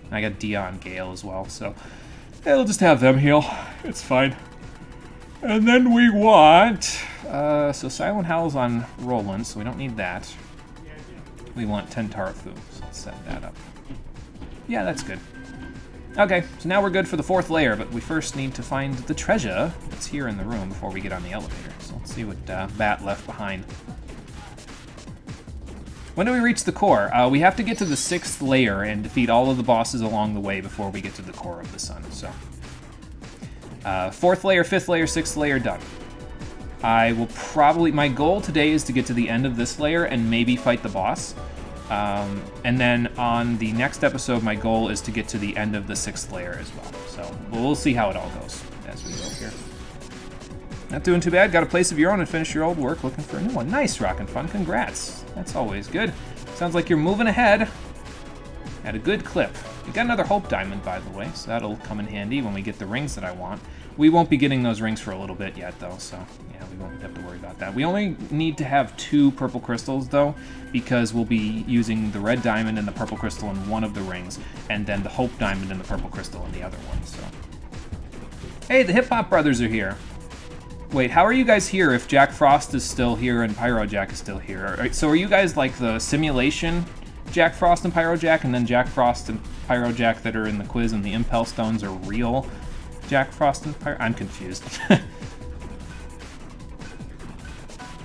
Speaker 1: And I got Dia and Gale as well, so yeah, we'll just have them heal. It's fine. And then we want... so Silent Howl's on Roland, so we don't need that. We want Tentara Fu, so let's set that up. Yeah, that's good. Okay, so now we're good for the 4th layer, but we first need to find the treasure that's here in the room before we get on the elevator. So let's see what Bat left behind. When do we reach the core? We have to get to the 6th layer and defeat all of the bosses along the way before we get to the core of the sun, so. 4th layer, 5th layer, 6th layer, done. I will probably... My goal today is to get to the end of this layer and maybe fight the boss. And then on the next episode, my goal is to get to the end of the 6th layer as well. So we'll see how it all goes as we go here. Not doing too bad. Got a place of your own and finish your old work. Looking for a new one. Nice, Rockin' Fun. Congrats. That's always good. Sounds like you're moving ahead. at a good clip. We got another Hope Diamond, by the way, so that'll come in handy when we get the rings that I want. We won't be getting those rings for a little bit yet, though, so yeah, we won't have to worry about that. We only need to have 2 purple crystals, though, because we'll be using the red diamond and the purple crystal in one of the rings, and then the Hope Diamond and the purple crystal in the other one, so. Hey, the Hip Hop Brothers are here. Wait, how are you guys here if Jack Frost is still here and Pyro Jack is still here? So are you guys like the simulation Jack Frost and Pyro Jack, and then Jack Frost and Pyro Jack that are in the quiz and the Impel Stones are real Jack Frost and Pyro? I'm confused.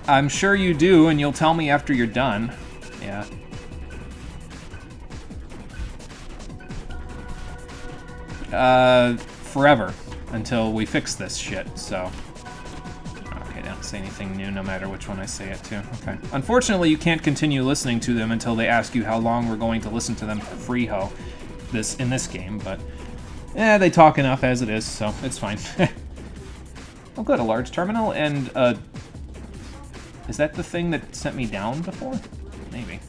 Speaker 1: I'm sure you do, and you'll tell me after you're done. Yeah. Forever. Until we fix this shit, so. Okay, don't say anything new no matter which one I say it to. Okay. Unfortunately, you can't continue listening to them until they ask you how long we're going to listen to them for free, in this game, but they talk enough as it is, so it's fine. Oh good, a large terminal, and is that the thing that sent me down before? Maybe.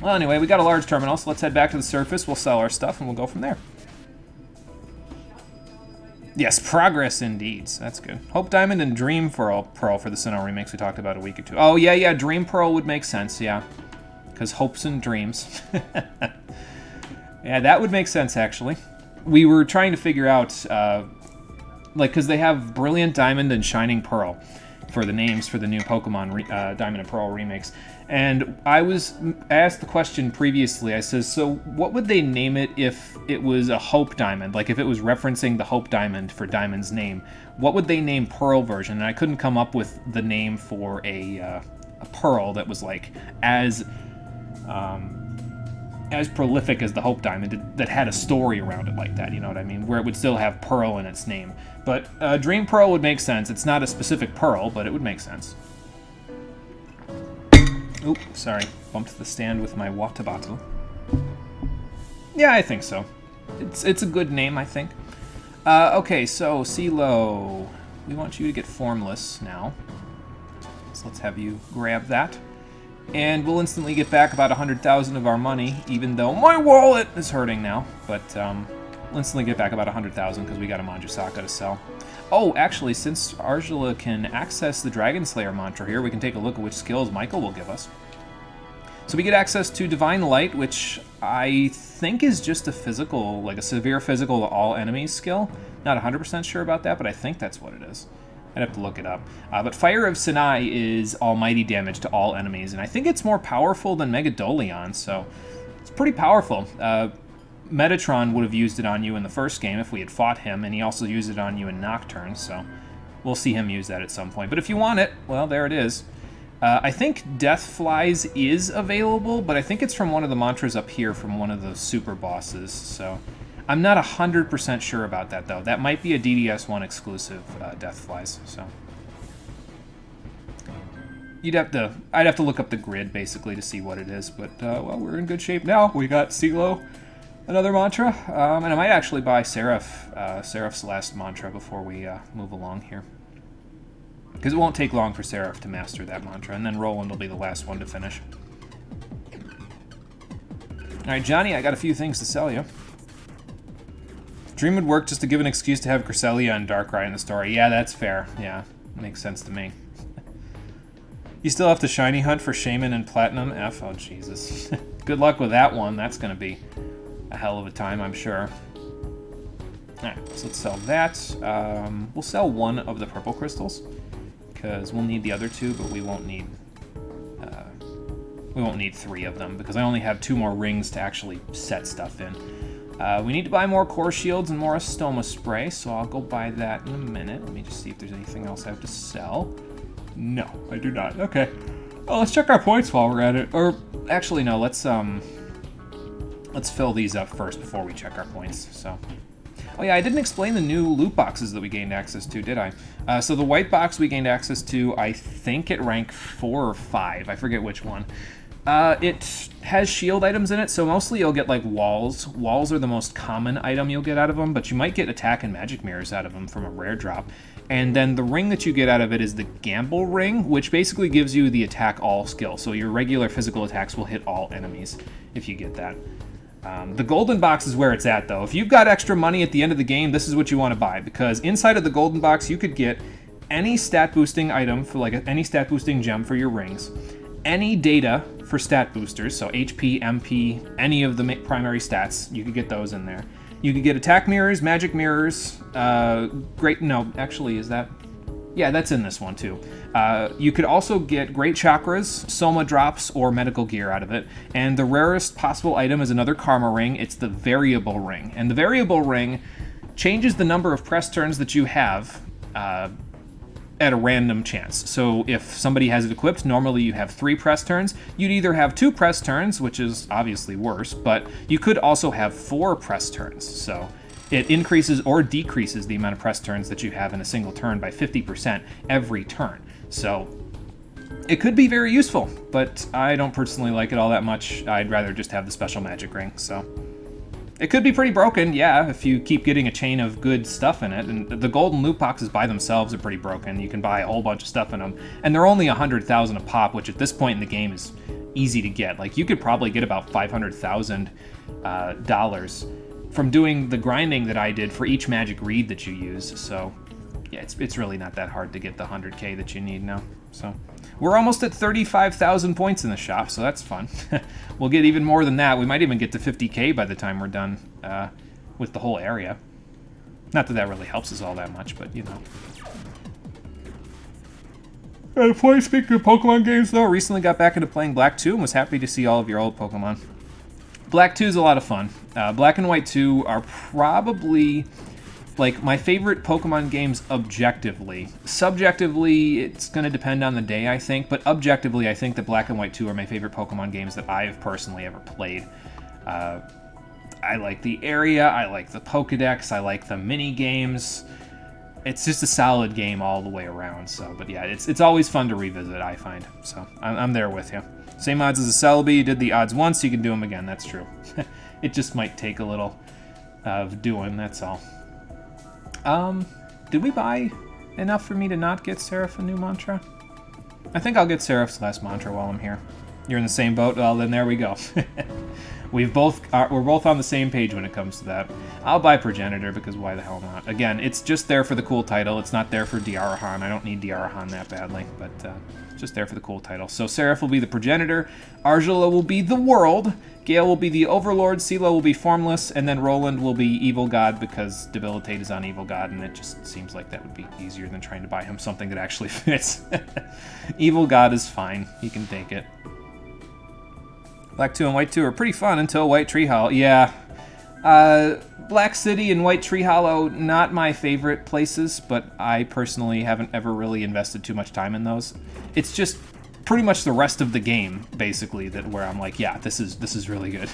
Speaker 1: Well, anyway, we got a large terminal, so let's head back to the surface, we'll sell our stuff, and we'll go from there. Yes, progress indeed. So that's good. Hope Diamond and Dream Pearl for the Sinnoh remakes we talked about a week or two. Oh, yeah, Dream Pearl would make sense, yeah. Because hopes and dreams. Yeah, that would make sense, actually. We were trying to figure out, because they have Brilliant Diamond and Shining Pearl for the names for the new Pokemon Diamond and Pearl remakes. And I was asked the question previously, I says, so what would they name it if it was a Hope Diamond? Like if it was referencing the Hope Diamond for Diamond's name, what would they name Pearl version? And I couldn't come up with the name for a Pearl that was like as prolific as the Hope Diamond, that had a story around it like that, you know what I mean? Where it would still have Pearl in its name. But Dream Pearl would make sense. It's not a specific Pearl, but it would make sense. Oop, sorry. Bumped the stand with my water bottle. Yeah, I think so. It's a good name, I think. Okay, so CeeLo, we want you to get formless now. So let's have you grab that. And we'll instantly get back about 100,000 of our money, even though my wallet is hurting now. But we'll instantly get back about 100,000 because we got a Manjusaka to sell. Oh, actually, since Arjula can access the Dragon Slayer mantra here, we can take a look at which skills Michael will give us. So we get access to Divine Light, which I think is just a physical, like a severe physical to all enemies skill. Not 100% sure about that, but I think that's what it is. I'd have to look it up. But Fire of Sinai is almighty damage to all enemies, and I think it's more powerful than Megadolion, so it's pretty powerful. Metatron would have used it on you in the first game if we had fought him, and he also used it on you in Nocturne, so we'll see him use that at some point. But if you want it, well, there it is. I think Death Flies is available, but I think it's from one of the mantras up here from one of the super bosses, so I'm not 100% sure about that, though. That might be a DDS1 exclusive, Death Flies, so I'd have to look up the grid, basically, to see what it is, but, well, we're in good shape now. We got CeeLo, another mantra, and I might actually buy Seraph's last mantra before we move along here. Because it won't take long for Seraph to master that mantra, and then Roland will be the last one to finish. Alright, Johnny, I got a few things to sell you. Dream would work just to give an excuse to have Cresselia and Darkrai in the story. Yeah, that's fair. Yeah, makes sense to me. You still have to shiny hunt for Shaman and Platinum F? Oh, Jesus. Good luck with that one. That's going to be a hell of a time, I'm sure. Alright, so let's sell that. We'll sell one of the purple crystals, because we'll need the other two, but we won't need 3 of them, because I only have 2 more rings to actually set stuff in. We need to buy more core shields and more Astoma spray, so I'll go buy that in a minute. Let me just see if there's anything else I have to sell. No, I do not. Okay. Well, let's check our points while we're at it. Or, actually, no, let's fill these up first before we check our points, so. Oh yeah, I didn't explain the new loot boxes that we gained access to, did I? So the white box we gained access to, I think at rank 4 or 5, I forget which one. It has shield items in it, so mostly you'll get like walls. Walls are the most common item you'll get out of them, but you might get attack and magic mirrors out of them from a rare drop. And then the ring that you get out of it is the Gamble ring, which basically gives you the attack all skill. So your regular physical attacks will hit all enemies if you get that. The golden box is where it's at, though. If you've got extra money at the end of the game, this is what you want to buy, because inside of the golden box, you could get any stat boosting item for like any stat boosting gem for your rings, any data for stat boosters, so HP, MP, any of the primary stats, you could get those in there. You could get attack mirrors, magic mirrors, no, actually, is that? Yeah, that's in this one too. You could also get great chakras, soma drops, or medical gear out of it. And the rarest possible item is another karma ring. It's the variable ring. And the variable ring changes the number of press turns that you have at a random chance. So if somebody has it equipped, normally you have 3 press turns. You'd either have 2 press turns, which is obviously worse, but you could also have 4 press turns. So it increases or decreases the amount of press turns that you have in a single turn by 50% every turn. So it could be very useful, but I don't personally like it all that much. I'd rather just have the special magic ring, so. It could be pretty broken, yeah, if you keep getting a chain of good stuff in it. And the golden loot boxes by themselves are pretty broken. You can buy a whole bunch of stuff in them. And they're only 100,000 a pop, which at this point in the game is easy to get. Like, you could probably get about $500,000 dollars from doing the grinding that I did for each magic reed that you use. So, yeah, it's really not that hard to get the 100K that you need now. So, we're almost at 35,000 points in the shop, so that's fun. We'll get even more than that. We might even get to 50K by the time we're done with the whole area. Not that that really helps us all that much, but you know. Speaking of Pokemon games, though, recently got back into playing Black 2 and was happy to see all of your old Pokemon. Black 2 is a lot of fun. Black and White 2 are probably like my favorite Pokemon games objectively. Subjectively, it's going to depend on the day, I think, but objectively, I think that Black and White 2 are my favorite Pokemon games that I have personally ever played. I like the area, I like the Pokedex, I like the mini games. It's just a solid game all the way around. So, but yeah, it's always fun to revisit, I find. So I'm there with you. Same odds as a Celebi. You did the odds once, you can do them again. That's true. It just might take a little of doing. That's all. Did we buy enough for me to not get Seraph a new mantra? I think I'll get Seraph's last mantra while I'm here. You're in the same boat? Well, then there we go. We're both on the same page when it comes to that. I'll buy Progenitor because why the hell not? Again, it's just there for the cool title. It's not there for Diarahan. I don't need Diarahan that badly, but just there for the cool title. So Seraph will be the Progenitor, Argila will be the World, Gale will be the Overlord, Silo will be Formless, and then Roland will be Evil God because Debilitate is on Evil God, and it just seems like that would be easier than trying to buy him something that actually fits. Evil God is fine. He can take it. Black 2 and White 2 are pretty fun until White Tree Hollow. Yeah. Black City and White Tree Hollow, not my favorite places, but I personally haven't ever really invested too much time in those. It's just pretty much the rest of the game, basically, that where I'm like, yeah, this is really good.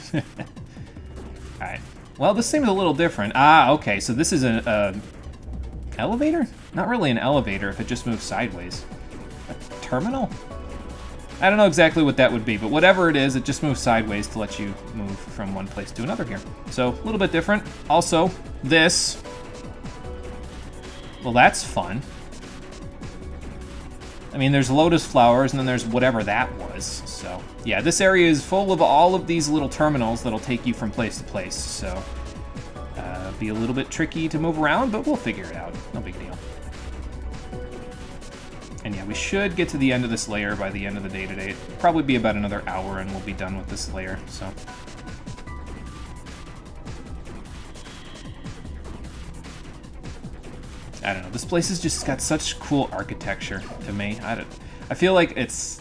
Speaker 1: Alright. Well, this seems a little different. Ah, okay, so this is an elevator? Not really an elevator if it just moves sideways. A terminal? I don't know exactly what that would be, but whatever it is, it just moves sideways to let you move from one place to another here. So, a little bit different. Also, this. Well, that's fun. I mean, there's lotus flowers, and then there's whatever that was. So, yeah, this area is full of all of these little terminals that'll take you from place to place. So, be a little bit tricky to move around, but we'll figure it out. No big deal. And yeah, we should get to the end of this layer by the end of the day today. It'll probably be about another hour and we'll be done with this layer, so. I don't know, this place has just got such cool architecture to me. I feel like it's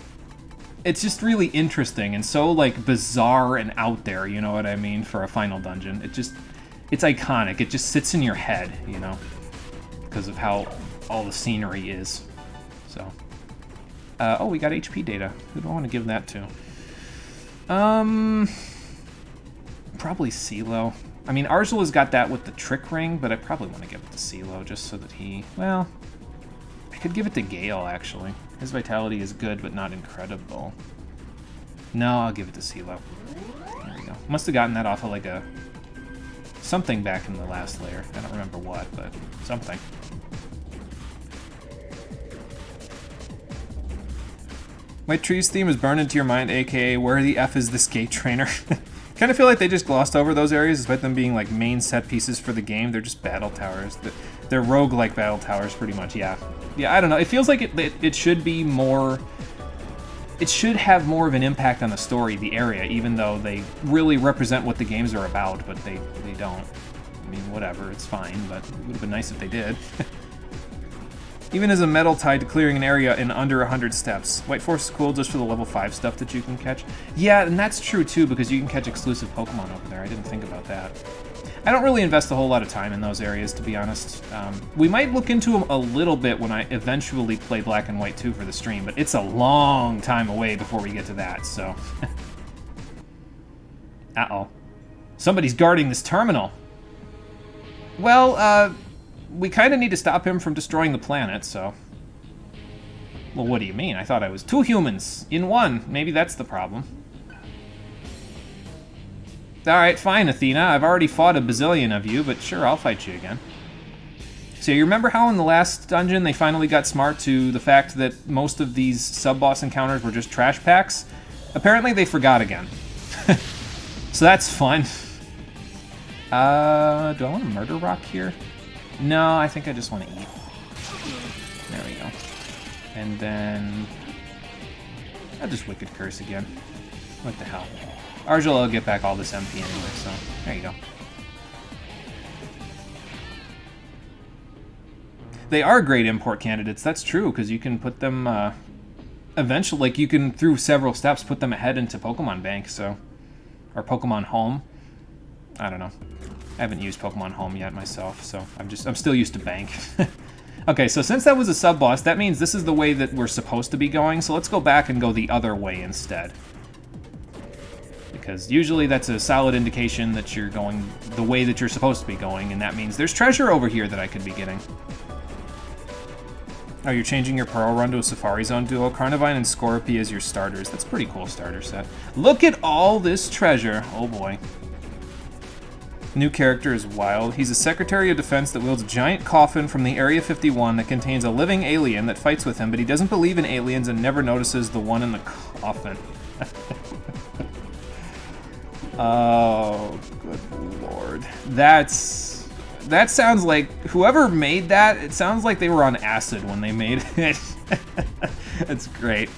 Speaker 1: just really interesting and so like bizarre and out there, you know what I mean, for a final dungeon. It's iconic, it just sits in your head, you know, because of how all the scenery is. So, oh, we got HP data. Who do I want to give that to? Probably CeeLo. I mean, Argela's got that with the trick ring, but I probably want to give it to CeeLo just so that he, well, I could give it to Gale, actually. His vitality is good, but not incredible. No, I'll give it to CeeLo. There we go. Must have gotten that off of like something back in the last layer. I don't remember what, but something. White Tree's theme is burned into your mind, aka where the F is the skate trainer? Kind kind of feel like they just glossed over those areas despite them being like main set pieces for the game. They're just battle towers. They're rogue-like battle towers pretty much, yeah. Yeah, I don't know. It feels like it should be more... It should have more of an impact on the story, the area, even though they really represent what the games are about, but they don't. I mean, whatever, it's fine, but it would have been nice if they did. Even as a medal tied to clearing an area in under 100 steps. White Force is cool just for the level 5 stuff that you can catch. Yeah, and that's true too, because you can catch exclusive Pokemon over there. I didn't think about that. I don't really invest a whole lot of time in those areas, to be honest. We might look into them a little bit when I eventually play Black and White 2 for the stream, but it's a long time away before we get to that, so... Uh-oh. Somebody's guarding this terminal. Well, we kind of need to stop him from destroying the planet, so... Well, what do you mean? I thought I was 2 humans in 1. Maybe that's the problem. Alright, fine, Athena. I've already fought a bazillion of you, but sure, I'll fight you again. So you remember how in the last dungeon they finally got smart to the fact that most of these sub-boss encounters were just trash packs? Apparently they forgot again. So that's fun. Do I want to murder rock here? No, I think I just want to eat. There we go. And then... I'll just Wicked Curse again. What the hell? Argel will get back all this MP anyway, so there you go. They are great import candidates, that's true, because you can put them, eventually, like, you can, through several steps, put them ahead into Pokemon Bank, so... Or Pokemon Home. I don't know. I haven't used Pokemon Home yet myself, so I'm still used to Bank. Okay, so since that was a sub-boss, that means this is the way that we're supposed to be going, so let's go back and go the other way instead. Because usually that's a solid indication that you're going the way that you're supposed to be going, and that means there's treasure over here that I could be getting. Oh, you're changing your Pearl Run to a Safari Zone duo? Carnivine and Scorpy as your starters. That's a pretty cool starter set. Look at all this treasure. Oh boy. New character is Wild. He's a Secretary of Defense that wields a giant coffin from the Area 51 that contains a living alien that fights with him, but he doesn't believe in aliens and never notices the one in the coffin. Oh, good lord. That sounds like, whoever made that, it sounds like they were on acid when they made it. That's great.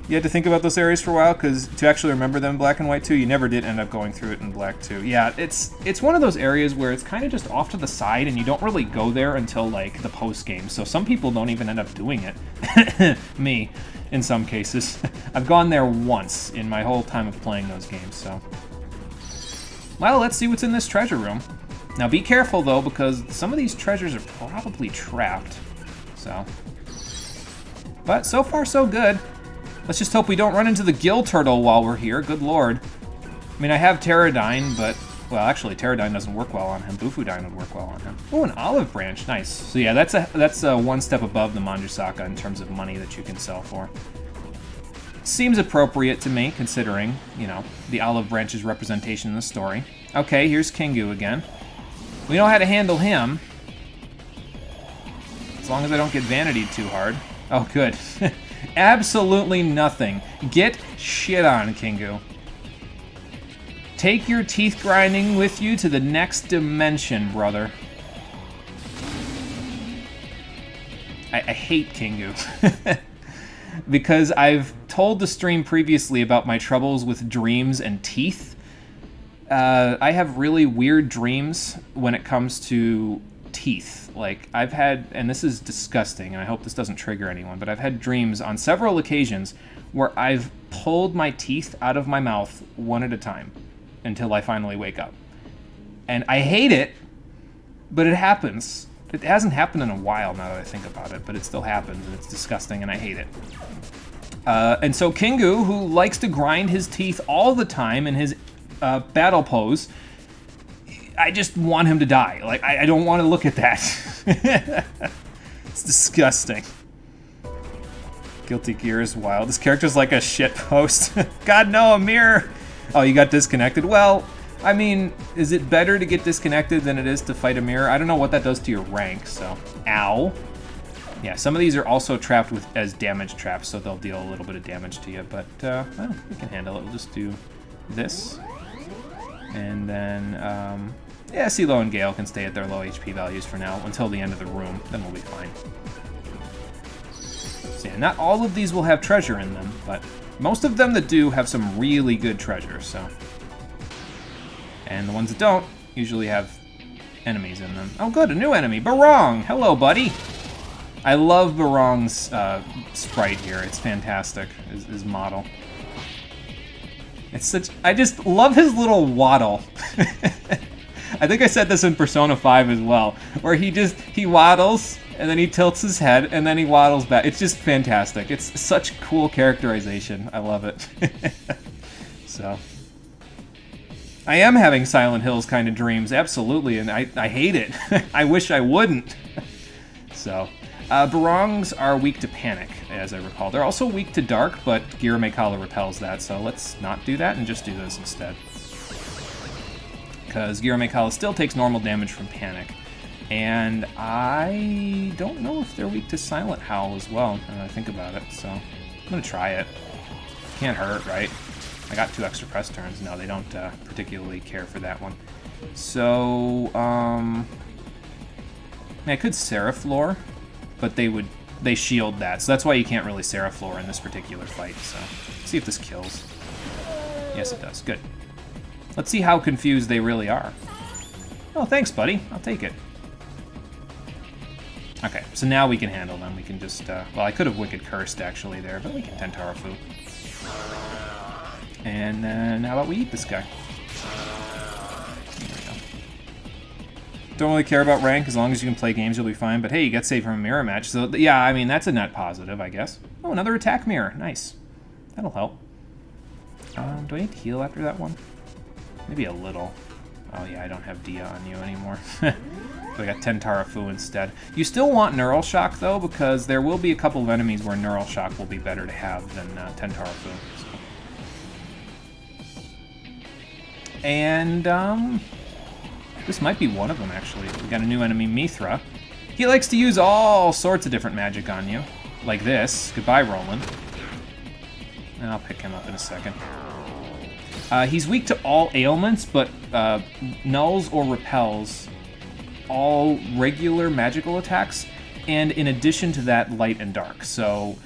Speaker 1: You had to think about those areas for a while, because to actually remember them in Black and White 2, you never did end up going through it in Black 2. Yeah, it's one of those areas where it's kind of just off to the side, and you don't really go there until, like, the post-game, so some people don't even end up doing it. Me, in some cases. I've gone there once in my whole time of playing those games, so... Well, let's see what's in this treasure room. Now be careful, though, because some of these treasures are probably trapped, so... But so far, so good. Let's just hope we don't run into the Gill Turtle while we're here, good lord. I mean, I have Pterodine, but... Well, actually, Pterodine doesn't work well on him. Bufudine would work well on him. Oh, an olive branch, nice. So yeah, that's a one step above the Manjusaka in terms of money that you can sell for. Seems appropriate to me, considering, you know, the olive branch's representation in the story. Okay, here's Kingu again. We know how to handle him. As long as I don't get vanitied too hard. Oh, good. Absolutely nothing. Get shit on, Kingu. Take your teeth grinding with you to the next dimension, brother. I hate Kingu. Because I've told the stream previously about my troubles with dreams and teeth. I have really weird dreams when it comes to teeth. Like, I've had, and this is disgusting, and I hope this doesn't trigger anyone, but I've had dreams on several occasions where I've pulled my teeth out of my mouth one at a time until I finally wake up. And I hate it, but it happens. It hasn't happened in a while now that I think about it, but it still happens, and it's disgusting, and I hate it. And so Kingu, who likes to grind his teeth all the time in his battle pose, I just want him to die. Like, I don't want to look at that. It's disgusting. Guilty Gear is wild. This character's like a shit post. God, no, a mirror! Oh, you got disconnected? Well, I mean, is it better to get disconnected than it is to fight a mirror? I don't know what that does to your rank, so... Ow. Yeah, some of these are also trapped as damage traps, so they'll deal a little bit of damage to you, but, well, we can handle it. We'll just do this. And then, yeah, CeeLo and Gale can stay at their low HP values for now until the end of the room. Then we'll be fine. So yeah, not all of these will have treasure in them, but most of them that do have some really good treasure, so. And the ones that don't usually have enemies in them. Oh good, a new enemy, Barong! Hello, buddy! I love Barong's sprite here. It's fantastic, his model. It's such, I just love his little waddle. I think I said this in Persona 5 as well, where he waddles, and then he tilts his head, and then he waddles back. It's just fantastic. It's such cool characterization. I love it. So, I am having Silent Hills kind of dreams, absolutely, and I hate it. I wish I wouldn't. So, Barongs are weak to panic, as I recall. They're also weak to dark, but Giramekala repels that, so let's not do that and just do this instead. Because Giramekala still takes normal damage from panic. And I don't know if they're weak to Silent Howl as well, now that I think about it, so I'm going to try it. Can't hurt, right? I got 2 extra press turns. No, they don't particularly care for that one. So, I could Seraphlore, but they shield that, so that's why you can't really Seraphlore in this particular fight, so let's see if this kills. Yes, it does. Good. Let's see how confused they really are. Oh, thanks, buddy. I'll take it. Okay, so now we can handle them. We can just, well, I could have Wicked Cursed, actually, there, but we can Tentarafu. And then, how about we eat this guy? There we go. Don't really care about rank. As long as you can play games, you'll be fine. But hey, you got saved from a mirror match. So, yeah, I mean, that's a net positive, I guess. Oh, another attack mirror. Nice. That'll help. Do I need to heal after that one? Maybe a little. Oh yeah, I don't have Dia on you anymore. So I got Tentarafu instead. You still want Neural Shock though, because there will be a couple of enemies where Neural Shock will be better to have than Tentarafu. So. And this might be one of them actually. We got a new enemy, Mithra. He likes to use all sorts of different magic on you, like this. Goodbye, Roland. I'll pick him up in a second. He's weak to all ailments, but nulls or repels all regular magical attacks, and in addition to that, light and dark. So,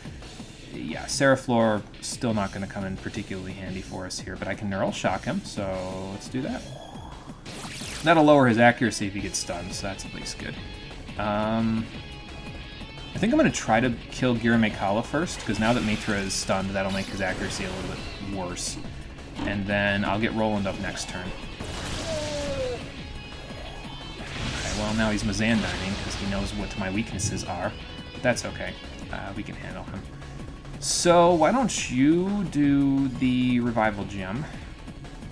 Speaker 1: yeah, Seraphlore still not going to come in particularly handy for us here, but I can Neural Shock him, so let's do that. That'll lower his accuracy if he gets stunned, so that's at least good. I think I'm going to try to kill Giramekala first, because now that Mithra is stunned, that'll make his accuracy a little bit worse. And then I'll get Roland up next turn. Okay, well now he's Mazandining, because he knows what my weaknesses are. But that's okay. We can handle him. So why don't you do the Revival Gem?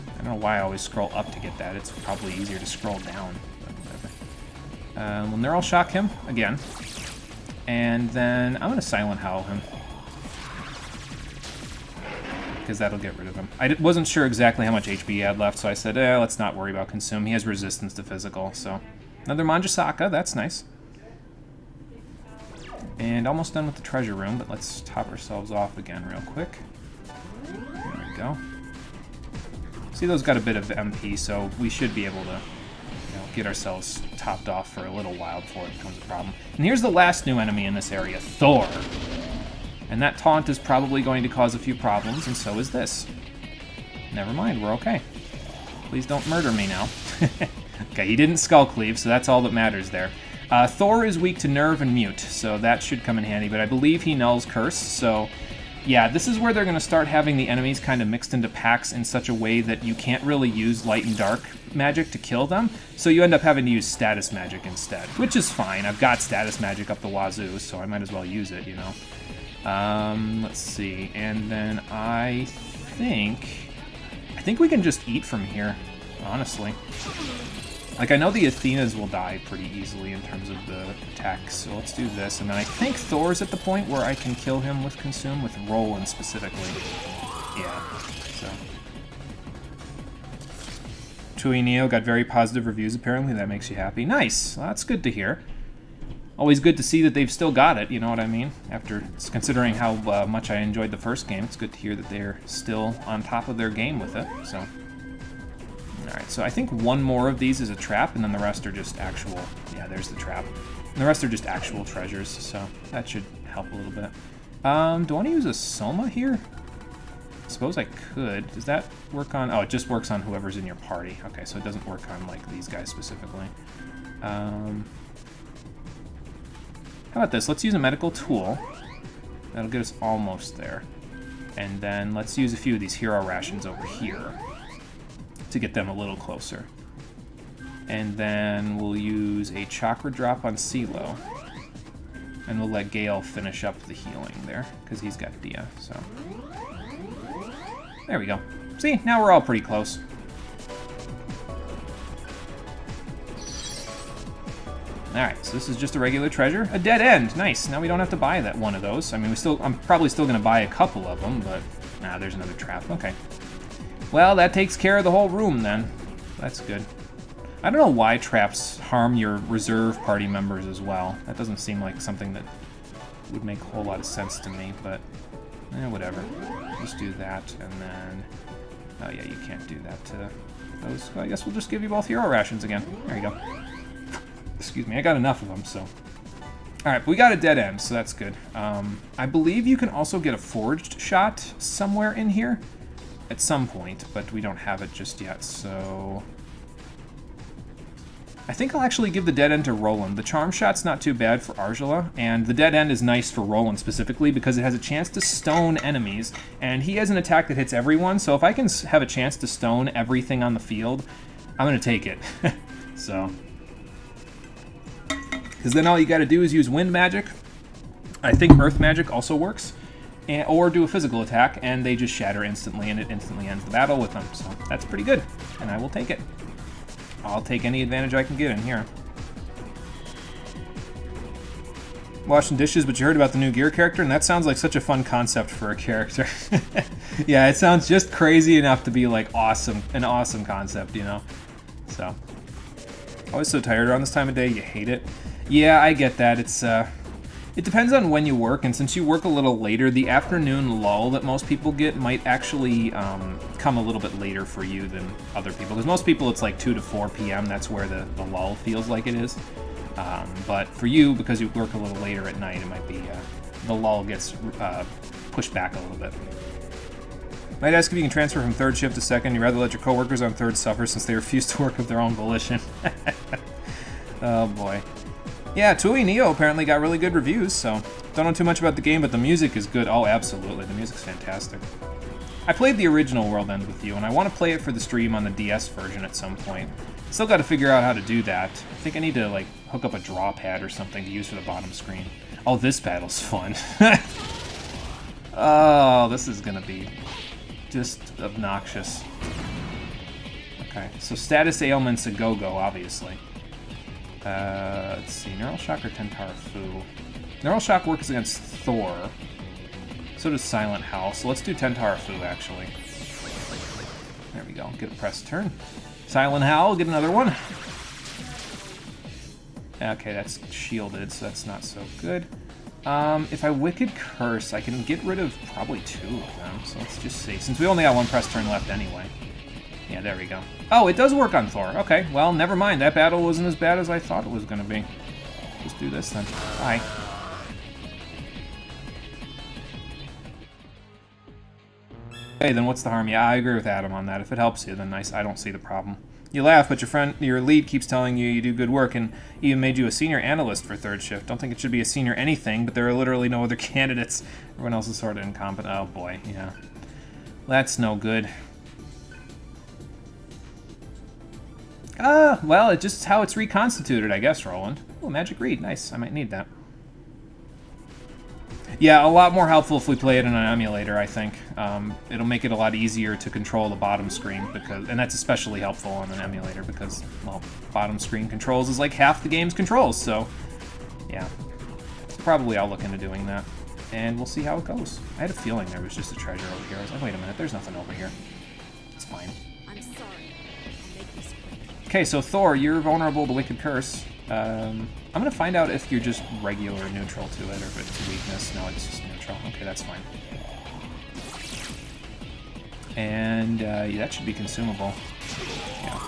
Speaker 1: I don't know why I always scroll up to get that. It's probably easier to scroll down. But whatever. We'll Neural Shock him again. And then I'm going to Silent Howl him, because that'll get rid of him. I wasn't sure exactly how much HP he had left, so I said, let's not worry about Consume. He has resistance to physical, so. Another Manjasaka, that's nice. And almost done with the treasure room, but let's top ourselves off again real quick. There we go. See, those got a bit of MP, so we should be able to get ourselves topped off for a little while before it becomes a problem. And here's the last new enemy in this area, Thor. And that taunt is probably going to cause a few problems, and so is this. Never mind, we're okay. Please don't murder me now. Okay, he didn't Skull Cleave, so that's all that matters there. Thor is weak to Nerve and Mute, so that should come in handy, but I believe he nulls Curse, so yeah, this is where they're going to start having the enemies kind of mixed into packs in such a way that you can't really use light and dark magic to kill them, so you end up having to use status magic instead, which is fine. I've got status magic up the wazoo, so I might as well use it, you know. Let's see, and then I think we can just eat from here, honestly. Like, I know the Athenas will die pretty easily in terms of the attacks, so let's do this. And then I think Thor's at the point where I can kill him with Consume, with Roland specifically. Yeah, so. Tui Neo got very positive reviews, apparently. That makes you happy. Nice! Well, that's good to hear. Always good to see that they've still got it, you know what I mean? After considering how much I enjoyed the first game, it's good to hear that they're still on top of their game with it, so. Alright, so I think one more of these is a trap, and then the rest are just actual... Yeah, there's the trap. And the rest are just actual treasures, so that should help a little bit. Do I want to use a Soma here? I suppose I could. Does that work on... Oh, it just works on whoever's in your party. Okay, so it doesn't work on, like, these guys specifically. How about this? Let's use a medical tool. That'll get us almost there. And then let's use a few of these hero rations over here to get them a little closer. And then we'll use a chakra drop on CeeLo. And we'll let Gale finish up the healing there, because he's got Dia, so... There we go. See, now we're all pretty close. Alright, so this is just a regular treasure. A dead end, nice. Now we don't have to buy that one of those. I mean, I'm probably still going to buy a couple of them, but... Nah, there's another trap. Okay. Well, that takes care of the whole room, then. That's good. I don't know why traps harm your reserve party members as well. That doesn't seem like something that would make a whole lot of sense to me, but... whatever. Just do that, and then... Oh, yeah, you can't do that to those. Well, I guess we'll just give you both hero rations again. There you go. Excuse me, I got enough of them, so... Alright, but we got a dead end, so that's good. I believe you can also get a forged shot somewhere in here at some point, but we don't have it just yet, so... I think I'll actually give the dead end to Roland. The charm shot's not too bad for Argela, and the dead end is nice for Roland specifically because it has a chance to stone enemies, and he has an attack that hits everyone, so if I can have a chance to stone everything on the field, I'm going to take it. So... Because then all you got to do is use wind magic. I think earth magic also works. Or do a physical attack, and they just shatter instantly, and it instantly ends the battle with them. So that's pretty good, and I will take it. I'll take any advantage I can get in here. Washing dishes, but you heard about the new gear character, and that sounds like such a fun concept for a character. Yeah, it sounds just crazy enough to be like awesome, an awesome concept, you know? So, always so tired around this time of day, you hate it. Yeah, I get that. It depends on when you work, and since you work a little later, the afternoon lull that most people get might actually come a little bit later for you than other people. Because most people, it's like 2 to 4 p.m. That's where the lull feels like it is. But for you, because you work a little later at night, it might be the lull gets pushed back a little bit. Might ask if you can transfer from third shift to second. You'd rather let your coworkers on third suffer since they refuse to work of their own volition. Oh boy. Yeah, Tui Neo apparently got really good reviews, so don't know too much about the game, but the music is good. Oh, absolutely. The music's fantastic. I played the original World Ends With You, and I want to play it for the stream on the DS version at some point. Still got to figure out how to do that. I think I need to, like, hook up a draw pad or something to use for the bottom screen. Oh, this battle's fun. Oh, this is going to be just obnoxious. Okay, so status ailments a go-go, obviously. Let's see, Neural Shock or Tentara Fu? Neural Shock works against Thor. So does Silent Howl. So let's do Tentara Fu, actually. There we go. Get a press turn. Silent Howl, get another one. Okay, that's shielded, so that's not so good. If I Wicked Curse, I can get rid of probably 2 of them. So let's just see. Since we only got 1 press turn left anyway. Yeah, there we go. Oh, it does work on Thor. Okay, well, never mind. That battle wasn't as bad as I thought it was going to be. Just do this then. Bye. Okay, then what's the harm? Yeah, I agree with Adam on that. If it helps you, then nice. I don't see the problem. You laugh, but your lead keeps telling you you do good work and even made you a senior analyst for third shift. Don't think it should be a senior anything, but there are literally no other candidates. Everyone else is sort of incompetent. Oh, boy, yeah. That's no good. Well, it's just how it's reconstituted, I guess, Roland. Oh, Magic Read. Nice. I might need that. Yeah, a lot more helpful if we play it in an emulator, I think. It'll make it a lot easier to control the bottom screen, and that's especially helpful on an emulator because, well, bottom screen controls is like half the game's controls, so yeah. So probably I'll look into doing that, and we'll see how it goes. I had a feeling there was just a treasure over here. I was like, wait a minute, there's nothing over here. It's fine.
Speaker 2: I'm sorry. I'll make this quick.
Speaker 1: Okay, so Thor, you're vulnerable to Wicked Curse. I'm going to find out if you're just regular or neutral to it, or if it's weakness. No, it's just neutral. Okay, that's fine. And yeah, that should be consumable. Yeah.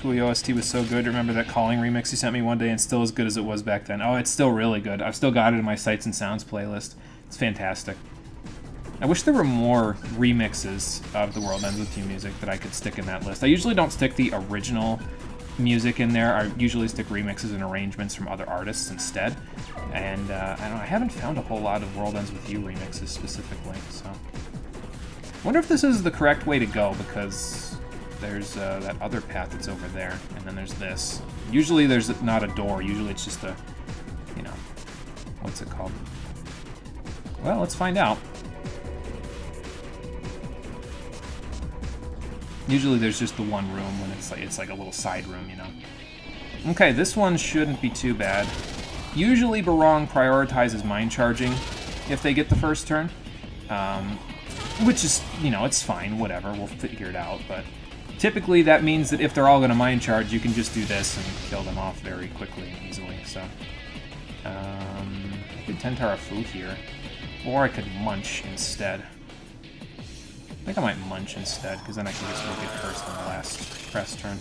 Speaker 1: school OST was so good. Remember that Calling remix you sent me one day, and still as good as it was back then. Oh, it's still really good. I've still got it in my Sights and Sounds playlist. It's fantastic. I wish there were more remixes of The World Ends With You music that I could stick in that list. I usually don't stick the original music in there. I usually stick remixes and arrangements from other artists instead. And I haven't found a whole lot of World Ends With You remixes specifically, so... I wonder if this is the correct way to go, because there's that other path that's over there, and then there's this. Usually there's not a door, usually it's just a, you know, what's it called? Well, let's find out. Usually there's just the one room when it's like a little side room, you know. Okay, this one shouldn't be too bad. Usually Barong prioritizes mine charging if they get the first turn. Which is, you know, it's fine, whatever, we'll figure it out, but typically that means that if they're all going to mine charge, you can just do this and kill them off very quickly and easily, so... I could Tentara Fu here, or I could Munch instead. I think I might Munch instead, because then I can just go get cursed on the last press turn.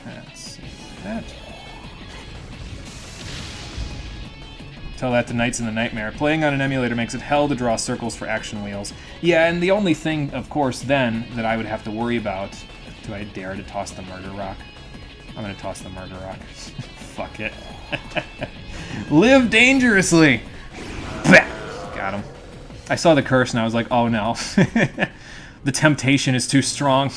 Speaker 1: Let's see that. Tell that to Knights in the Nightmare. Playing on an emulator makes it hell to draw circles for action wheels. Yeah, and the only thing, of course, then, that I would have to worry about... Do I dare to toss the Murder Rock? I'm gonna toss the Murder Rock. Fuck it. Live dangerously! Got him. I saw the curse and I was like, oh no. The temptation is too strong.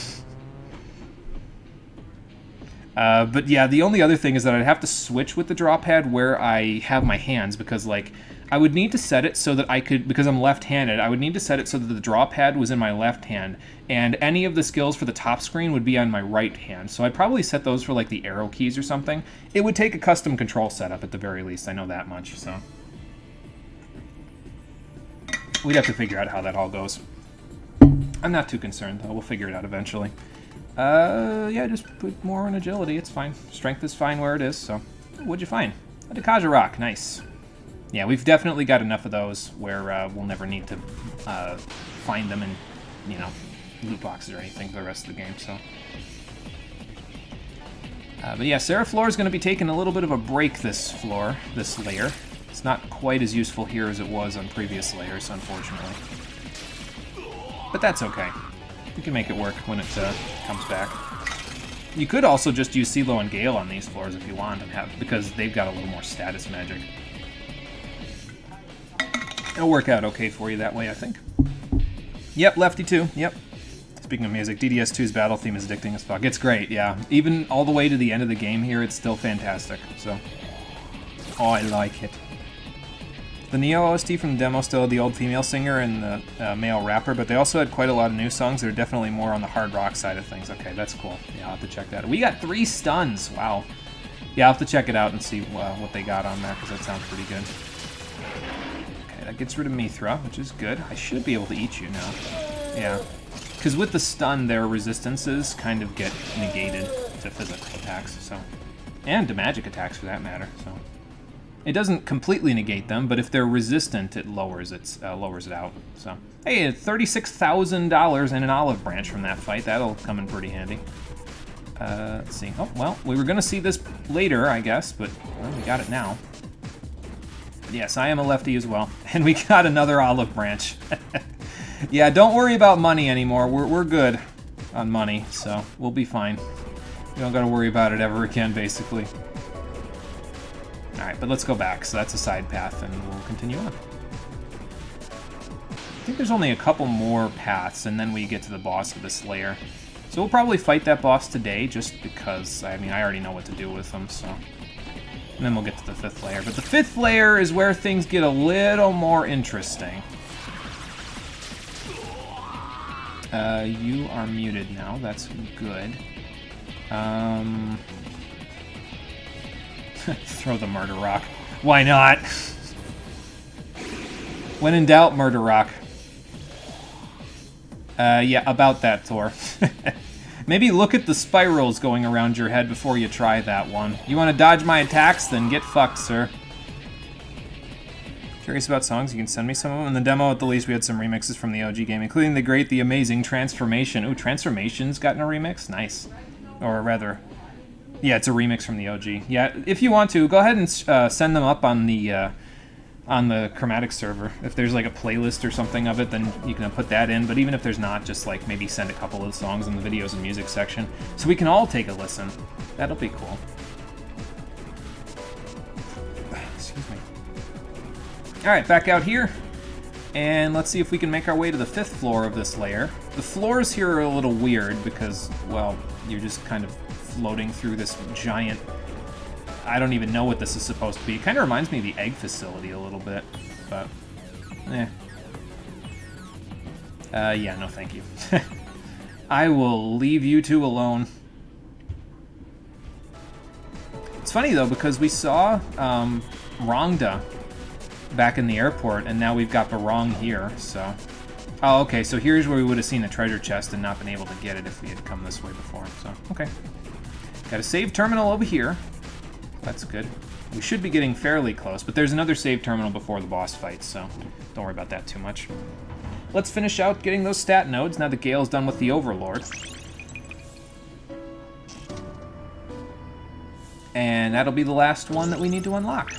Speaker 1: But yeah, the only other thing is that I'd have to switch with the draw pad where I have my hands, because, like, I would need to set it so that I could, because I'm left-handed, I would need to set it so that the draw pad was in my left hand, and any of the skills for the top screen would be on my right hand. So I'd probably set those for, like, the arrow keys or something. It would take a custom control setup at the very least, I know that much, so... We'd have to figure out how that all goes. I'm not too concerned, though. We'll figure it out eventually. Yeah, just put more on agility. It's fine. Strength is fine where it is, so... What'd you find? A Dekaja Rock. Nice. Yeah, we've definitely got enough of those where we'll never need to find them in, you know, loot boxes or anything for the rest of the game, so... but yeah, Seraph Floor is going to be taking a little bit of a break this layer. It's not quite as useful here as it was on previous layers, unfortunately. But that's okay. We can make it work when it comes back. You could also just use CeeLo and Gale on these floors if you want, and because they've got a little more status magic. It'll work out okay for you that way, I think. Yep, Lefty 2, yep. Speaking of music, DDS2's battle theme is addicting as fuck. It's great, yeah. Even all the way to the end of the game here, it's still fantastic, so... Oh, I like it. The Neo OST from the demo still had the old female singer and the male rapper, but they also had quite a lot of new songs that are definitely more on the hard rock side of things. Okay, that's cool. Yeah, I'll have to check that out. We got 3 stuns! Wow. Yeah, I'll have to check it out and see what they got on there, because that sounds pretty good. Okay, that gets rid of Mithra, which is good. I should be able to eat you now. Yeah. Because with the stun, their resistances kind of get negated to physical attacks, so... And to magic attacks, for that matter, so... It doesn't completely negate them, but if they're resistant, it lowers it out. So, hey, $36,000 and an olive branch from that fight. That'll come in pretty handy. Let's see. Oh, well, we were going to see this later, I guess, but well, we got it now. But yes, I am a lefty as well, and we got another olive branch. Yeah, don't worry about money anymore. We're good on money, so we'll be fine. We don't got to worry about it ever again, basically. Alright, but let's go back. So that's a side path, and we'll continue on. I think there's only a couple more paths, and then we get to the boss of this layer. So we'll probably fight that boss today, just because, I mean, I already know what to do with them, so... And then we'll get to the 5th layer. But the 5th layer is where things get a little more interesting. You are muted now. That's good. Throw the Murder Rock. Why not? When in doubt, Murder Rock. Yeah, about that, Thor. Maybe look at the spirals going around your head before you try that one. You want to dodge my attacks? Then get fucked, sir. Curious about songs? You can send me some of them. In the demo, at the least, we had some remixes from the OG game, including the great, the amazing Transformation. Ooh, Transformation's gotten a remix? Nice. Or rather, yeah, it's a remix from the OG. Yeah, if you want to, go ahead and send them up on the Chromatic server. If there's like a playlist or something of it, then you can put that in. But even if there's not, just like maybe send a couple of songs in the videos and music section, so we can all take a listen. That'll be cool. Excuse me. All right, back out here, and let's see if we can make our way to the 5th floor of this layer. The floors here are a little weird because, well, you're just kind of floating through this giant... I don't even know what this is supposed to be. It kind of reminds me of the egg facility a little bit, but yeah, no thank you. I will leave you two alone. It's funny though, because we saw Rongda back in the airport, and now we've got Barong here, so... Oh, okay, so here's where we would have seen the treasure chest and not been able to get it if we had come this way before, so, okay. Got a save terminal over here. That's good. We should be getting fairly close, but there's another save terminal before the boss fight, so don't worry about that too much. Let's finish out getting those stat nodes now that Gale's done with the Overlord. And that'll be the last one that we need to unlock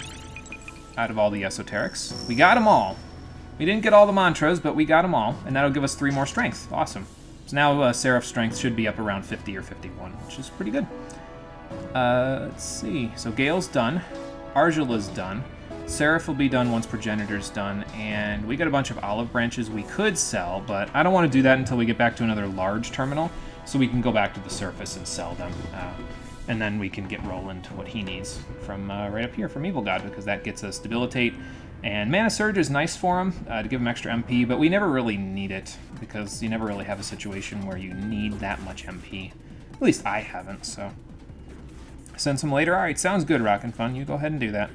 Speaker 1: out of all the esoterics. We got them all. We didn't get all the mantras, but we got them all, and that'll give us 3 more strength. Awesome. So now Seraph's strength should be up around 50 or 51, which is pretty good. Let's see. So Gale's done. Arjula's done. Seraph will be done once Progenitor's done, and we got a bunch of olive branches we could sell, but I don't want to do that until we get back to another large terminal, so we can go back to the surface and sell them. And then we can get Roland what he needs from right up here from Evil God, because that gets us Debilitate. And Mana Surge is nice for him, to give him extra MP, but we never really need it, because you never really have a situation where you need that much MP. At least I haven't, so... Send some later? Alright, sounds good, Rockin' Fun. You go ahead and do that.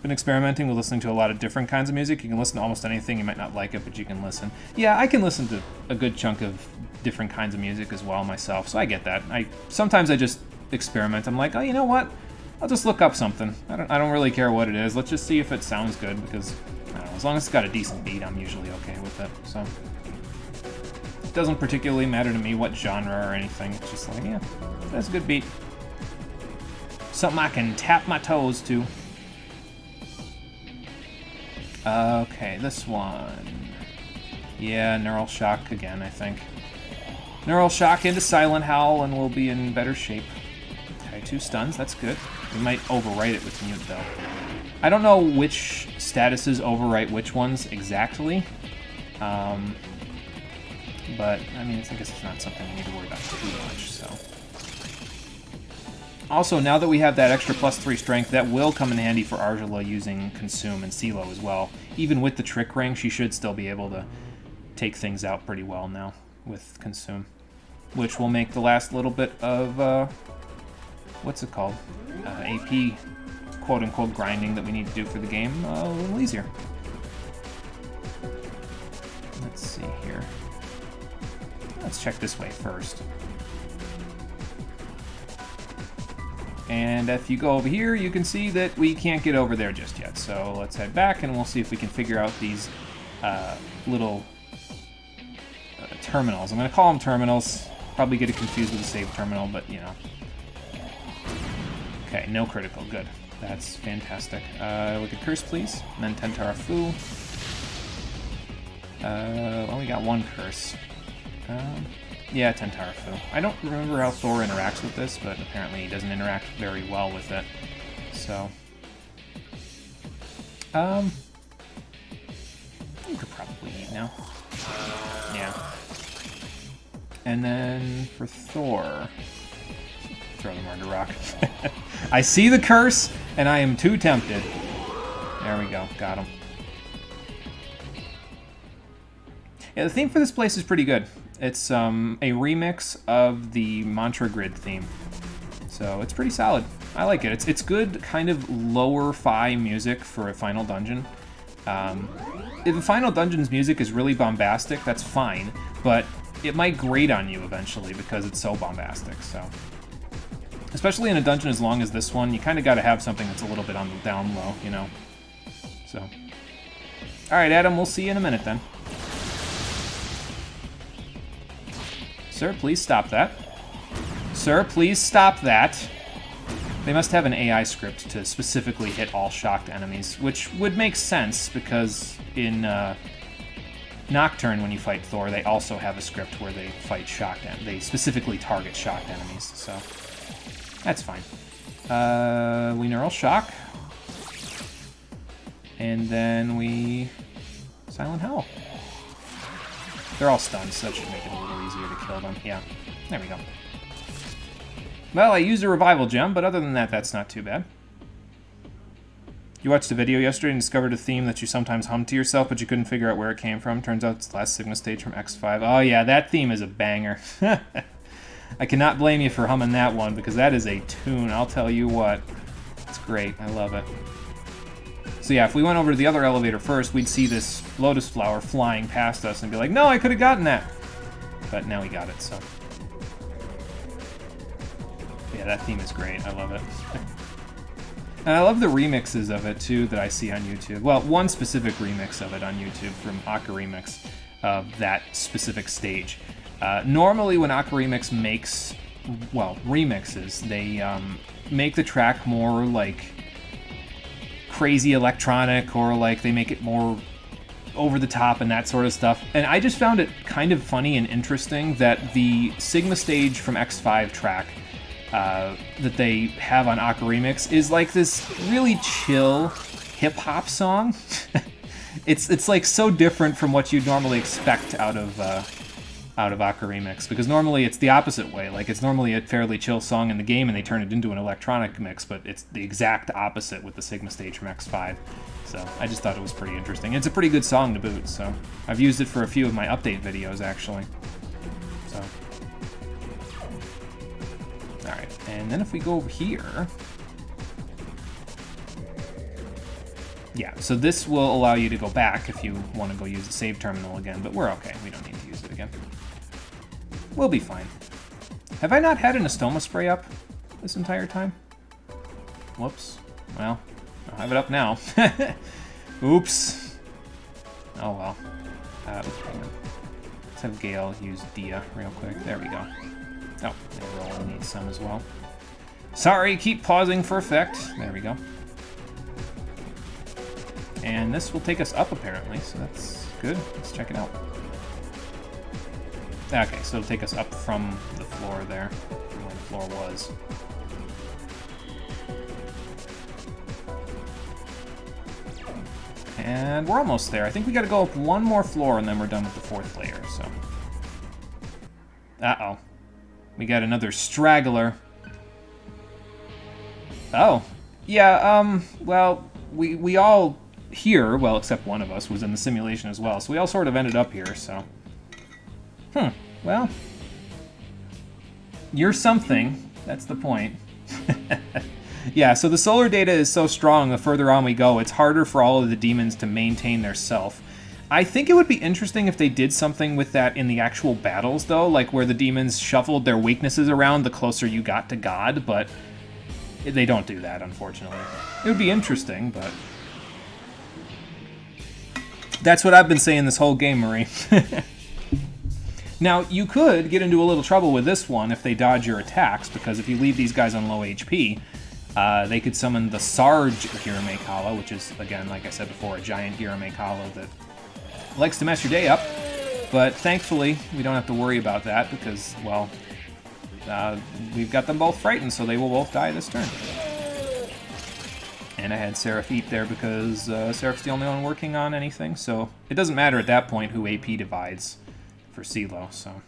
Speaker 1: Been experimenting with listening to a lot of different kinds of music. You can listen to almost anything. You might not like it, but you can listen. Yeah, I can listen to a good chunk of different kinds of music as well myself, so I get that. Sometimes I just experiment. I'm like, oh, you know what? I'll just look up something. I don't really care what it is. Let's just see if it sounds good, because I don't know, as long as it's got a decent beat, I'm usually okay with it. So it doesn't particularly matter to me what genre or anything. It's just like, yeah, that's a good beat. Something I can tap my toes to. Okay, this one. Yeah, Neural Shock again, I think. Neural Shock into Silent Howl, and we'll be in better shape. Okay, 2 stuns, that's good. We might overwrite it with Mute, though. I don't know which statuses overwrite which ones exactly. But, I mean, I guess it's not something we need to worry about too much, so... Also, now that we have that extra +3 strength, that will come in handy for Arjula using Consume and CeeLo as well. Even with the Trick Ring, she should still be able to take things out pretty well now with Consume. Which will make the last little bit of, what's it called? AP, quote-unquote, grinding that we need to do for the game a little easier. Let's see here. Let's check this way first. And if you go over here, you can see that we can't get over there just yet. So let's head back, and we'll see if we can figure out these little terminals. I'm going to call them terminals. Probably get it confused with a save terminal, but, you know. Okay, no critical. Good. That's fantastic. Wicked Curse, please. And then Tentara Fu. Well, we got 1 curse. Yeah, Tentara Fu. I don't remember how Thor interacts with this, but apparently he doesn't interact very well with it. So... you could probably eat now. Yeah. And then for Thor... throw the Murder Rock. I see the curse, and I am too tempted. There we go. Got him. Yeah, the theme for this place is pretty good. It's a remix of the Mantra Grid theme. So it's pretty solid. I like it. It's good kind of lower fi music for a final dungeon. If a final dungeon's music is really bombastic, that's fine, but it might grate on you eventually because it's so bombastic, so... Especially in a dungeon as long as this one, you kind of got to have something that's a little bit on the down low, you know? So... Alright, Adam, we'll see you in a minute then. Sir, please stop that. Sir, please stop that. They must have an AI script to specifically hit all shocked enemies, which would make sense because in Nocturne, when you fight Thor, they also have a script where they fight shocked they specifically target shocked enemies, so that's fine. We neural shock. And then we Silent Hell. They're all stunned, so that should make it a little easier to kill them. Yeah, there we go. Well, I used a revival gem, but other than that, that's not too bad. You watched a video yesterday and discovered a theme that you sometimes hum to yourself, but you couldn't figure out where it came from. Turns out it's the last Sigma stage from X5. Oh yeah, that theme is a banger. I cannot blame you for humming that one, because that is a tune, I'll tell you what. It's great, I love it. So yeah, if we went over to the other elevator first, we'd see this lotus flower flying past us and be like, no, I could have gotten that. But now we got it, so. Yeah, that theme is great, I love it. And I love the remixes of it, too, that I see on YouTube. Well, one specific remix of it on YouTube from Remix of that specific stage. Normally when Remix makes, well, remixes, they make the track more, like, crazy electronic, or, like, they make it more over the top and that sort of stuff. And I just found it kind of funny and interesting that the Sigma stage from X5 track that they have on Remix is like this really chill hip-hop song. it's like so different from what you'd normally expect out of Remix, because normally it's the opposite way. Like, it's normally a fairly chill song in the game and they turn it into an electronic mix, but it's the exact opposite with the Sigma stage from X5. So I just thought it was pretty interesting. It's a pretty good song to boot, so I've used it for a few of my update videos actually. So alright, and then if we go over here... Yeah, so this will allow you to go back if you want to go use the save terminal again, but we're okay. We don't need to use it again. We'll be fine. Have I not had an Astoma spray up this entire time? Whoops. Well, I'll have it up now. Oops. Oh well. Hang on. Let's have Gale use Dia real quick. There we go. Oh, they will need some as well. Sorry, keep pausing for effect. There we go. And this will take us up, apparently, so that's good. Let's check it out. Okay, so it'll take us up from the floor there, from where the floor was. And we're almost there. I think we gotta go up one more floor and then we're done with the 4th layer, so. Uh-oh. We got another straggler. Oh. Yeah, well, we all here, well, except one of us, was in the simulation as well, so we all sort of ended up here, so. Well. You're something. That's the point. Yeah, so the solar data is so strong the further on we go, it's harder for all of the demons to maintain their self. I think it would be interesting if they did something with that in the actual battles, though, like where the demons shuffled their weaknesses around the closer you got to God, but they don't do that, unfortunately. It would be interesting, but... That's what I've been saying this whole game, Marie. Now, you could get into a little trouble with this one if they dodge your attacks, because if you leave these guys on low HP, they could summon the Sarge Hirame Kala, which is, again, like I said before, a giant Hirame Kala that likes to mess your day up. But thankfully, we don't have to worry about that because, well, we've got them both frightened, so they will both die this turn. And I had Seraph eat there because Seraph's the only one working on anything, so it doesn't matter at that point who AP divides for CeeLo, so.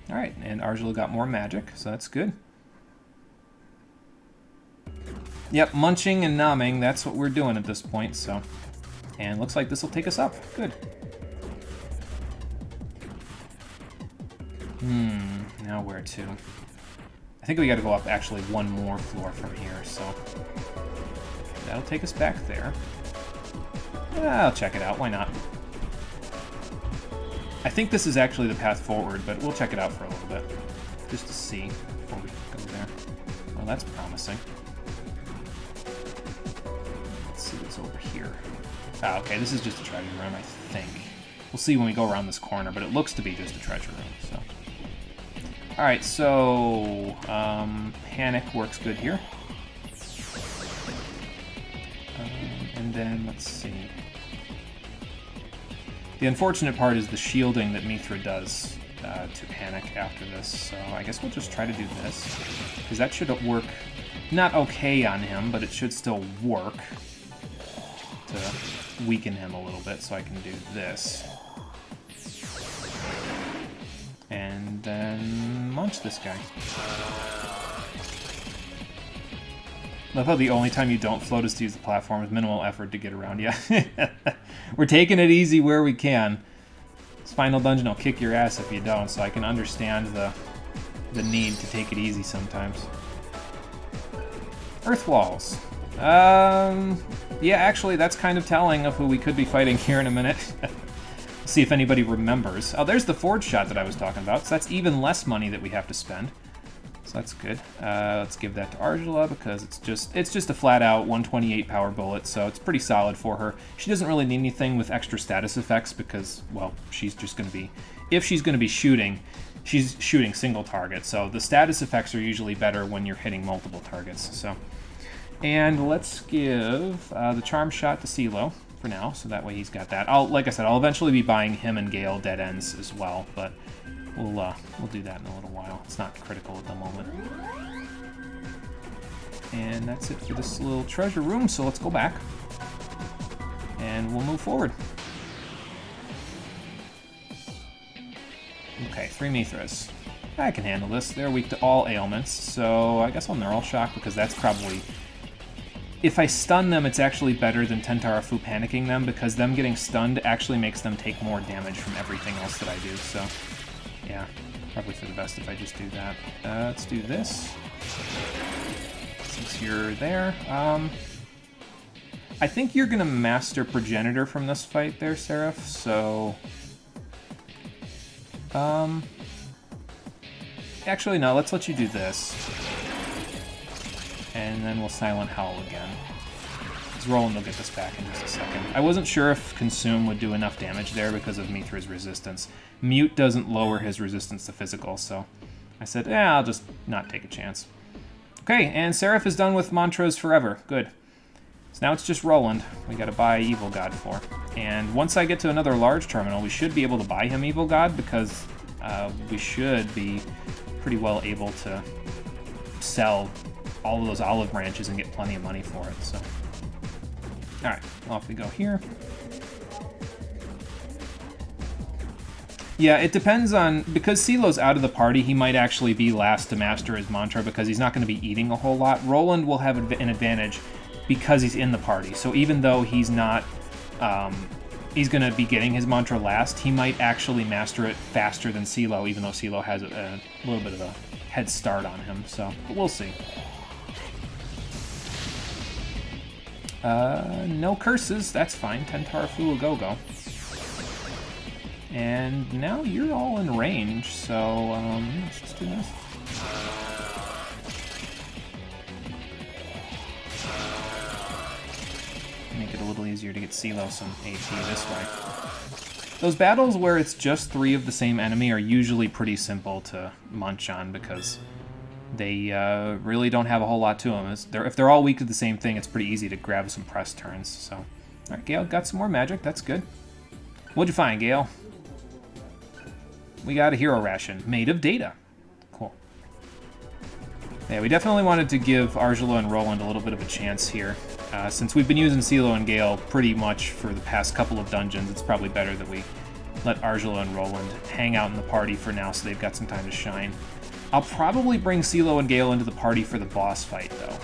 Speaker 1: Alright, and Argela got more magic, so that's good. Yep, munching and nomming, that's what we're doing at this point, so. And looks like this will take us up. Good. Now where to? I think we gotta go up actually one more floor from here, so. That'll take us back there. I'll check it out, why not? I think this is actually the path forward, but we'll check it out for a little bit. Just to see before we go there. Well, that's promising. Let's see what's over here. Ah, okay, this is just a treasure room, I think. We'll see when we go around this corner, but it looks to be just a treasure room, so. Alright, so... Panic works good here. And then, let's see. The unfortunate part is the shielding that Mithra does to Panic after this, so I guess we'll just try to do this. Because that should work, not okay on him, but it should still work to weaken him a little bit, so I can do this. And then launch this guy. Love how the only time you don't float is to use the platform with minimal effort to get around. Yeah, we're taking it easy where we can. This final dungeon will kick your ass if you don't, so I can understand the need to take it easy sometimes. Earth walls. Yeah, actually, that's kind of telling of who we could be fighting here in a minute. See if anybody remembers. Oh, there's the forge shot that I was talking about, so that's even less money that we have to spend. So that's good. Let's give that to Argela because it's just a flat-out 128 power bullet, so it's pretty solid for her. She doesn't really need anything with extra status effects because, well, she's just going to be... If she's going to be shooting, she's shooting single targets, so the status effects are usually better when you're hitting multiple targets. So, and let's give the charm shot to CeeLo for now, so that way he's got that. Like I said, I'll eventually be buying him and Gale dead ends as well, but we'll do that in a little while. It's not critical at the moment. And that's it for this little treasure room, so let's go back. And we'll move forward. Okay, 3 Mithras. I can handle this. They're weak to all ailments, so I guess I'll Neural Shock because that's probably... If I stun them, it's actually better than Tentarafu panicking them because them getting stunned actually makes them take more damage from everything else that I do, so... Yeah, probably for the best if I just do that. Let's do this. Since you're there. I think you're going to master Progenitor from this fight there, Seraph, so... Actually, no, let's let you do this. And then we'll Silent Howl again. Because Roland will get this back in just a second. I wasn't sure if Consume would do enough damage there because of Mithra's resistance. Mute doesn't lower his resistance to physical, so I said, I'll just not take a chance. Okay, and Seraph is done with Mantras forever. Good. So now it's just Roland. We gotta buy Evil God for. And once I get to another large terminal, we should be able to buy him Evil God because we should be pretty well able to sell all of those olive branches and get plenty of money for it, so. Alright, off we go here. Yeah, it depends on... Because CeeLo's out of the party, he might actually be last to master his mantra because he's not going to be eating a whole lot. Roland will have an advantage because he's in the party. So even though he's not... he's going to be getting his mantra last, he might actually master it faster than CeeLo, even though CeeLo has a little bit of a head start on him. So, but we'll see. No curses, that's fine. Tentarafu will go. And now you're all in range, so let's just do this. Make it a little easier to get CeeLo some AP this way. Those battles where it's just 3 of the same enemy are usually pretty simple to munch on because they really don't have a whole lot to them. If they're all weak to the same thing, it's pretty easy to grab some press turns. So, all right, Gale got some more magic. That's good. What'd you find, Gale? We got a hero ration made of data. Cool. Yeah, we definitely wanted to give Argela and Roland a little bit of a chance here. Since we've been using CeeLo and Gale pretty much for the past couple of dungeons, it's probably better that we let Argela and Roland hang out in the party for now so they've got some time to shine. I'll probably bring CeeLo and Gale into the party for the boss fight, though,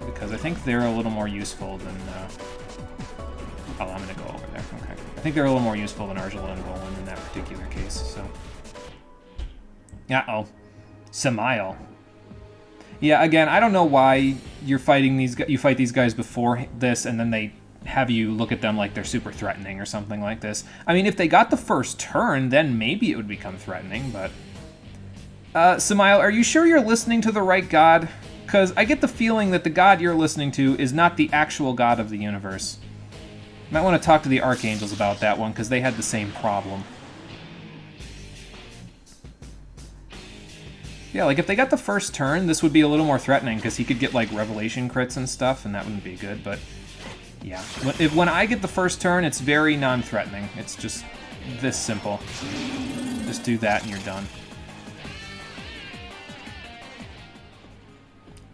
Speaker 1: because I think they're a little more useful than... Oh, I'm going to go over there. Okay. I think they're a little more useful than Argela and Roland in that particular case, so... Uh-oh. Samael. Yeah, again, I don't know why you're fighting you fight these guys before this, and then they have you look at them like they're super threatening or something like this. I mean, if they got the first turn, then maybe it would become threatening, but... Samael, are you sure you're listening to the right god? Because I get the feeling that the god you're listening to is not the actual god of the universe. Might want to talk to the Archangels about that one, because they had the same problem. Yeah, like if they got the first turn, this would be a little more threatening, because he could get like Revelation crits and stuff, and that wouldn't be good, but yeah. When I get the first turn, it's very non-threatening. It's just this simple. Just do that and you're done.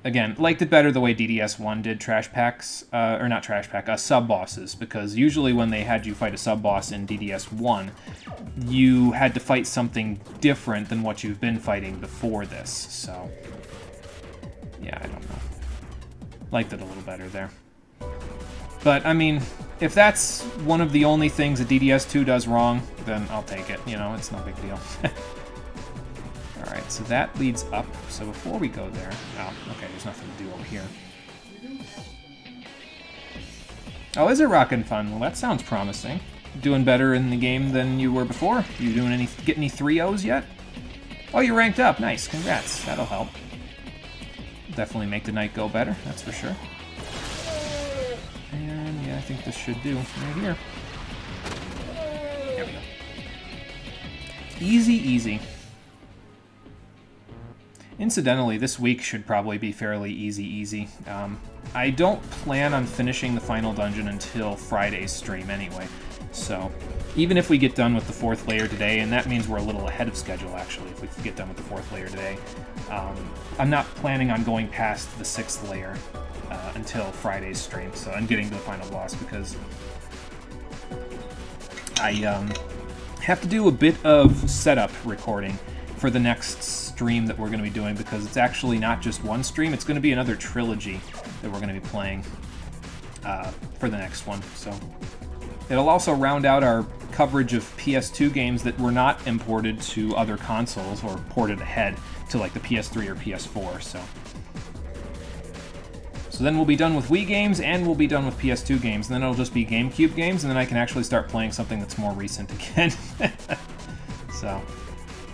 Speaker 1: Again, liked it better the way DDS1 did trash packs, or not trash pack, sub-bosses, because usually when they had you fight a sub-boss in DDS1, you had to fight something different than what you've been fighting before this, so yeah, I don't know. Liked it a little better there. But, I mean, if that's one of the only things that DDS2 does wrong, then I'll take it, you know, it's no big deal. Alright, so that leads up. So before we go there... Oh, okay, there's nothing to do over here. Oh, is it rockin' fun? Well, that sounds promising. Doing better in the game than you were before? You get any 3-0s yet? Oh, you're ranked up. Nice, congrats. That'll help. Definitely make the night go better, that's for sure. And yeah, I think this should do right here. There we go. Easy, easy. Incidentally, this week should probably be fairly easy. I don't plan on finishing the final dungeon until Friday's stream anyway, so even if we get done with the 4th layer today, and that means we're a little ahead of schedule actually if we get done with the 4th layer today, I'm not planning on going past the 6th layer until Friday's stream, so I'm getting to the final boss because I have to do a bit of setup recording for the next stream that we're going to be doing, because it's actually not just one stream, it's going to be another trilogy that we're going to be playing for the next one. So it'll also round out our coverage of PS2 games that were not imported to other consoles or ported ahead to like the PS3 or PS4. So then we'll be done with Wii games and we'll be done with PS2 games, and then it'll just be GameCube games, and then I can actually start playing something that's more recent again. So,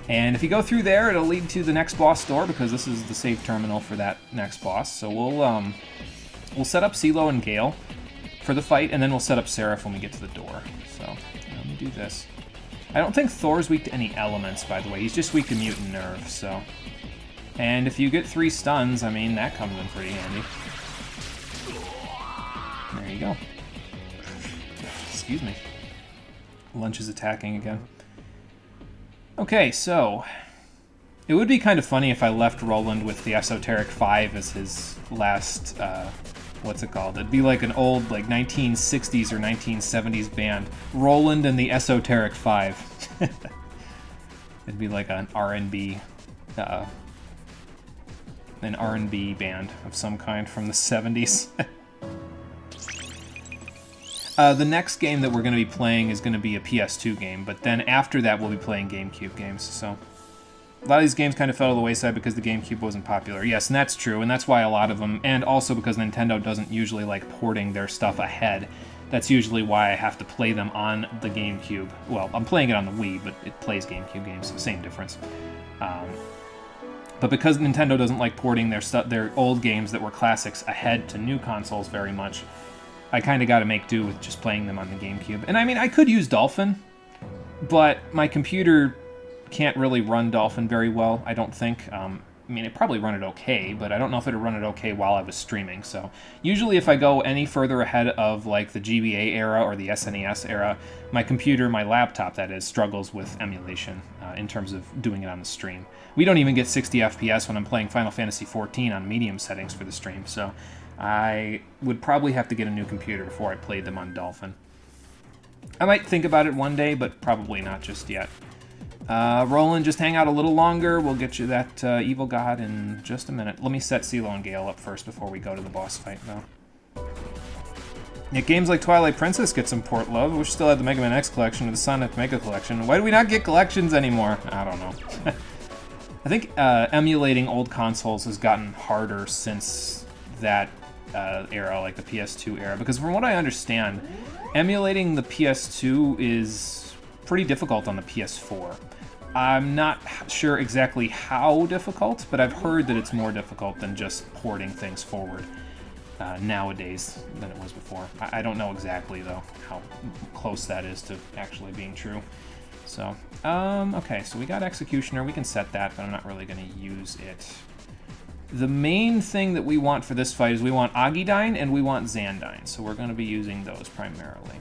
Speaker 1: and if you go through there, it'll lead to the next boss door, because this is the save terminal for that next boss. So we'll set up CeeLo and Gale for the fight, and then we'll set up Seraph when we get to the door. So let me do this. I don't think Thor's weak to any elements, by the way. He's just weak to mutant nerve. So, and if you get 3 stuns, I mean, that comes in pretty handy. There you go. Excuse me. Lunch is attacking again. Okay, so it would be kind of funny if I left Roland with the Esoteric 5 as his last, what's it called? It'd be like an old, like, 1960s or 1970s band. Roland and the Esoteric 5. It'd be like an R&B band of some kind from the 70s. The next game that we're going to be playing is going to be a PS2 game, but then after that we'll be playing GameCube games, so a lot of these games kind of fell to the wayside because the GameCube wasn't popular. Yes, and that's true, and that's why a lot of them, and also because Nintendo doesn't usually like porting their stuff ahead. That's usually why I have to play them on the GameCube. Well, I'm playing it on the Wii, but it plays GameCube games, so same difference. But because Nintendo doesn't like porting their old games that were classics ahead to new consoles very much, I kind of got to make do with just playing them on the GameCube. And I mean, I could use Dolphin, but my computer can't really run Dolphin very well, I don't think. I mean, it'd probably run it okay, but I don't know if it'd run it okay while I was streaming. So usually if I go any further ahead of like the GBA era or the SNES era, my computer, my laptop that is, struggles with emulation in terms of doing it on the stream. We don't even get 60 FPS when I'm playing Final Fantasy XIV on medium settings for the stream, so I would probably have to get a new computer before I played them on Dolphin. I might think about it one day, but probably not just yet. Roland, just hang out a little longer. We'll get you that Evil God in just a minute. Let me set CeeLo and Gale up first before we go to the boss fight, though. Yeah, games like Twilight Princess get some port love. We still had the Mega Man X collection or the Sonic Mega collection. Why do we not get collections anymore? I don't know. I think emulating old consoles has gotten harder since that era, like the PS2 era, because from what I understand, emulating the PS2 is pretty difficult on the PS4. I'm not sure exactly how difficult, but I've heard that it's more difficult than just porting things forward. nowadays than it was before. I don't know exactly, though, how close that is to actually being true. So, okay, so we got Executioner. We can set that, but I'm not really going to use it. The main thing that we want for this fight is we want Agidine and we want Xandine, so we're going to be using those primarily.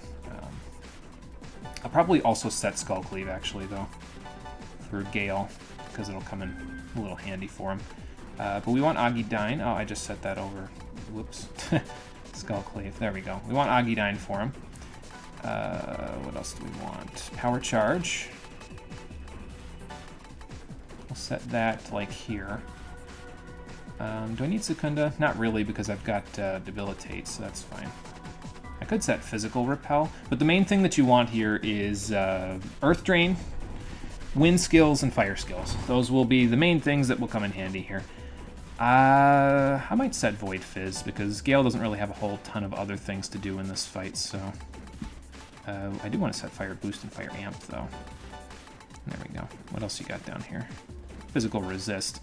Speaker 1: I'll probably also set Skull Cleave, actually, though, for Gale, because it'll come in a little handy for him. But we want Agidine. Oh, I just set that over. Whoops. Skull Cleave. There we go. We want Agidine for him. What else do we want? Power Charge. We'll set that, like, here. Do I need Secunda? Not really, because I've got Debilitate, so that's fine. I could set Physical Repel, but the main thing that you want here is Earth Drain, Wind skills, and Fire skills. Those will be the main things that will come in handy here. I might set Void Fizz, because Gale doesn't really have a whole ton of other things to do in this fight, so... I do want to set Fire Boost and Fire Amp, though. There we go. What else you got down here? Physical Resist.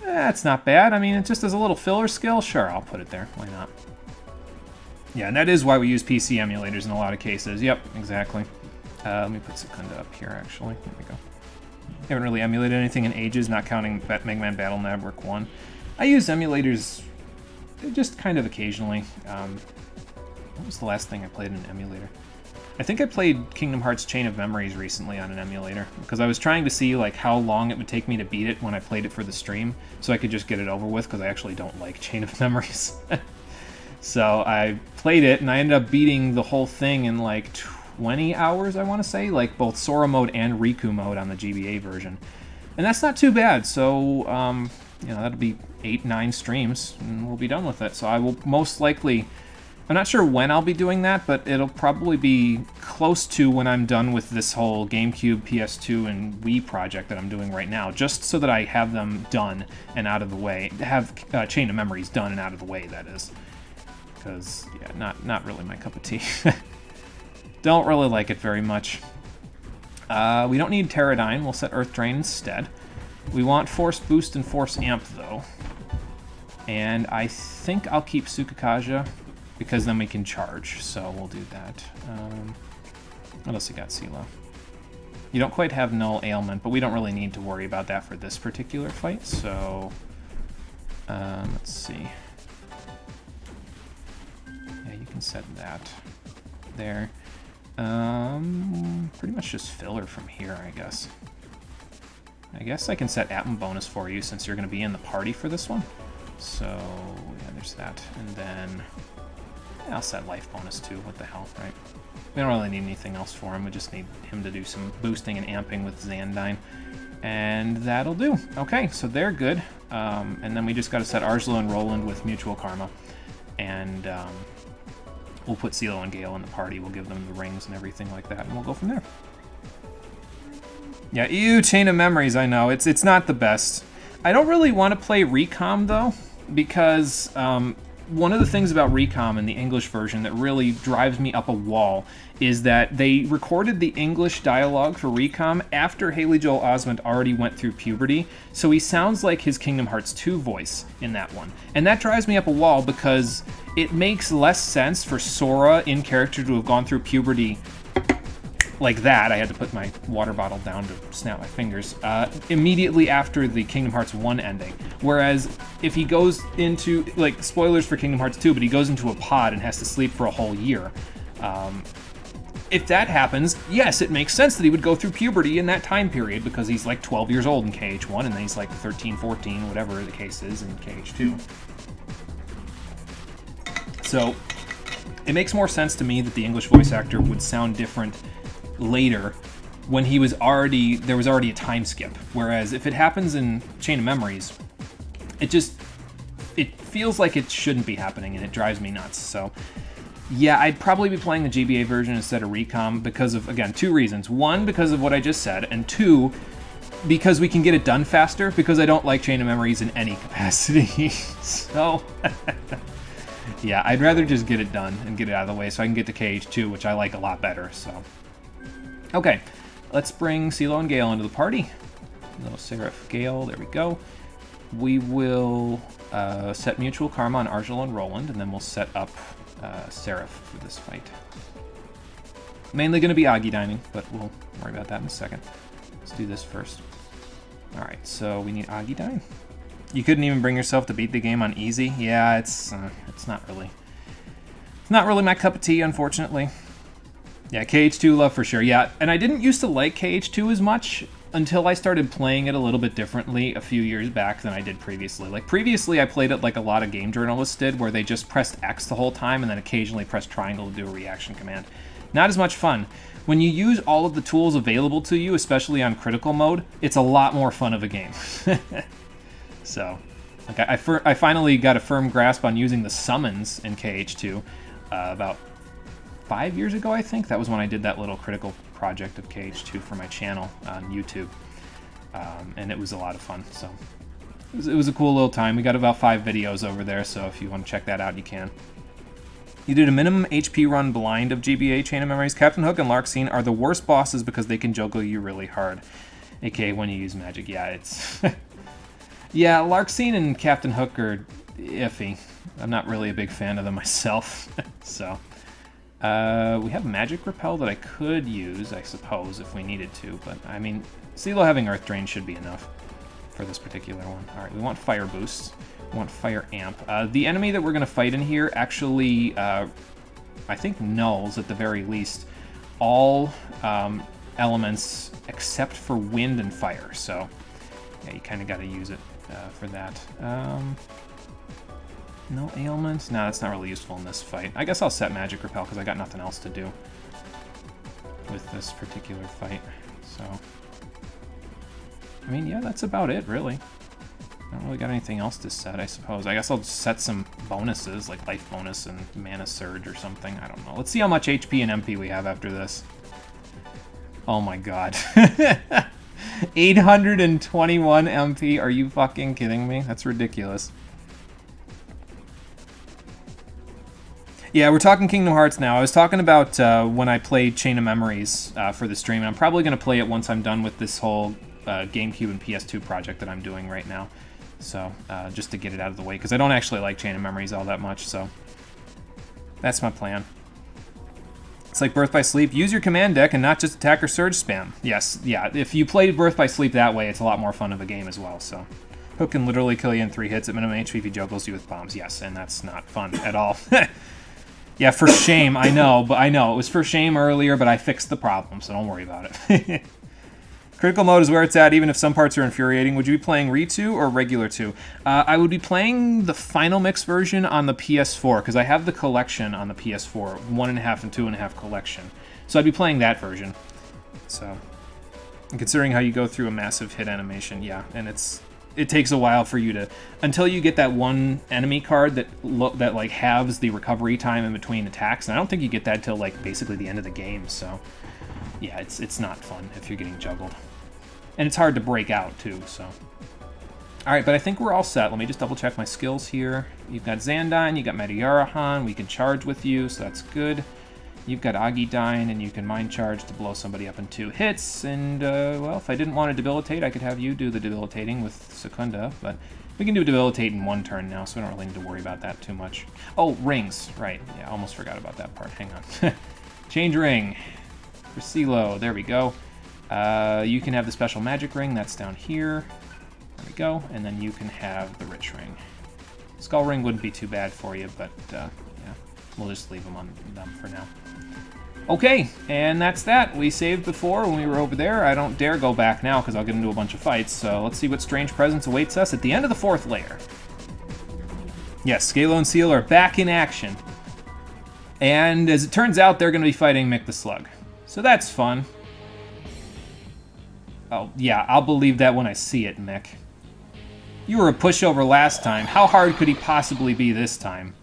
Speaker 1: That's not bad. I mean, it just as a little filler skill. Sure, I'll put it there. Why not? Yeah, and that is why we use PC emulators in a lot of cases. Yep, exactly. Let me put Secunda up here, actually. There we go. Haven't really emulated anything in ages, not counting Mega Man Battle Network 1. I use emulators just kind of occasionally. What was the last thing I played in an emulator? I think I played Kingdom Hearts Chain of Memories recently on an emulator, because I was trying to see like how long it would take me to beat it when I played it for the stream, so I could just get it over with, because I actually don't like Chain of Memories. So I played it, and I ended up beating the whole thing in like 20 hours, I want to say, like both Sora mode and Riku mode on the GBA version. And that's not too bad, so, you know, that'll be 8-9 streams, and we'll be done with it. So I will most likely... I'm not sure when I'll be doing that, but it'll probably be close to when I'm done with this whole GameCube, PS2, and Wii project that I'm doing right now, just so that I have them done and out of the way. Have Chain of Memories done and out of the way, that is. Because, yeah, not really my cup of tea. Don't really like it very much. We don't need Pterodine. We'll set Earth Drain instead. We want Force Boost and Force Amp, though. And I think I'll keep Tsukakaja, because then we can charge, so we'll do that. What else you got, CeeLo? You don't quite have Null Ailment, but we don't really need to worry about that for this particular fight, so... let's see. Yeah, you can set that there. Pretty much just filler from here, I guess. I guess I can set Atom Bonus for you, since you're going to be in the party for this one. So, yeah, there's that. And then... I'll set life bonus too, what the hell, right? We don't really need anything else for him, we just need him to do some boosting and amping with Xandine. And that'll do. Okay, so they're good. And then we just gotta set Arslo and Roland with Mutual Karma. And we'll put CeeLo and Gale in the party, we'll give them the rings and everything like that, and we'll go from there. Yeah, ew, Chain of Memories, I know, it's not the best. I don't really want to play Recom, though, because... one of the things about Recom in the English version that really drives me up a wall is that they recorded the English dialogue for Recom after Haley Joel Osment already went through puberty, so he sounds like his Kingdom Hearts 2 voice in that one. And that drives me up a wall because it makes less sense for Sora in character to have gone through puberty like that. I had to put my water bottle down to snap my fingers. Immediately after the Kingdom Hearts 1 ending. Whereas if he goes into, like, spoilers for Kingdom Hearts 2, but he goes into a pod and has to sleep for a whole year. If that happens, yes, it makes sense that he would go through puberty in that time period, because he's like 12 years old in KH1, and then he's like 13, 14, whatever the case is in KH2. So it makes more sense to me that the English voice actor would sound different later, when there was already a time skip. Whereas if it happens in Chain of Memories, it feels like it shouldn't be happening, and it drives me nuts. So yeah, I'd probably be playing the GBA version instead of Recom because of, again, two reasons. One, because of what I just said, and two, because we can get it done faster, because I don't like Chain of Memories in any capacity. So yeah, I'd rather just get it done and get it out of the way so I can get to KH2, which I like a lot better. So okay, let's bring CeeLo and Gale into the party. Little Seraph Gale, there we go. we will set Mutual Karma on Argel and Roland, and then we'll set up Seraph for this fight. Mainly going to be Agi dining, but we'll worry about that in a second. Let's do this first. Alright, so we need Agi dine. You couldn't even bring yourself to beat the game on easy? Yeah, it's not really... It's not really my cup of tea, unfortunately. Yeah, KH2 love for sure. Yeah, and I didn't used to like KH2 as much until I started playing it a little bit differently a few years back than I did previously. Like, previously I played it like a lot of game journalists did, where they just pressed X the whole time and then occasionally pressed triangle to do a reaction command. Not as much fun. When you use all of the tools available to you, especially on critical mode, it's a lot more fun of a game. So, like I finally got a firm grasp on using the summons in KH2 about 5 years ago, I think. That was when I did that little critical project of KH2 for my channel on YouTube. And it was a lot of fun, so it was a cool little time. We got about 5 videos over there, so if you want to check that out, you can. You did a minimum HP run blind of GBA Chain of Memories. Captain Hook and Larxene are the worst bosses because they can juggle you really hard. AKA when you use magic. Yeah, it's... Yeah, Larxene and Captain Hook are iffy. I'm not really a big fan of them myself. So, we have Magic Repel that I could use, I suppose, if we needed to. But, I mean, CeeLo having Earth Drain should be enough for this particular one. Alright, we want Fire Boost. We want Fire Amp. The enemy that we're going to fight in here actually, I think, nulls, at the very least, all elements except for Wind and Fire. So, yeah, you kind of got to use it for that. No ailments? No, that's not really useful in this fight. I guess I'll set Magic Repel because I got nothing else to do with this particular fight. So, I mean, yeah, that's about it, really. I don't really got anything else to set, I suppose. I guess I'll just set some bonuses, like Life Bonus and Mana Surge or something. I don't know. Let's see how much HP and MP we have after this. Oh my god. 821 MP? Are you fucking kidding me? That's ridiculous. Yeah, we're talking Kingdom Hearts now. I was talking about when I played Chain of Memories for the stream, and I'm probably going to play it once I'm done with this whole GameCube and PS2 project that I'm doing right now. So, just to get it out of the way, because I don't actually like Chain of Memories all that much, so that's my plan. It's like Birth by Sleep. Use your command deck and not just attack or surge spam. Yes, yeah, if you play Birth by Sleep that way, it's a lot more fun of a game as well, so. Hook can literally kill you in 3 hits at minimum HP if he juggles you with bombs. Yes, and that's not fun at all. Yeah, for shame, I know, but I know. It was for shame earlier, but I fixed the problem, so don't worry about it. Critical mode is where it's at, even if some parts are infuriating. Would you be playing Re2 or regular 2? I would be playing the Final Mix version on the PS4, because I have the collection on the PS4, 1.5 and 2.5 collection. So I'd be playing that version. So, and considering how you go through a massive hit animation, yeah, and it takes a while for you to, until you get that one enemy card that like halves the recovery time in between attacks, and I don't think you get that till like basically the end of the game, so yeah, it's not fun if you're getting juggled. And it's hard to break out too, so. Alright, but I think we're all set. Let me just double check my skills here. You've got Xandine, you got Meteorahan, we can charge with you, so that's good. You've got Agidine, and you can Mind Charge to blow somebody up in 2 hits, and, well, if I didn't want to Debilitate, I could have you do the Debilitating with Secunda, but we can do Debilitate in 1 turn now, so we don't really need to worry about that too much. Oh, rings, right, yeah, I almost forgot about that part, hang on. Change ring for CeeLo, there we go. You can have the Special Magic Ring, that's down here, there we go, and then you can have the Rich Ring. Skull Ring wouldn't be too bad for you, but, yeah, we'll just leave them on them for now. Okay, and that's that. We saved before when we were over there. I don't dare go back now because I'll get into a bunch of fights, so let's see what strange presence awaits us at the end of the 4th layer. Yes, Scalo and Seal are back in action. And as it turns out, they're going to be fighting Mick the Slug. So that's fun. Oh, yeah, I'll believe that when I see it, Mick. You were a pushover last time. How hard could he possibly be this time?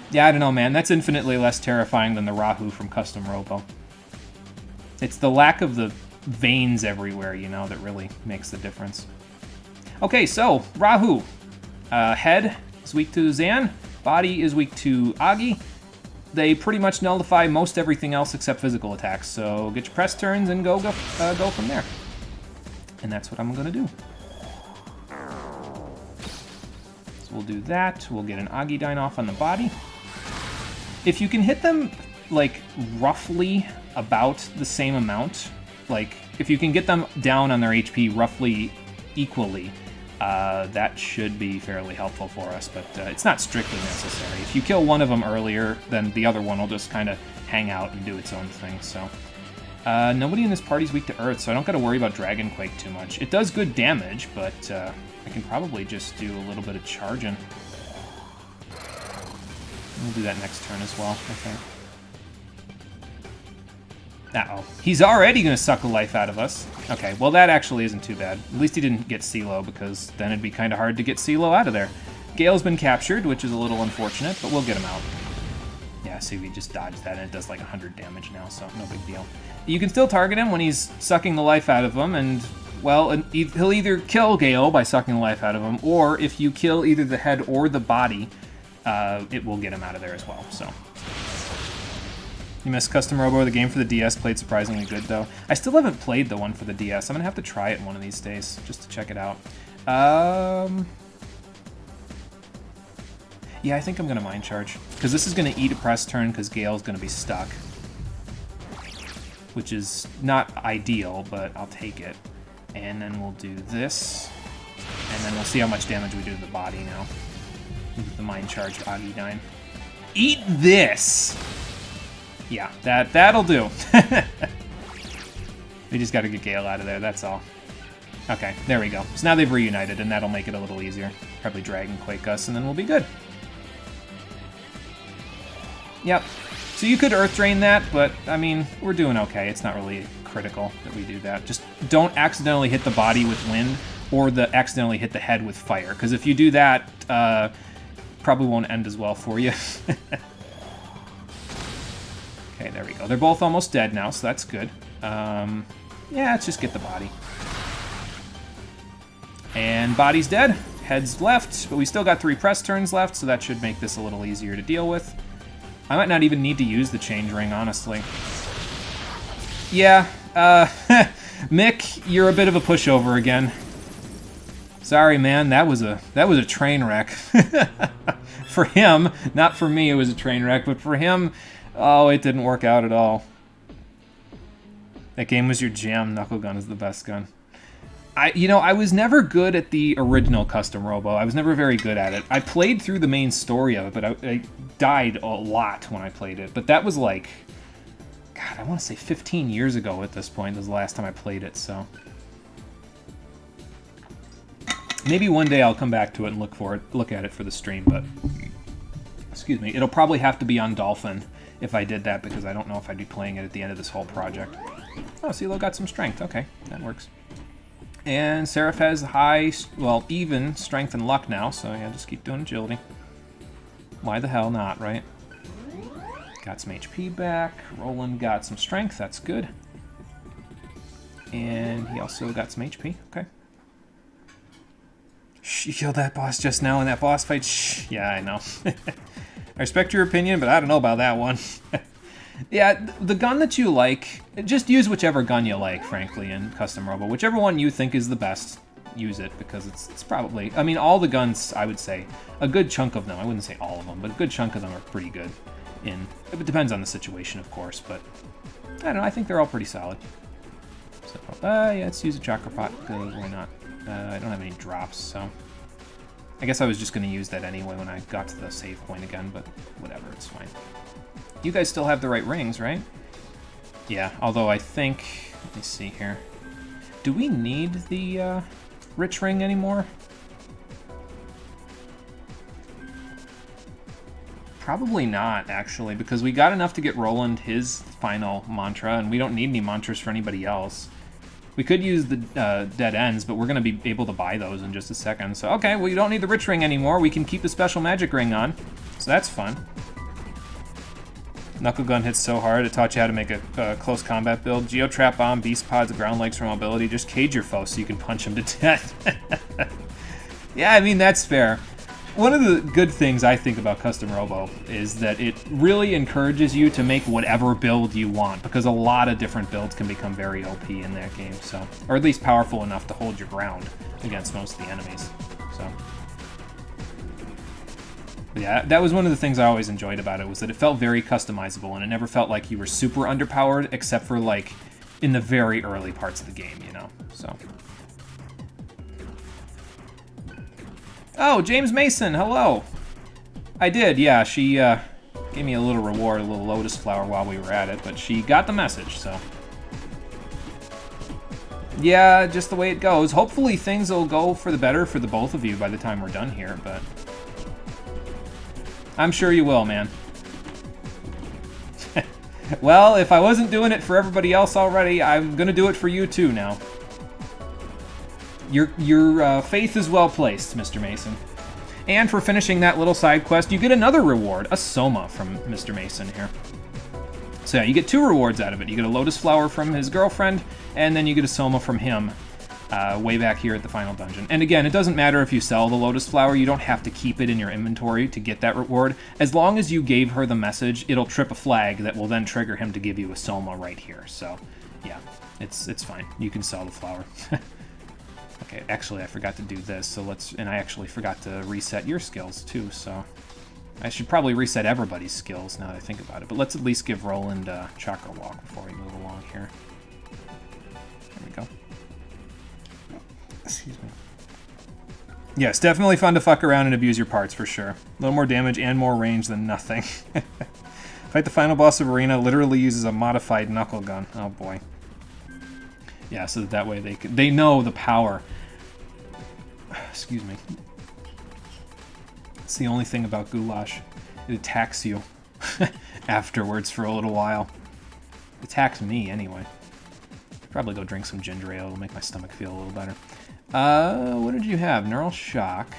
Speaker 1: Yeah, I don't know, man. That's infinitely less terrifying than the Rahu from Custom Robo. It's the lack of the veins everywhere, you know, that really makes the difference. Okay, so, Rahu. Head is weak to Zan. Body is weak to Agi. They pretty much nullify most everything else except physical attacks, so get your press turns and go from there. And that's what I'm gonna do. So we'll do that. We'll get an Agidine off on the body. If you can hit them, like, roughly about the same amount, like, if you can get them down on their HP roughly equally, that should be fairly helpful for us, but it's not strictly necessary. If you kill one of them earlier, then the other one will just kind of hang out and do its own thing, so... nobody in this party is weak to Earth, so I don't got to worry about Dragon Quake too much. It does good damage, but I can probably just do a little bit of charging. We'll do that next turn as well, I think. Uh-oh. He's already going to suck the life out of us. Okay, well that actually isn't too bad. At least he didn't get CeeLo, because then it'd be kind of hard to get CeeLo out of there. Gale's been captured, which is a little unfortunate, but we'll get him out. Yeah, see, we just dodged that, and it does like 100 damage now, so no big deal. You can still target him when he's sucking the life out of him, and, well, he'll either kill Gale by sucking the life out of him, or if you kill either the head or the body, it will get him out of there as well, so. You missed Custom Robo. The game for the DS played surprisingly good, though. I still haven't played the one for the DS. I'm going to have to try it one of these days, just to check it out. Yeah, I think I'm going to Mind Charge, because this is going to eat a press turn, because Gale's going to be stuck. Which is not ideal, but I'll take it. And then we'll do this, and then we'll see how much damage we do to the body now. With the Mind Charged Agidine. Eat this! Yeah, that'll do. We just gotta get Gale out of there, that's all. Okay, there we go. So now they've reunited, and that'll make it a little easier. Probably Dragon Quake us, and then we'll be good. Yep. So you could Earth Drain that, but, I mean, we're doing okay. It's not really critical that we do that. Just don't accidentally hit the body with wind, or accidentally hit the head with fire, because if you do that, probably won't end as well for you. Okay, there we go. They're both almost dead now, so that's good. Yeah, let's just get the body. And body's dead. Head's left, but we still got 3 press turns left, so that should make this a little easier to deal with. I might not even need to use the Change Ring, honestly. Yeah, Mick, you're a bit of a pushover again. Sorry, man, that was a train wreck. For him, not for me, it was a train wreck, but for him, oh, it didn't work out at all. That game was your jam. Knuckle Gun is the best gun. I was never good at the original Custom Robo. I was never very good at it. I played through the main story of it, but I died a lot when I played it. But that was like, God, I want to say 15 years ago at this point. This was the last time I played it, so. Maybe one day I'll come back to it and look at it for the stream, but excuse me. It'll probably have to be on Dolphin if I did that, because I don't know if I'd be playing it at the end of this whole project. Oh, CeeLo got some strength. Okay, that works. And Seraph has high, well, even strength and luck now, so yeah, just keep doing agility. Why the hell not, right? Got some HP back. Roland got some strength, that's good. And he also got some HP, okay. Shh, you killed that boss just now in that boss fight? Shh, yeah, I know. I respect your opinion, but I don't know about that one. Yeah, the gun that you like, just use whichever gun you like, frankly, in Custom Robo. Whichever one you think is the best, use it, because it's probably... I mean, all the guns, I would say, a good chunk of them, I wouldn't say all of them, but a good chunk of them are pretty good. It depends on the situation, of course, but I don't know, I think they're all pretty solid. So, yeah, let's use a Chakra Pot, because why not? I don't have any drops, so... I guess I was just going to use that anyway when I got to the save point again, but whatever, it's fine. You guys still have the right rings, right? Yeah, although I think... Let me see here. Do we need the rich ring anymore? Probably not, actually, because we got enough to get Roland his final mantra, and we don't need any mantras for anybody else. We could use the dead ends, but we're going to be able to buy those in just a second. So, okay, well, you don't need the rich ring anymore. We can keep the special magic ring on. So that's fun. Knuckle Gun hits so hard, it taught you how to make a close combat build. Geotrap Bomb, Beast Pods, Ground Legs for mobility. Just cage your foe so you can punch him to death. Yeah, I mean, that's fair. one of the good things I think about Custom Robo is that it really encourages you to make whatever build you want, because a lot of different builds can become very OP in that game, so, or at least powerful enough to hold your ground against most of the enemies. So, but yeah, that was one of the things I always enjoyed about it, was that it felt very customizable, and it never felt like you were super underpowered, except for like in the very early parts of the game, you know. So. Oh, James Mason, hello. I did, yeah. She gave me a little reward, a little lotus flower while we were at it, but she got the message, so. Yeah, just the way it goes. Hopefully things will go for the better for the both of you by the time we're done here, but I'm sure you will, man. Well, if I wasn't doing it for everybody else already, I'm gonna do it for you too now. Your faith is well placed, Mr. Mason. And for finishing that little side quest, you get another reward, a Soma from Mr. Mason here. So yeah, you get 2 rewards out of it. You get a lotus flower from his girlfriend, and then you get a Soma from him way back here at the final dungeon. And again, it doesn't matter if you sell the lotus flower. You don't have to keep it in your inventory to get that reward. As long as you gave her the message, it'll trip a flag that will then trigger him to give you a Soma right here. So yeah, it's fine. You can sell the flower. Okay, actually I forgot to do this, so and I actually forgot to reset your skills too, so I should probably reset everybody's skills now that I think about it, but let's at least give Roland Chakra Walk before we move along here. There we go. Excuse me. Yeah, it's definitely fun to fuck around and abuse your parts for sure. A little more damage and more range than nothing. Fight the final boss of Arena literally uses a modified knuckle gun. Oh boy. Yeah, so that way they know the power. Excuse me. It's the only thing about goulash. It attacks you afterwards for a little while. It attacks me anyway. Probably go drink some ginger ale. It'll make my stomach feel a little better. What did you have? Neural Shock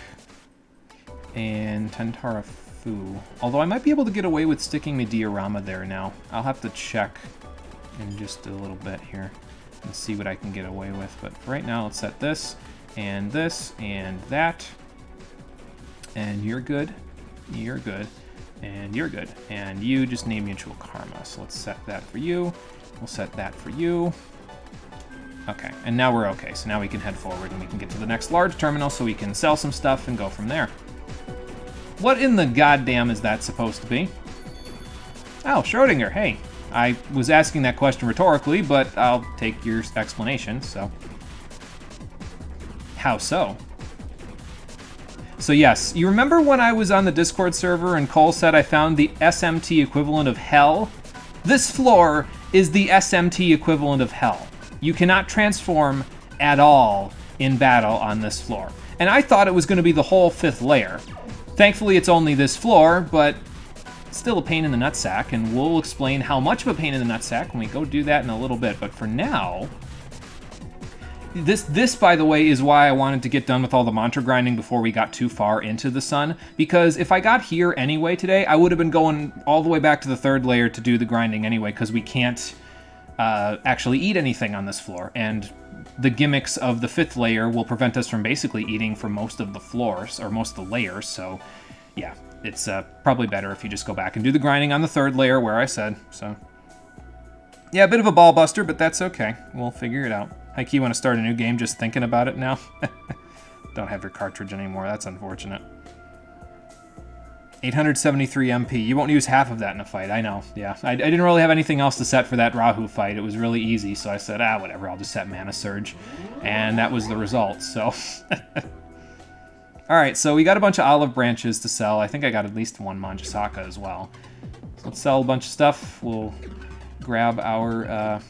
Speaker 1: and Tentara Fu. Although I might be able to get away with sticking the diorama there now. I'll have to check in just a little bit here and see what I can get away with. But for right now, let's set this, and that. And you're good, you're good, and you're good. And you just need mutual karma. So let's set that for you. We'll set that for you. Okay, and now we're okay. So now we can head forward and we can get to the next large terminal so we can sell some stuff and go from there. What in the goddamn is that supposed to be? Oh, Schrodinger, hey. I was asking that question rhetorically, but I'll take your explanation, so. How so? So yes, you remember when I was on the Discord server and Cole said I found the SMT equivalent of hell? This floor is the SMT equivalent of hell. You cannot transform at all in battle on this floor. And I thought it was going to be the whole 5th layer. Thankfully, it's only this floor, but still a pain in the nutsack, and we'll explain how much of a pain in the nutsack when we go do that in a little bit. But for now, this by the way, is why I wanted to get done with all the mantra grinding before we got too far into the sun, because if I got here anyway today, I would have been going all the way back to the 3rd layer to do the grinding anyway, because we can't actually eat anything on this floor, and the gimmicks of the 5th layer will prevent us from basically eating for most of the floors, or most of the layers, so yeah. It's probably better if you just go back and do the grinding on the 3rd layer where I said, so. Yeah, a bit of a ball buster, but that's okay. We'll figure it out. Heck, you want to start a new game just thinking about it now? Don't have your cartridge anymore, that's unfortunate. 873 MP, you won't use half of that in a fight, I know, yeah. I didn't really have anything else to set for that Rahu fight, it was really easy, so I said, whatever, I'll just set Mana Surge. And that was the result, so. Alright, so we got a bunch of olive branches to sell. I think I got at least one Manjasaka as well. So let's sell a bunch of stuff. We'll grab our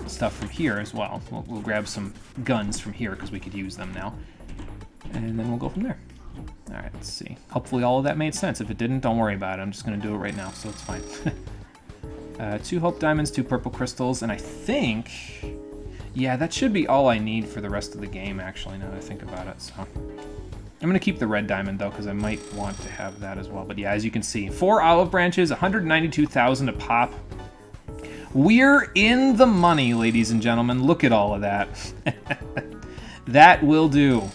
Speaker 1: stuff from here as well. We'll grab some guns from here because we could use them now. And then we'll go from there. Alright, let's see. Hopefully all of that made sense. If it didn't, don't worry about it. I'm just going to do it right now, so it's fine. 2 Hope Diamonds, 2 Purple Crystals, and I think... yeah, that should be all I need for the rest of the game, actually, now that I think about it, so. I'm going to keep the red diamond, though, because I might want to have that as well. But yeah, as you can see, 4 olive branches, 192,000 a pop. We're in the money, ladies and gentlemen. Look at all of that. That will do.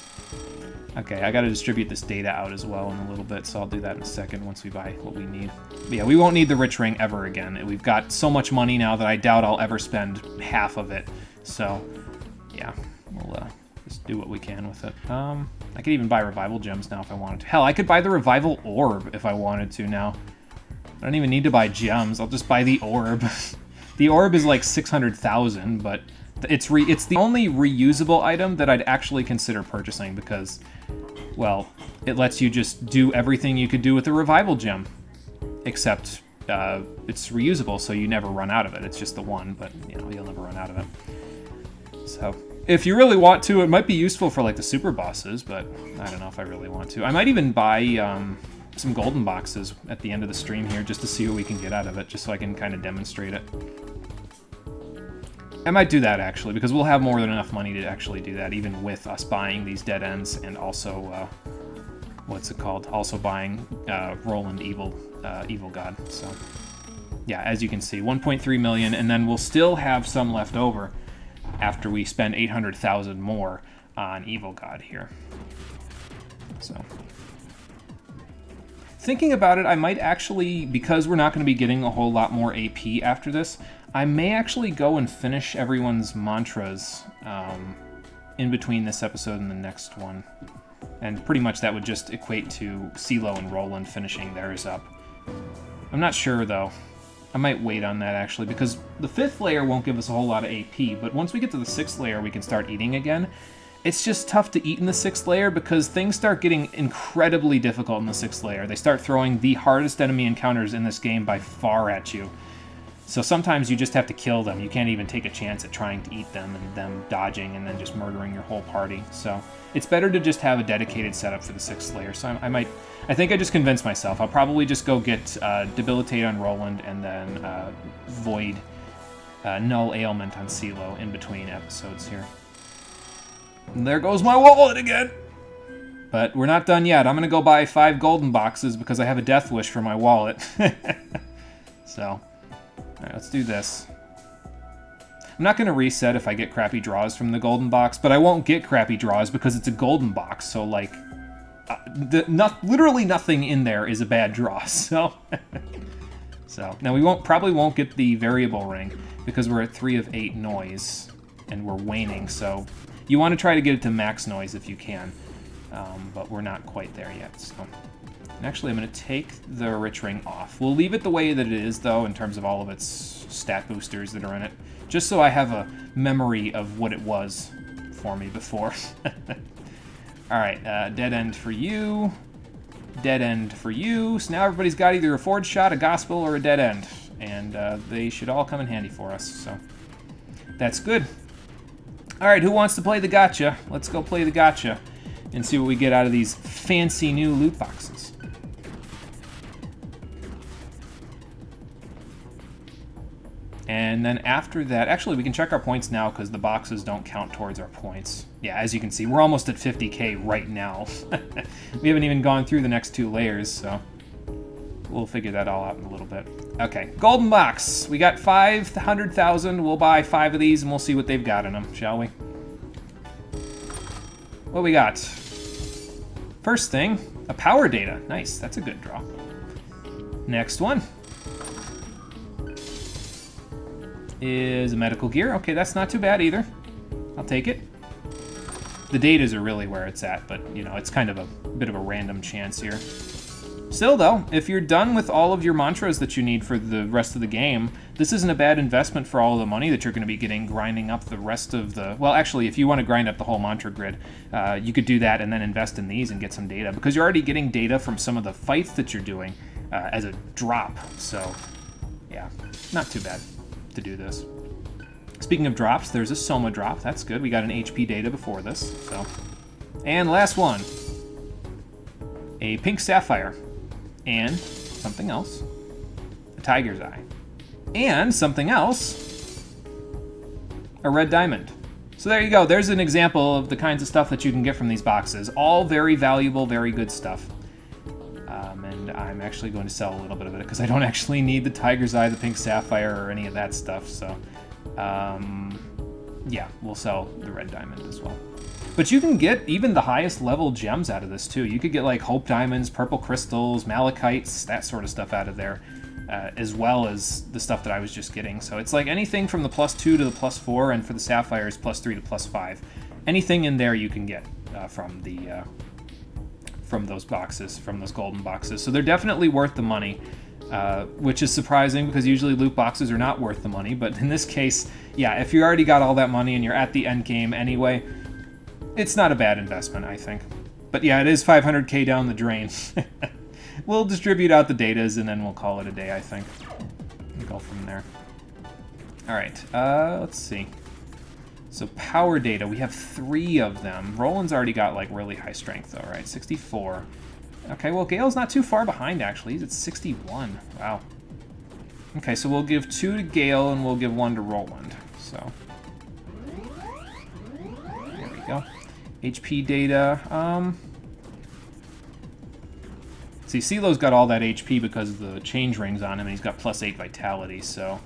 Speaker 1: Okay, I gotta distribute this data out as well in a little bit, so I'll do that in a second once we buy what we need. But yeah, we won't need the rich ring ever again. We've got so much money now that I doubt I'll ever spend half of it. So, yeah, we'll just do what we can with it. I could even buy revival gems now if I wanted to. Hell, I could buy the revival orb if I wanted to now. I don't even need to buy gems. I'll just buy the orb. The orb is like 600,000, but it's the only reusable item that I'd actually consider purchasing because, well, it lets you just do everything you could do with a revival gem, except it's reusable, so you never run out of it. It's just the one, but you know you'll never run out of it. So if you really want to, it might be useful for like the super bosses, but I don't know if I really want to. I might even buy some golden boxes at the end of the stream here just to see what we can get out of it, just so I can kind of demonstrate it. I might do that, actually, because we'll have more than enough money to actually do that, even with us buying these dead ends and also, what's it called? Also buying Roland Evil God. So, yeah, as you can see, 1.3 million, and then we'll still have some left over after we spend 800,000 more on Evil God here. So, thinking about it, I might actually, because we're not going to be getting a whole lot more AP after this, I may actually go and finish everyone's mantras in between this episode and the next one. And pretty much that would just equate to CeeLo and Roland finishing theirs up. I'm not sure, though. I might wait on that, actually, because the 5th layer won't give us a whole lot of AP, but once we get to the 6th layer, we can start eating again. It's just tough to eat in the 6th layer because things start getting incredibly difficult in the 6th layer. They start throwing the hardest enemy encounters in this game by far at you. So sometimes you just have to kill them. You can't even take a chance at trying to eat them and them dodging and then just murdering your whole party. So it's better to just have a dedicated setup for the 6th layer. So I think I just convinced myself. I'll probably just go get Debilitate on Roland and then Void Null Ailment on CeeLo in between episodes here. And there goes my wallet again! But we're not done yet. I'm going to go buy 5 golden boxes because I have a death wish for my wallet. So... Alright, let's do this. I'm not going to reset if I get crappy draws from the golden box, but I won't get crappy draws because it's a golden box, so, like, literally nothing in there is a bad draw, so... So, now we probably won't get the variable ring because we're at 3 of 8 noise, and we're waning, so you want to try to get it to max noise if you can, but we're not quite there yet, so... And actually, I'm going to take the Rich Ring off. We'll leave it the way that it is, though, in terms of all of its stat boosters that are in it, just so I have a memory of what it was for me before. Alright, dead end for you, dead end for you. So now everybody's got either a forged shot, a gospel, or a dead end, and they should all come in handy for us, so that's good. Alright, who wants to play the gotcha? Let's go play the gotcha and see what we get out of these fancy new loot boxes. And then after that, actually we can check our points now because the boxes don't count towards our points. Yeah, as you can see, we're almost at 50k right now. We haven't even gone through the next 2 layers, so we'll figure that all out in a little bit. Okay, golden box. We got 500,000. We'll buy 5 of these and we'll see what they've got in them, shall we? What we got? First thing, a power data. Nice, that's a good draw. Next one is a medical gear. Okay, that's not too bad either. I'll take it. The datas are really where it's at, but, you know, it's kind of a bit of a random chance here. Still, though, if you're done with all of your mantras that you need for the rest of the game, this isn't a bad investment for all of the money that you're going to be getting grinding up the rest of the... Well, actually, if you want to grind up the whole mantra grid, you could do that and then invest in these and get some data, because you're already getting data from some of the fights that you're doing as a drop. So, yeah, not too bad to do this. Speaking of drops, there's a Soma drop. That's good. We got an HP data before this. So, and last one, a pink sapphire, and something else, a tiger's eye, and something else, a red diamond. So there you go. There's an example of the kinds of stuff that you can get from these boxes. All very valuable, very good stuff. And I'm actually going to sell a little bit of it because I don't actually need the tiger's eye, the pink sapphire, or any of that stuff. So, yeah, we'll sell the red diamond as well. But you can get even the highest level gems out of this too. You could get like Hope Diamonds, Purple Crystals, Malachites, that sort of stuff out of there, as well as the stuff that I was just getting. So it's like anything from the +2 to the +4, and for the Sapphires, +3 to +5. Anything in there you can get from those boxes, from those golden boxes. So they're definitely worth the money. Which is surprising because usually loot boxes are not worth the money, but in this case, yeah, if you already got all that money and you're at the end game anyway, it's not a bad investment, I think. But yeah, it is 500k down the drain. We'll distribute out the datas and then we'll call it a day, I think. And go from there. Alright, let's see. So power data, we have 3 of them. Roland's already got like really high strength though, right? 64. Okay, well, Gale's not too far behind, actually. He's at 61. Wow. Okay, so we'll give 2 to Gale, and we'll give 1 to Roland. So, there we go. HP data. See, CeeLo's got all that HP because of the change rings on him, and he's got +8 vitality, so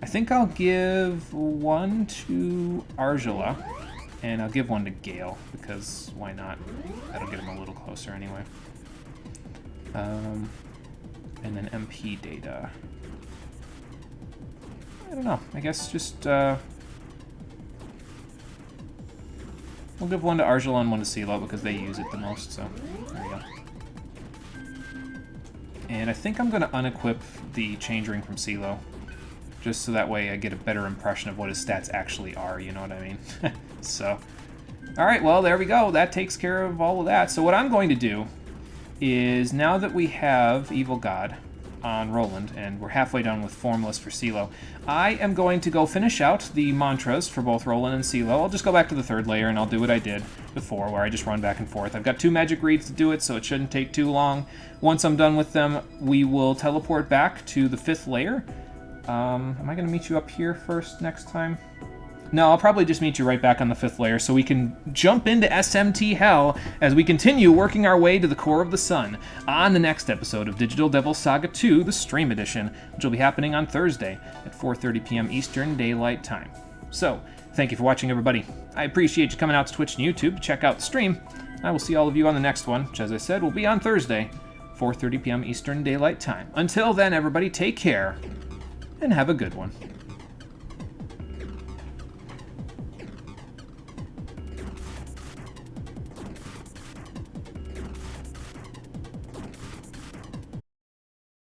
Speaker 1: I think I'll give 1 to Argela, and I'll give 1 to Gale, because why not? That'll get him a little closer anyway. And then MP data. I don't know. I guess just we'll give 1 to Argela and 1 to CeeLo because they use it the most. So there we go. And I think I'm going to unequip the change ring from CeeLo, just so that way I get a better impression of what his stats actually are. You know what I mean? So, all right. Well, there we go. That takes care of all of that. So what I'm going to do is, now that we have Evil God on Roland, and we're halfway done with Formless for CeeLo, I am going to go finish out the mantras for both Roland and CeeLo. I'll just go back to the 3rd layer, and I'll do what I did before, where I just run back and forth. I've got 2 magic reads to do it, so it shouldn't take too long. Once I'm done with them, we will teleport back to the 5th layer. Am I going to meet you up here first next time? No, I'll probably just meet you right back on the 5th layer so we can jump into SMT Hell as we continue working our way to the core of the sun on the next episode of Digital Devil Saga 2, the Stream Edition, which will be happening on Thursday at 4:30 p.m. Eastern Daylight Time. So, thank you for watching, everybody. I appreciate you coming out to Twitch and YouTube to check out the stream. I will see all of you on the next one, which, as I said, will be on Thursday, 4:30 p.m. Eastern Daylight Time. Until then, everybody, take care and have a good one.